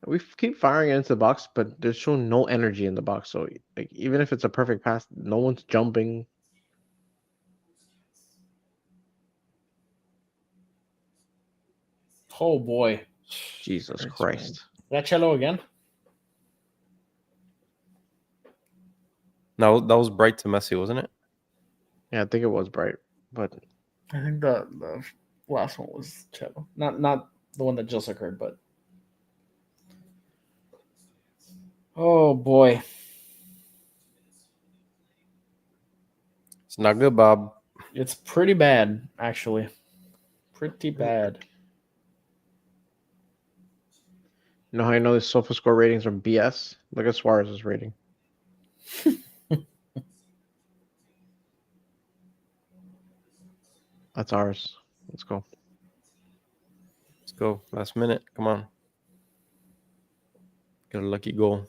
We keep firing it into the box, but there's showing no energy in the box. So like, even if it's a perfect pass, no one's jumping. Oh boy. Jesus Christ, Christ. That cello again? No, that was bright to Messi, wasn't it? Yeah, I think it was bright, but I think the last one was cello. Not the one that just occurred, but oh boy. It's not good, Bob. It's pretty bad, actually. Pretty bad. you know how I know the SofaScore ratings are BS? Look at Suarez's rating. That's ours. Let's go. Let's go. Last minute. Come on. Get a lucky goal.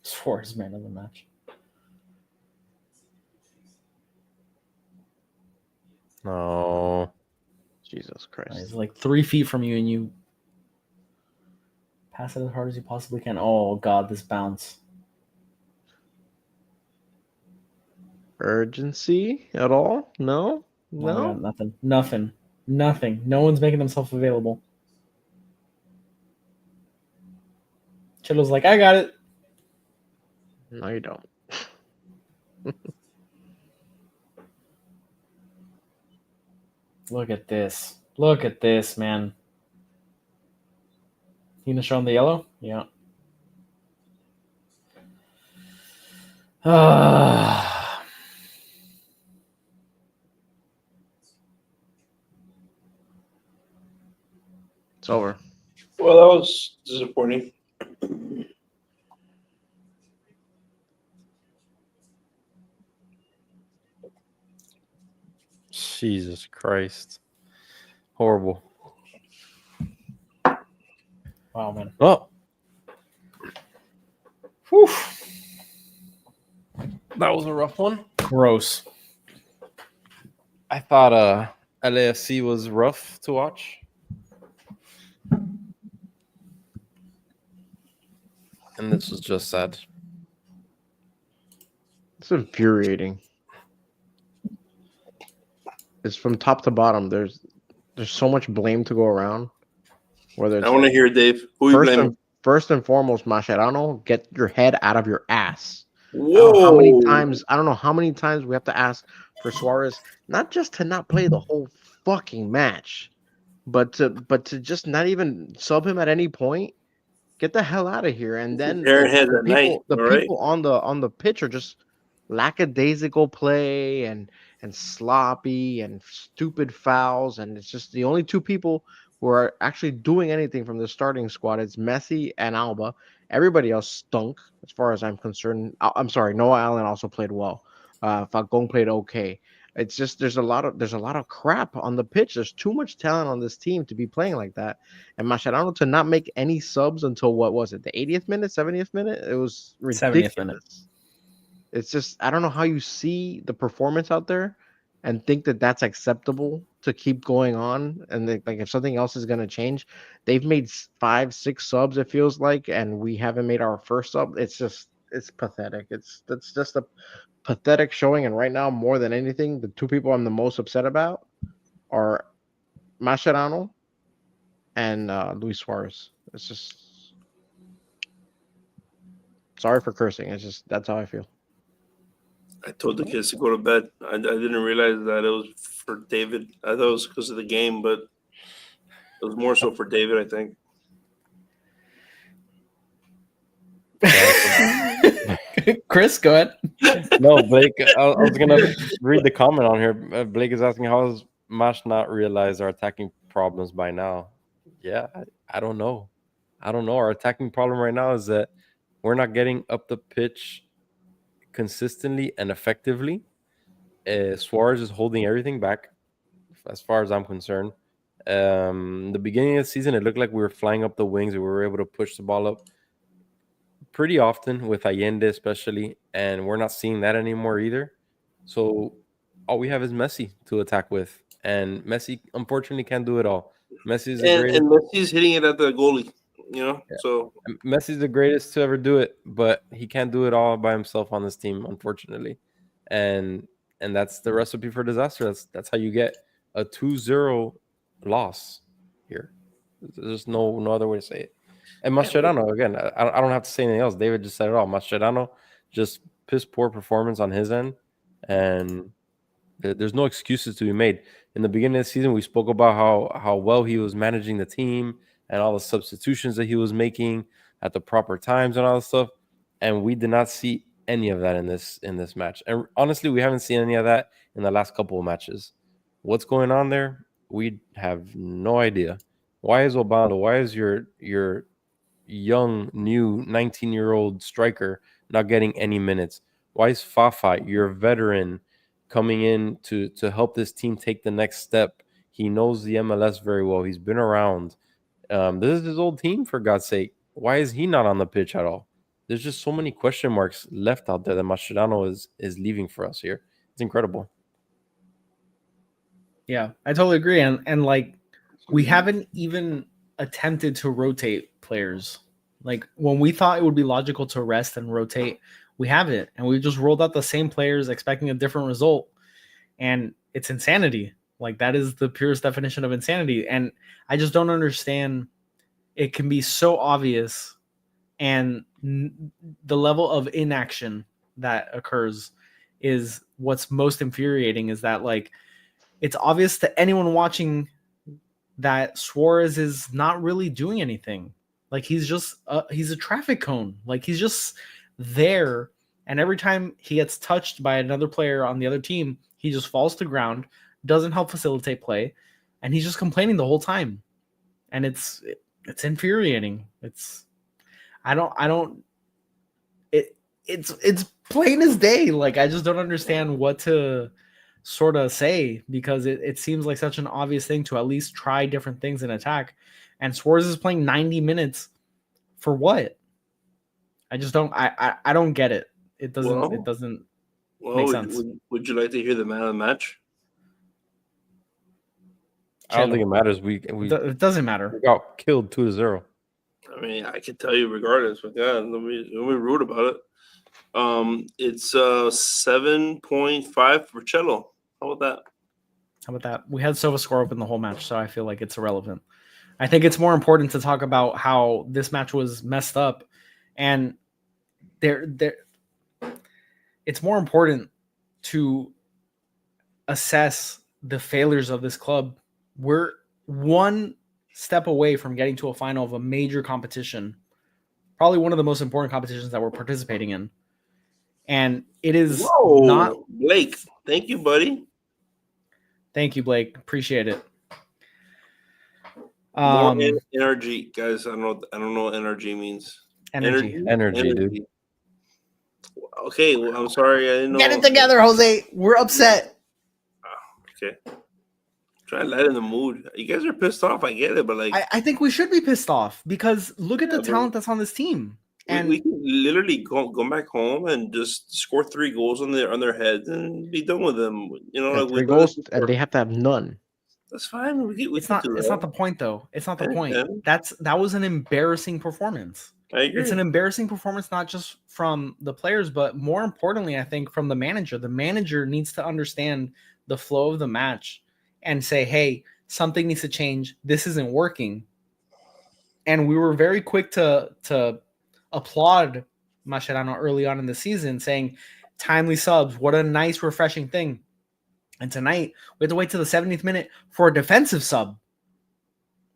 Suarez man of the match. No. Jesus Christ. He's like 3 feet from you, and you pass it as hard as you possibly can. Oh god, this bounce. Urgency at all? No? Oh my No? god, nothing. No one's making themselves available. Cello's like, I got it. No, you don't. Look at this. Look at this, man. You gonna show him the yellow? Yeah. It's over. Well, that was disappointing. Jesus Christ. Horrible. Wow, man. Oh, Whew. that was a rough one. Gross. I thought LAFC was rough to watch. And this was just sad. It's infuriating. It's from top to bottom. There's so much blame to go around. Whether it's I want to hear Dave. Who you blaming? first and foremost, Mascherano, get your head out of your ass. Whoa! I don't know how many times we have to ask for Suarez not just to not play the whole fucking match, but to just not even sub him at any point. Get the hell out of here. And then Heron heads at night. the all right? people on the pitch are just lackadaisical play and sloppy and stupid fouls, and it's just the only two people who are actually doing anything from the starting squad. It's Messi and Alba. Everybody else stunk, as far as I'm concerned. I'm sorry, Noah Allen also played well. Falcon played okay. It's just there's a lot of crap on the pitch. There's too much talent on this team to be playing like that. And Mascherano to not make any subs until what was it, the 80th minute, 70th minute? It was 70th ridiculous. minute. It's just I don't know how you see the performance out there and think that that's acceptable to keep going on. And like if something else is going to change, they've made 5-6 subs, it feels like, and we haven't made our first sub. It's pathetic. That's just a pathetic showing. And right now, more than anything, the two people I'm the most upset about are Mascherano and Luis Suarez. It's just sorry for cursing. It's just that's how I feel. I told the kids to go to bed. I didn't realize that it was for David. I thought it was because of the game, but it was more so for David, I think. Chris, go ahead. No, Blake, I was going to read the comment on here. Blake is asking, how has Mash not realized our attacking problems by now? Yeah, I don't know. Our attacking problem right now is that we're not getting up the pitch consistently and effectively. Suarez is holding everything back, as far as I'm concerned. The beginning of the season, it looked like we were flying up the wings. We were able to push the ball up pretty often with Allende, especially, and we're not seeing that anymore either. So all we have is Messi to attack with, and Messi unfortunately can't do it all. Messi's the greatest. And Messi's hitting it at the goalie. Yeah. So Messi's the greatest to ever do it, but he can't do it all by himself on this team, unfortunately. And that's the recipe for disaster. That's how you get a 2-0 loss here. There's no other way to say it. And Mascherano, again, I don't have to say anything else. David just said it all. Mascherano, just piss poor performance on his end, and there's no excuses to be made. In the beginning of the season, we spoke about how well he was managing the team and all the substitutions that he was making at the proper times and all that stuff, and we did not see any of that in this match. And honestly, we haven't seen any of that in the last couple of matches. What's going on there? We have no idea. Why is Obando? Why is your young, new 19-year-old striker not getting any minutes? Why is Fafa, your veteran, coming in to help this team take the next step? He knows the MLS very well. He's been around. This is his old team, for God's sake. Why is he not on the pitch at all? There's just so many question marks left out there that Mascherano is leaving for us here. It's incredible. Yeah, I totally agree. And like, we haven't even attempted to rotate players. Like, when we thought it would be logical to rest and rotate, we haven't. And we just rolled out the same players expecting a different result. And it's insanity. Like, that is the purest definition of insanity. And I just don't understand. It can be so obvious, and the level of inaction that occurs is what's most infuriating. Is that, like, it's obvious to anyone watching that Suarez is not really doing anything. Like, he's just he's a traffic cone. Like, he's just there, and every time he gets touched by another player on the other team, he just falls to ground, doesn't help facilitate play, and he's just complaining the whole time. And it's infuriating. It's plain as day. Like, I just don't understand what to sort of say, because it seems like such an obvious thing to at least try different things in attack. And Suarez is playing 90 minutes for what? I just don't I don't get it. It doesn't make sense. Would you like to hear the man of the match? I don't think it matters. It doesn't matter. We got killed 2-0. I mean, I can tell you regardless, but yeah, don't be rude about it. It's 7.5 for Cello. How about that? We had Sova score open the whole match, so I feel like it's irrelevant. I think it's more important to talk about how this match was messed up, and it's more important to assess the failures of this club. We're one step away from getting to a final of a major competition, probably one of the most important competitions that we're participating in. And it is not Blake. Thank you, buddy. Thank you, Blake. Appreciate it. More energy, guys. I don't know what energy means. Energy, dude. Okay, well, I'm sorry. I didn't know. Get it together, Jose. We're upset. Okay. Try to lighten the mood. You guys are pissed off. I get it, but like, I think we should be pissed off, because look at the talent that's on this team. And we can literally go back home and just score 3 goals on their heads and be done with them. You know, like 3 goals, and they have to have none. That's fine. It's not the point, though. It's not the point. That was an embarrassing performance. I agree. It's an embarrassing performance, not just from the players, but more importantly, I think, from the manager. The manager needs to understand the flow of the match and say, hey, something needs to change. This isn't working. And we were very quick to applaud Mascherano early on in the season, saying, timely subs, what a nice, refreshing thing. And tonight, we have to wait to the 70th minute for a defensive sub.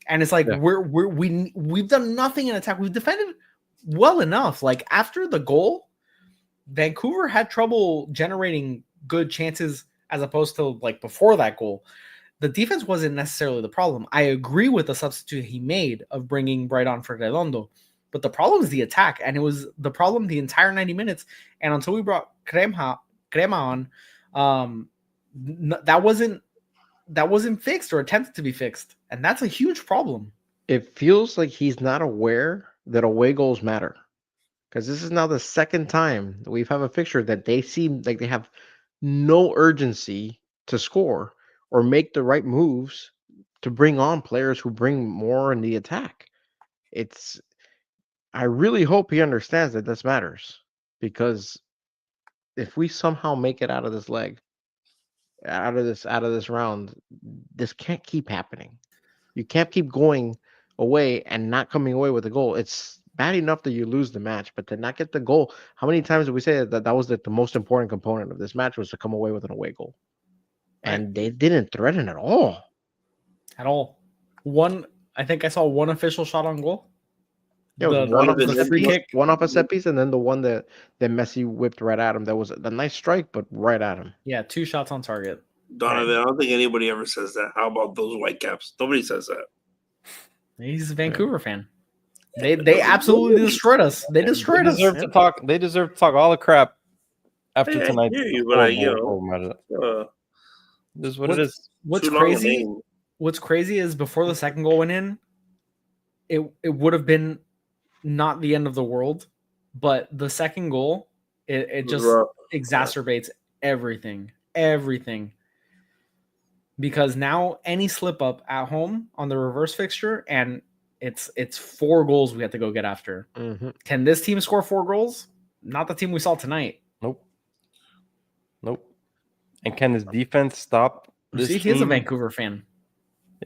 And it's like, we've done nothing in attack. We've defended well enough. Like, after the goal, Vancouver had trouble generating good chances as opposed to, like, before that goal. The defense wasn't necessarily the problem. I agree with the substitute he made of bringing Bright on for Redondo. But the problem is the attack, and it was the problem the entire 90 minutes. And until we brought Crema on, that wasn't fixed or attempted to be fixed, and that's a huge problem. It feels like he's not aware that away goals matter, because this is now the second time that we've had a fixture that they seem like they have no urgency to score or make the right moves to bring on players who bring more in the attack. I really hope he understands that this matters, because if we somehow make it out of this leg, out of this round, this can't keep happening. You can't keep going away and not coming away with a goal. It's bad enough that you lose the match, but to not get the goal. How many times did we say that was the most important component of this match was to come away with an away goal? And they didn't threaten at all. At all. I think I saw one official shot on goal. Yeah, it was The one off the free kick. one off a set piece, and then the one that Messi whipped right at him. That was a nice strike, but right at him. Yeah, 2 shots on target. Donovan, I don't think anybody ever says that. How about those Whitecaps? Nobody says that. He's a Vancouver fan. They absolutely destroyed us. They destroyed us. To talk. They deserve to talk all the crap after Hey, tonight. I hear you, but This is what it is. What's too long a crazy? name. What's crazy is before the second goal went in, it would have been not the end of the world, but the second goal, it just rough. exacerbates everything. Because now any slip up at home on the reverse fixture, and it's 4 goals we have to go get after. Mm-hmm. Can this team score 4 goals? Not the team we saw tonight. Nope. And can his defense stop this See, he is a team? Vancouver fan.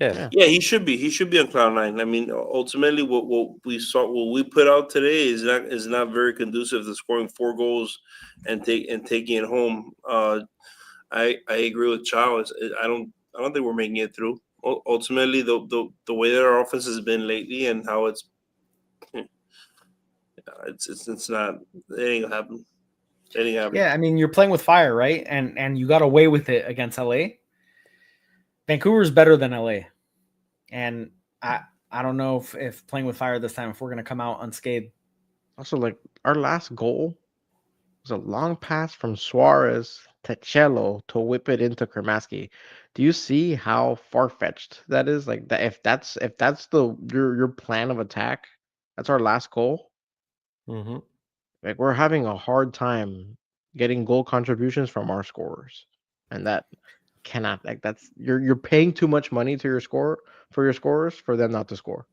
Yeah. Yeah, he should be. He should be on cloud nine. I mean, ultimately, what we saw, what we put out today is not very conducive to scoring 4 goals and taking it home. I agree with Chow. I don't think we're making it through. Ultimately, the way that our offense has been lately and how it's not. It ain't gonna happen. Yeah, I mean, you're playing with fire, right? And you got away with it against LA. Vancouver's better than LA. And I don't know if playing with fire this time, if we're going to come out unscathed. Also, like, our last goal was a long pass from Suarez to Cello to whip it into Kremaski. Do you see how far-fetched that is? Like, that if that's your plan of attack, that's our last goal. Mm-hmm. Like, we're having a hard time getting goal contributions from our scorers, and that cannot, like, that's you're paying too much money to your scorers for them not to score.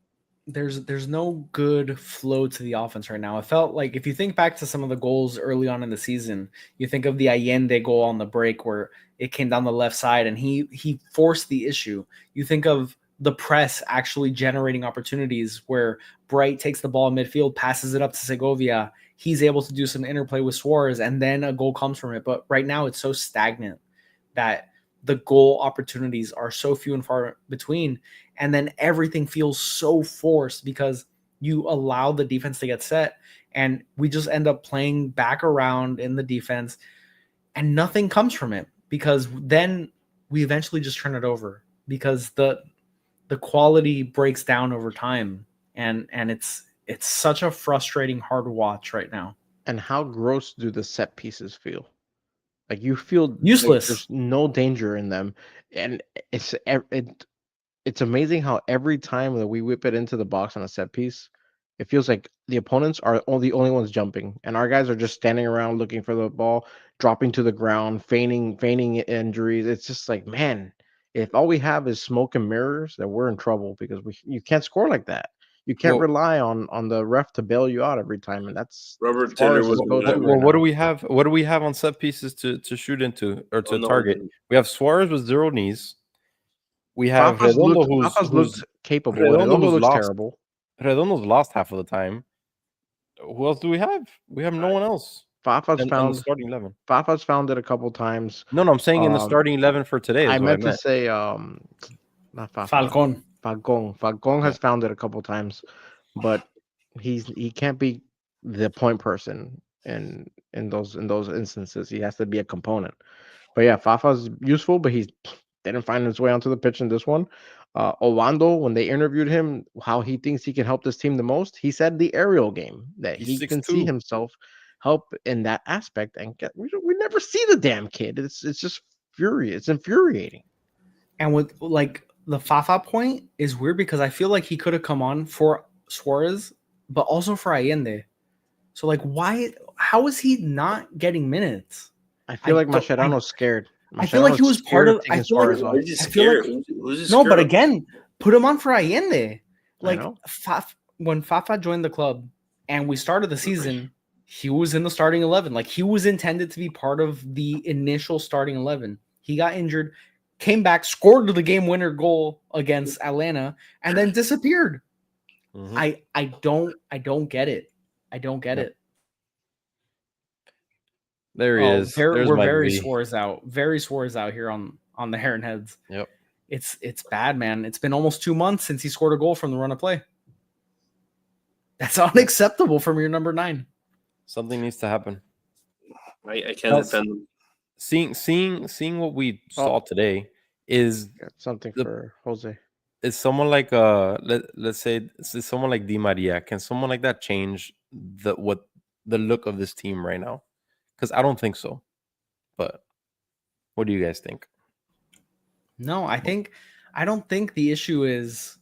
There's no good flow to the offense right now. It felt like, if you think back to some of the goals early on in the season, you think of the Allende goal on the break where it came down the left side and he forced the issue. You think of the press actually generating opportunities where Bright takes the ball in midfield, passes it up to Segovia. He's able to do some interplay with Suarez, and then a goal comes from it. But right now it's so stagnant that the goal opportunities are so few and far between. And then everything feels so forced because you allow the defense to get set, and we just end up playing back around in the defense and nothing comes from it, because then we eventually just turn it over because the quality breaks down over time. And it's such a frustrating, hard watch right now. And how gross do the set pieces feel? Like, you feel Useless. Like there's no danger in them, and it's amazing how every time that we whip it into the box on a set piece, it feels like the opponents are the only ones jumping, and our guys are just standing around looking for the ball, dropping to the ground, feigning injuries. It's just like, man, if all we have is smoke and mirrors, then we're in trouble, because you can't score like that. You can't rely on the ref to bail you out every time, and that's Robert as far Taylor as was it goes good. right Well, what do now. we have? What do we have on set pieces to shoot into or to no. target? We have Suarez with 0 knees. We have Fafas Redondo, looked capable. Redondo Redondo was looks lost. terrible. Redondo's lost half of the time. Who else do we have? We have no one else. Fafa's in the found starting 11. Fafa's found it a couple times. No, I'm saying in the starting 11 for today. I Is what I meant to meant. say not Fafa. Falcon. Falcon has found it a couple times, but he can't be the point person in those instances. He has to be a component. But yeah, Fafa's useful, but he didn't find his way onto the pitch in this one. Owando, when they interviewed him, how he thinks he can help this team the most, he said the aerial game, that He's he can see 6'2". himself help in that aspect. And we never see the damn kid. It's just furious. It's infuriating. And with, like, the Fafa point is weird because I feel like he could have come on for Suarez, but also for Allende. So, like, how is he not getting minutes? I feel like don't- Mascherano's scared. I feel like he was Mascherano's part scared of- to I take his feel like- Suarez off. Why is he I feel like- scared? Who's he No, scared but of? again, put him on for Allende. Like know. When Fafa joined the club and we started the season, he was in the starting 11. Like he was intended to be part of the initial starting 11. He got injured, came back, scored the game winner goal against Atlanta, and then disappeared. Mhm. I don't get it. I don't get Yep. it. There he is. There's We're Mike very V. Suarez out. Very Suarez out here on the Heron Heads. Yep. It's bad, man. It's been almost 2 months since he scored a goal from the run of play. That's unacceptable from your number 9. Something needs to happen. I can't defend him. Seeing what we saw today is Got something The- for Jose. someone like let's say is someone like Di Maria. Can someone like that change the look of this team right now? Because I don't think so. But what do you guys think? No, I don't think the issue is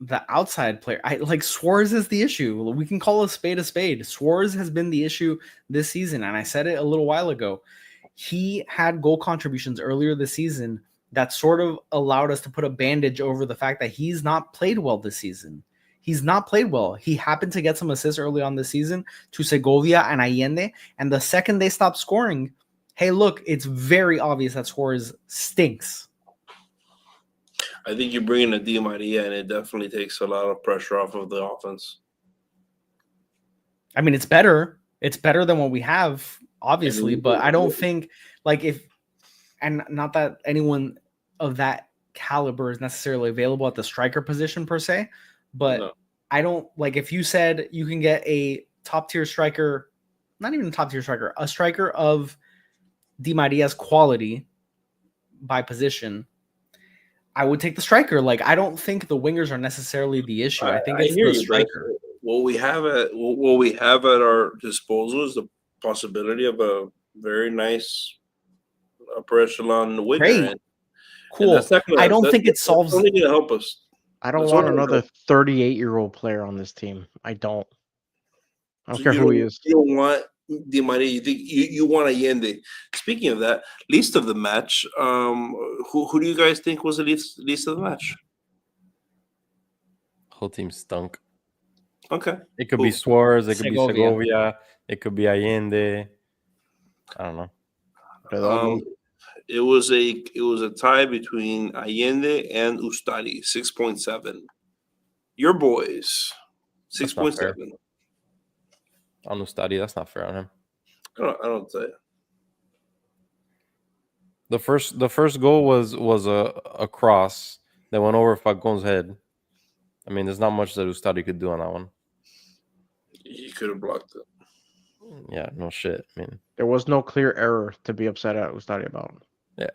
the outside player. Suarez is the issue. We can call a spade a spade. Suarez has been the issue this season, and I said it a little while ago. He had goal contributions earlier this season that sort of allowed us to put a bandage over the fact that he's not played well this season. He's not played well. He happened to get some assists early on this season to Segovia and Allende, and the second they stopped scoring, hey, look, it's very obvious that Suarez stinks. I think you bring in a Di Maria, and it definitely takes a lot of pressure off of the offense. I mean, it's better. It's better than what we have, obviously, but I don't think and not that anyone of that caliber is necessarily available at the striker position per se, but No. I don't if you said you can get a top tier striker, not even a top tier striker, a striker of Di Maria's quality by position, I would take the striker. I don't think the wingers are necessarily the issue. I think it's hear the you, but striker. what we have at our disposal is the possibility of a very nice upper echelon winger. Great. And Cool. that's not gonna, I don't think it solves. That's only going to help us. I don't That's want all I another know. 38-year-old player on this team. I don't. I don't So care you who he is. You don't want Di Maria. You think you want Allende. Speaking of that, least of the match. Who do you guys think was the least of the match? Whole team stunk. Okay. It could be Who? Suarez. It could be Segovia. Segovia. It could be Allende. I don't know. It was a tie between Allende and Ustari, 6.7. Your boys, That's not fair. 6.7. On Ustadi, that's not fair on him. I don't say. The first goal was a cross that went over Falcon's head. I mean, there's not much that Ustadi could do on that one. He could have blocked it. Yeah, no shit. I mean, There was no clear error to be upset at Ustadi about. Yeah.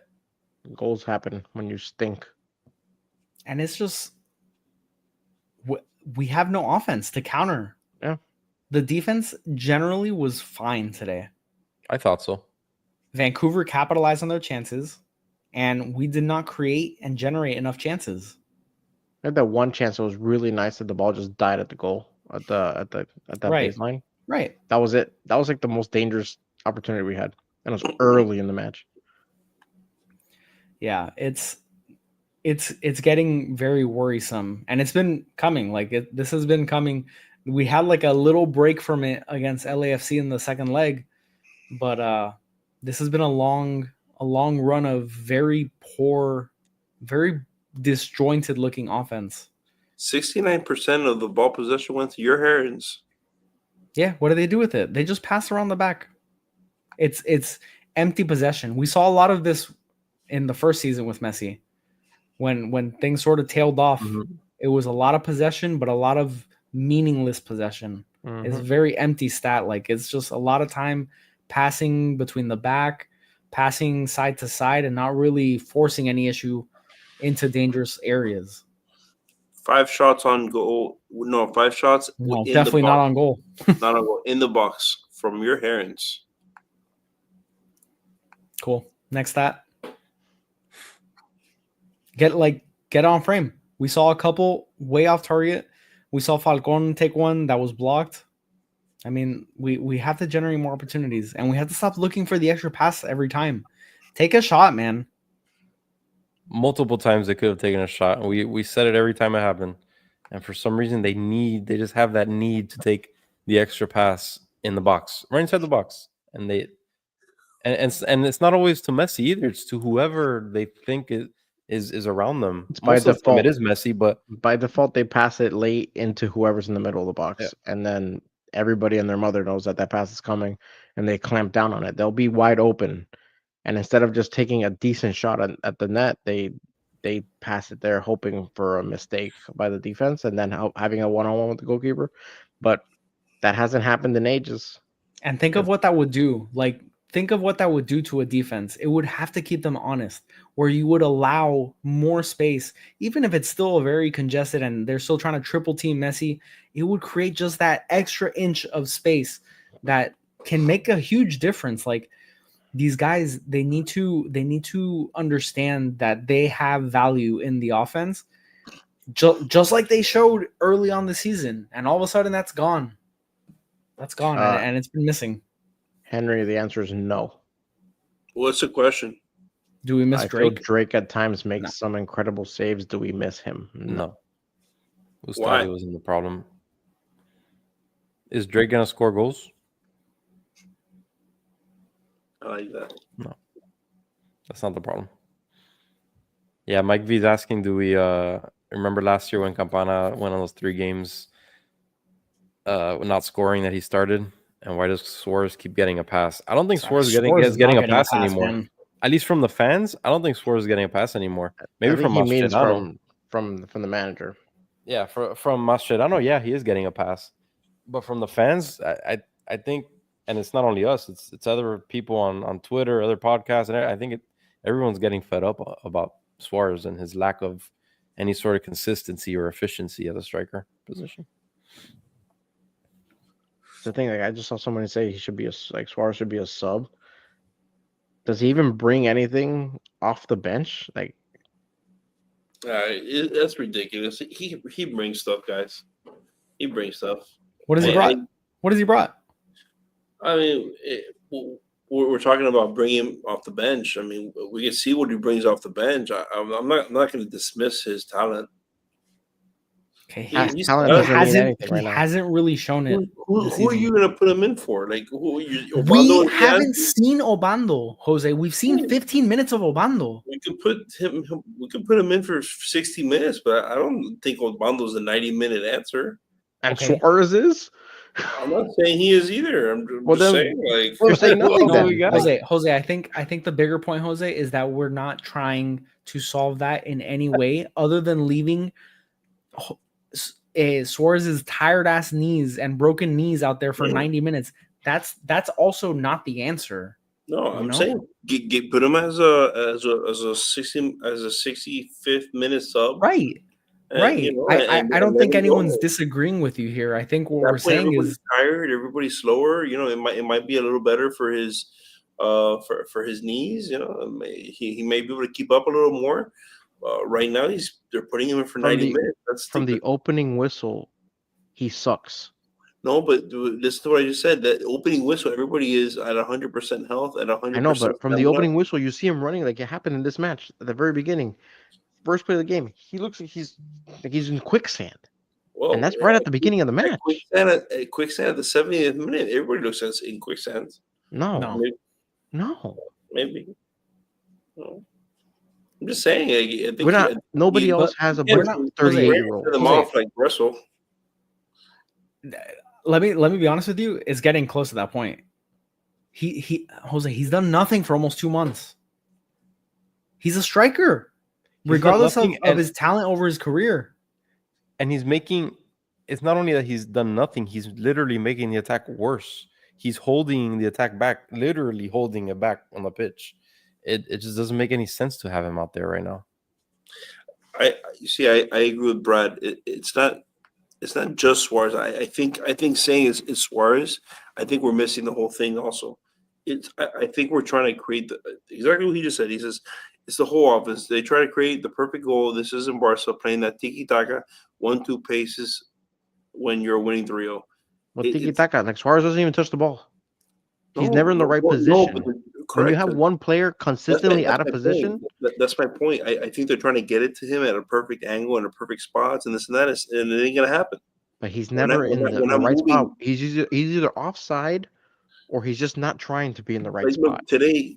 Goals happen when you stink. And it's just we have no offense to counter. Yeah. The defense generally was fine today. I thought so. Vancouver capitalized on their chances, and we did not create and generate enough chances. I had that one chance that was really nice that the ball just died at the goal at that Right. baseline. Right. That was it. That was the most dangerous opportunity we had, and it was early in the match. Yeah, it's getting very worrisome, and it's been coming. This has been coming. We had a little break from it against LAFC in the second leg, but this has been a long run of very poor, very disjointed looking offense. 69% of the ball possession went to your Herons. Yeah, what do they do with it? They just pass around the back. It's empty possession. We saw a lot of this in the first season with Messi. When things sort of tailed off, it was a lot of possession, but a lot of meaningless possession. It's a very empty stat. It's just a lot of time passing between the back, passing side to side, and not really forcing any issue into dangerous areas. 5 shots on goal. No, 5 shots. No, in definitely the not box. on goal. Not on goal. In the box from your Herons. Cool. Next stat. Get on frame. We saw a couple way off target. We saw Falcon take one that was blocked. I mean, we have to generate more opportunities, and we have to stop looking for the extra pass every time. Take a shot, man. Multiple times they could have taken a shot. We said it every time it happened. And for some reason they just have that need to take the extra pass in the box, right inside the box. And it's not always to Messi either. It's to whoever they think is around them. It's by Most of the time default. it is Messi, but By default, they pass it late into whoever's in the middle of the box, and then everybody and their mother knows that pass is coming, and they clamp down on it. They'll be wide open, and instead of just taking a decent shot at the net, they pass it there, hoping for a mistake by the defense, and then having a one-on-one with the goalkeeper. But that hasn't happened in ages. And think of what that would do. Like, think of what that would do to a defense. It would have to keep them honest, where you would allow more space, even if it's still very congested and they're still trying to triple team Messi. It would create just that extra inch of space that can make a huge difference. Like, these guys, they need to understand that they have value in the offense, just like they showed early on the season. And all of a sudden, that's gone. That's gone, and it's been missing. Henry, the answer is no. What's the question? Do we miss I Drake? feel Drake at times makes No. some incredible saves. Do we miss him? no. Why? Ustadi wasn't the problem. Is Drake gonna score goals? I like that. No. That's not the problem. Yeah, Mike V's asking, do we remember last year when Campana went on those 3 games not scoring that he started? And why does Suarez keep getting a pass? I don't think Suarez is getting a pass anymore. Man. At least from the fans, I don't think Suarez is getting a pass anymore. Maybe I think from he means Mascherano. from the manager. Yeah, from Mascherano, yeah, he is getting a pass. But from the fans, I think, and it's not only us, it's other people on Twitter, other podcasts, and I think everyone's getting fed up about Suarez and his lack of any sort of consistency or efficiency at the striker position. The thing, like, I just saw somebody say he should be Suarez should be a sub. Does he even bring anything off the bench? Like, That's ridiculous. He brings stuff, guys. He brings stuff. What has he brought? What has he brought? I mean, we're talking about bringing him off the bench. I mean, we can see what he brings off the bench. I'm not going to dismiss his talent. Okay, He's- talent he doesn't mean hasn't anything right now. really shown it. Who this are season. you going to put him in for? Like, We Obando and haven't Diaz? seen Obando, Jose. We've seen 15 minutes of Obando. We could put him in for 60 minutes, but I don't think Obando's a 90-minute answer. and Okay. Suarez is. I'm not saying he is either. I'm just Well, then- saying, like, You're saying nothing No, then. we got- Jose, I think the bigger point, Jose, is that we're not trying to solve that in any way other than leaving Suarez's tired ass knees and broken knees out there for 90 minutes. That's also not the answer. No, I'm know? saying put him as a 65th minute sub. Right. And, Right. you know, I don't let think him anyone's go. disagreeing with you here. I think what That we're point, saying everybody's is tired. Everybody's slower. You know, it might be a little better for his for his knees. You know, he may be able to keep up a little more. Right now, they're putting him in for 90 minutes. That's From the opening whistle, he sucks. no, but listen to what I just said. That opening whistle, everybody is at 100% health, at 100%. I know, but from the opening whistle, you see him running like it happened in this match at the very beginning. First play of the game, he looks like he's in quicksand. Well, And that's right at the beginning of the match. Quicksand at the 70th minute. Everybody looks at in quicksand. No. Maybe. No. I'm just saying. I think We're not. Nobody else has a we're bunch not- of 38-year-olds. Turn them off like Gressel. let me be honest with you, it's getting close to that point. Jose, he's done nothing for almost 2 months. He's a striker, regardless of his talent over his career. And he's making, it's not only that he's done nothing, he's literally making the attack worse. He's holding the attack back, literally holding it back on the pitch. It just doesn't make any sense to have him out there right now. I agree with Brad. It's not just Suarez. I think saying it's Suarez, I think we're missing the whole thing also. I think we're trying to create exactly what he just said. He says it's the whole offense. They try to create the perfect goal. This isn't Barca playing that tiki-taka 1-2 paces when you're winning 3-0. Well, It- tiki it's- taka. Like Suarez doesn't even touch the ball. He's no, never in the no, right no, position. but When you correct. have one player consistently out of my position, point. That's my point. I think they're trying to get it to him at a perfect angle and a perfect spots and this and that, and it ain't gonna happen. but he's We're never not- in we're not- the we're not right spot. moving. He's either offside or he's just not trying to be in the right Like, look, spot. today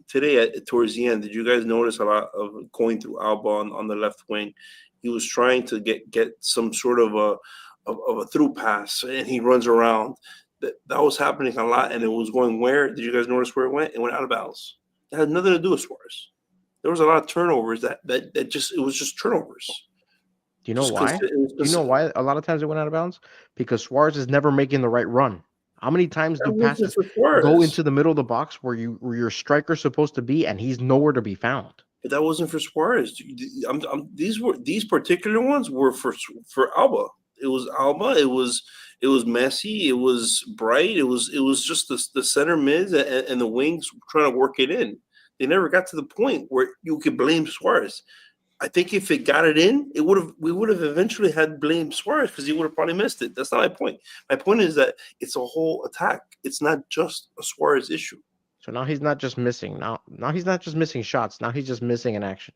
towards the end, did you guys notice a lot of going through Alba on the left wing? He was trying to get some sort of a through pass, and he runs around. That was happening a lot, and it was going where? Did you guys notice where it went? It went out of bounds. It had nothing to do with Suarez. There was a lot of turnovers that just it was just turnovers. Do you know Just why? consi- it was Do you know consi- why a lot of times it went out of bounds? Because Suarez is never making the right run. How many times That do wasn't passes for Suarez. go into the middle of the box where your striker's supposed to be and he's nowhere to be found? But that wasn't for Suarez. These particular ones were for Alba. It was Alba. It was Messi. It was Bright. It was just the center mids and the wings trying to work it in. They never got to the point where you could blame Suarez. I think if it got it in, we would have eventually had blamed Suarez because he would have probably missed it. That's not my point. My point is that it's a whole attack. It's not just a Suarez issue. So now he's not just missing. Now he's not just missing shots. Now he's just missing an action,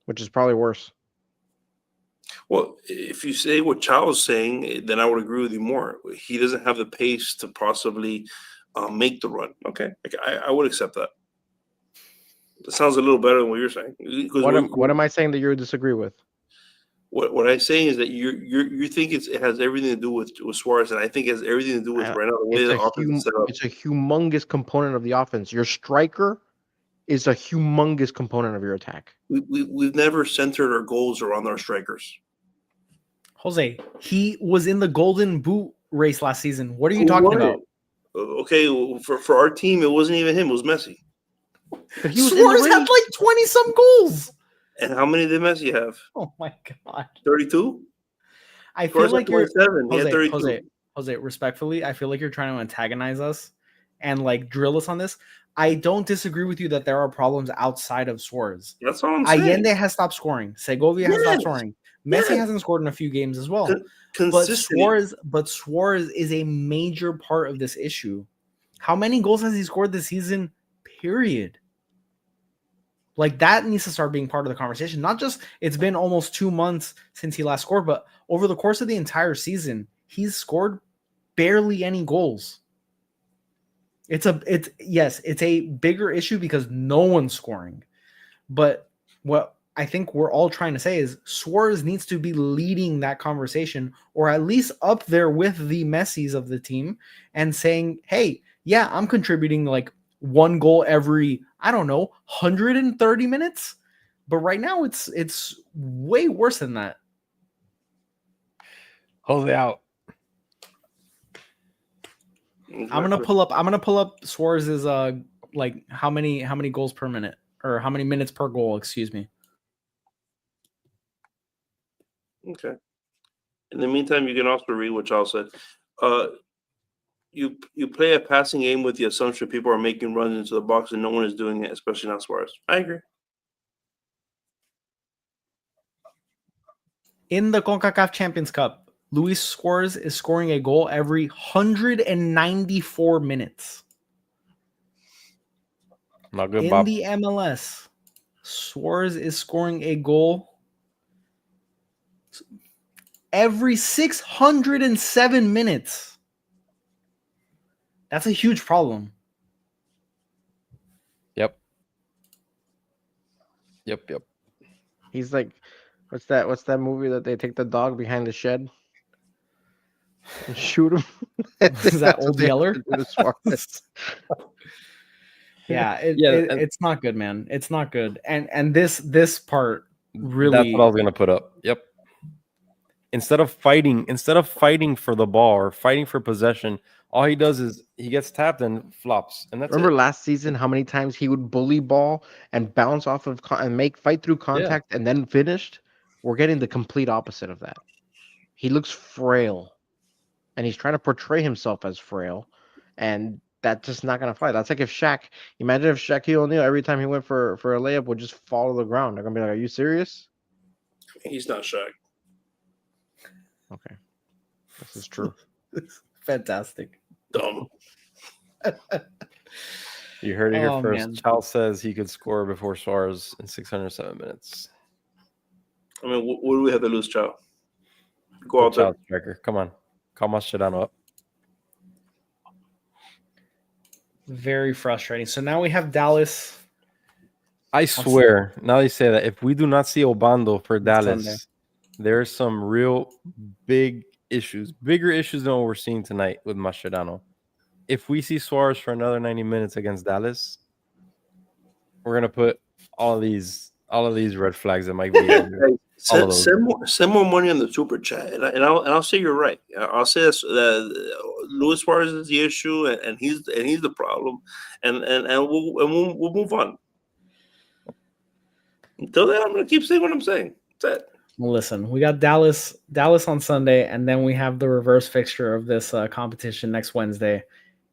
which is probably worse. Well, if you say what Chow is saying, then I would agree with you more. He doesn't have the pace to possibly make the run. Okay, I would accept that. That sounds a little better than what you're saying. What am I saying that you disagree with? What I'm saying is that you think it has everything to do with Suarez, and I think it has everything to do with right now the way the offense is set up. It's a humongous component of the offense. Your striker is a humongous component of your attack. We've never centered our goals around our strikers. Jose, he was in the Golden Boot race last season. What are you talking about? Okay, for our team, it wasn't even him. It was Messi. But he was Suarez had like 20 some goals. And how many did Messi have? Oh my god! 32. I feel like you're 27. He had 32. Jose. Respectfully, I feel like you're trying to antagonize us and like drill us on this. I don't disagree with you that there are problems outside of Suarez. That's all I'm saying. Allende has stopped scoring. Segovia has stopped scoring. Messi hasn't scored in a few games as well. But Suarez is a major part of this issue. How many goals has he scored this season? Period. Like that needs to start being part of the conversation. Not just it's been almost 2 months since he last scored, but over the course of the entire season, he's scored barely any goals. It's a bigger issue because no one's scoring. But what I think we're all trying to say is Suarez needs to be leading that conversation, or at least up there with the Messis of the team and saying, hey, yeah, I'm contributing like one goal every, I don't know, 130 minutes. But right now it's way worse than that. Hold it out. I'm gonna pull up Suarez's like how many goals per minute or how many minutes per goal, excuse me. Okay. In the meantime, you can also read what Charles said. You play a passing game with the assumption people are making runs into the box and no one is doing it, especially not Suarez. I agree. In the CONCACAF Champions Cup, Luis Suarez is scoring a goal every 194 minutes. Not good, In Bob. the MLS, Suarez is scoring a goal every 607 minutes. That's a huge problem. Yep. He's like, what's that movie that they take the dog behind the shed and shoot him? Is that Old Yeller? Yeah, it's not good, man. It's not good. And this part really, that's what I was gonna put up. Yep. Instead of fighting for the ball or fighting for possession, all he does is he gets tapped and flops. And that's Remember it. last season how many times he would bully ball and bounce off of and fight through contact and then finished? We're getting the complete opposite of that. He looks frail, and he's trying to portray himself as frail, and that's just not gonna fly. That's like if imagine if Shaquille O'Neal every time he went for a layup would just fall to the ground. They're gonna be like, "Are you serious?" He's not Shaq. Okay, this is true. Fantastic. Dumb. You heard it here Oh, first. man. Chal says he could score before Suarez in 607 minutes. I mean, what do we have to lose, Chow? Go Go out there. Chal, striker. Come on. Call Mascherano up. Very frustrating. So now we have Dallas. I swear, now they say that if we do not see Obando for Dallas, Sunday. there's some real big issues, bigger issues than what we're seeing tonight with Mascherano. If we see Suarez for another 90 minutes against Dallas, we're gonna put all of these red flags that might be under. Hey, send more money on the super chat, and I'll say you're right. I'll say this, Luis Suarez is the issue, and he's the problem, and we'll move on. Until then, I'm gonna keep saying what I'm saying. That's it. Well, listen, we got Dallas on Sunday, and then we have the reverse fixture of this competition next Wednesday,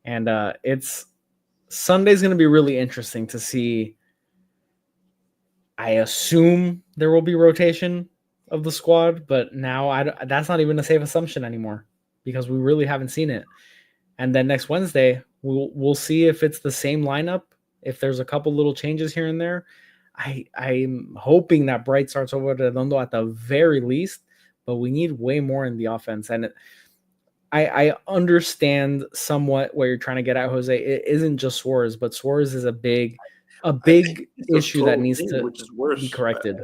and it's Sunday's going to be really interesting to see. I assume there will be rotation of the squad, but now that's not even a safe assumption anymore because we really haven't seen it. And then next Wednesday, we'll see if it's the same lineup, if there's a couple little changes here and there. I'm hoping that Bright starts over Redondo at the very least, but we need way more in the offense. And I understand somewhat what you're trying to get at, Jose. It isn't just Suarez, but Suarez is a big issue that needs to be corrected.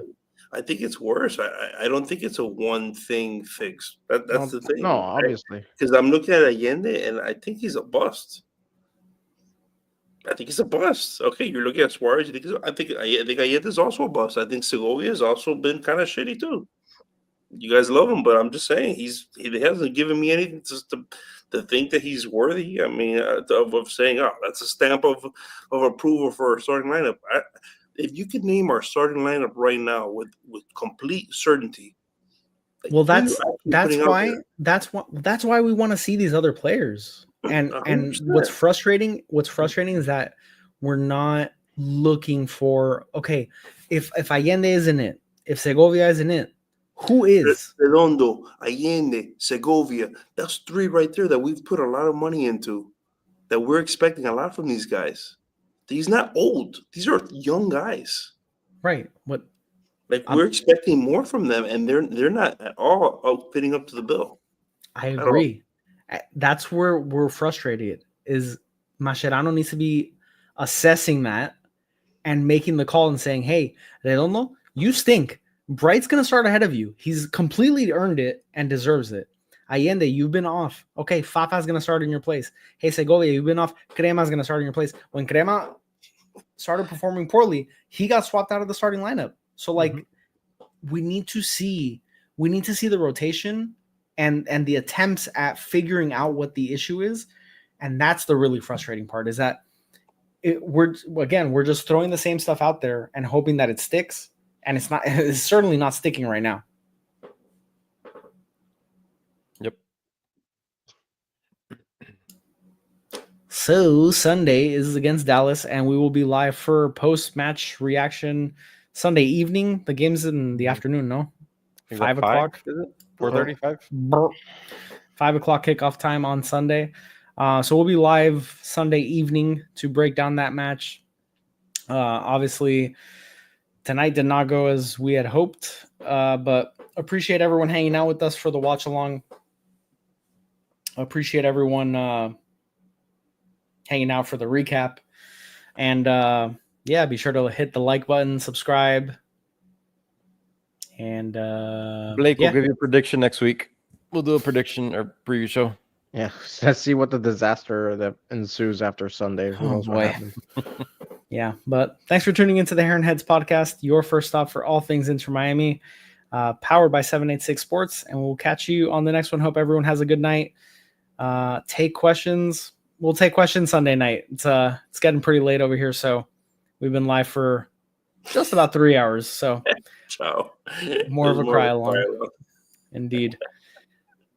I think it's worse. I don't think it's a one thing fix. That's the thing. No, obviously. Because I'm looking at Allende, and I think he's a bust. I think he's a bust. Okay, you're looking at Suarez. I think Allende is also a bust. I think Segovia has also been kind of shitty too. You guys love him, but I'm just saying he hasn't given me anything to think that he's worthy. I mean, of saying, oh, that's a stamp of approval for our starting lineup. If you could name our starting lineup right now with complete certainty, well, that's why we want to see these other players. And 100%. what's frustrating is that we're not looking for, okay, if Allende isn't it, if Segovia isn't it, who is? Redondo, Allende, Segovia. That's three right there that we've put a lot of money into, that we're expecting a lot from these guys. He's not old. These are young guys. Right. What? Like we're expecting more from them, and they're not at all fitting up to the bill. I agree. That's where we're frustrated. Is Mascherano needs to be assessing that and making the call and saying, "Hey, Redondo, you stink. Bright's going to start ahead of you. He's completely earned it and deserves it. Allende, you've been off. Okay, Fafa's going to start in your place. Hey, Segovia, you've been off. Crema's going to start in your place." When Crema started performing poorly, he got swapped out of the starting lineup. So, we need to see the rotation and the attempts at figuring out what the issue is. And that's the really frustrating part, is that we're just throwing the same stuff out there and hoping that it sticks. And it's certainly not sticking right now. Yep. So Sunday is against Dallas, and we will be live for post-match reaction Sunday evening. The game's in the afternoon, no? 5 o'clock? Is it? 4:35? 5 o'clock kickoff time on Sunday. So we'll be live Sunday evening to break down that match. Obviously, tonight did not go as we had hoped, but appreciate everyone hanging out with us for the watch along. Appreciate everyone hanging out for the recap. And be sure to hit the like button, subscribe. And Blake will give you a prediction next week. We'll do a prediction or preview show. Yeah, let's see what the disaster that ensues after Sunday. Who knows what happens. Yeah, but thanks for tuning into the Heron Heads podcast, your first stop for all things Inter Miami, powered by 786 Sports, and we'll catch you on the next one. Hope everyone has a good night. Take questions. We'll take questions Sunday night. It's getting pretty late over here, so we've been live for just about 3 hours. So Ciao. More of a cry along. Indeed.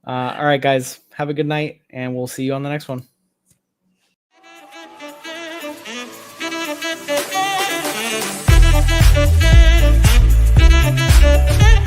All right, guys, have a good night, and we'll see you on the next one. We'll be right back.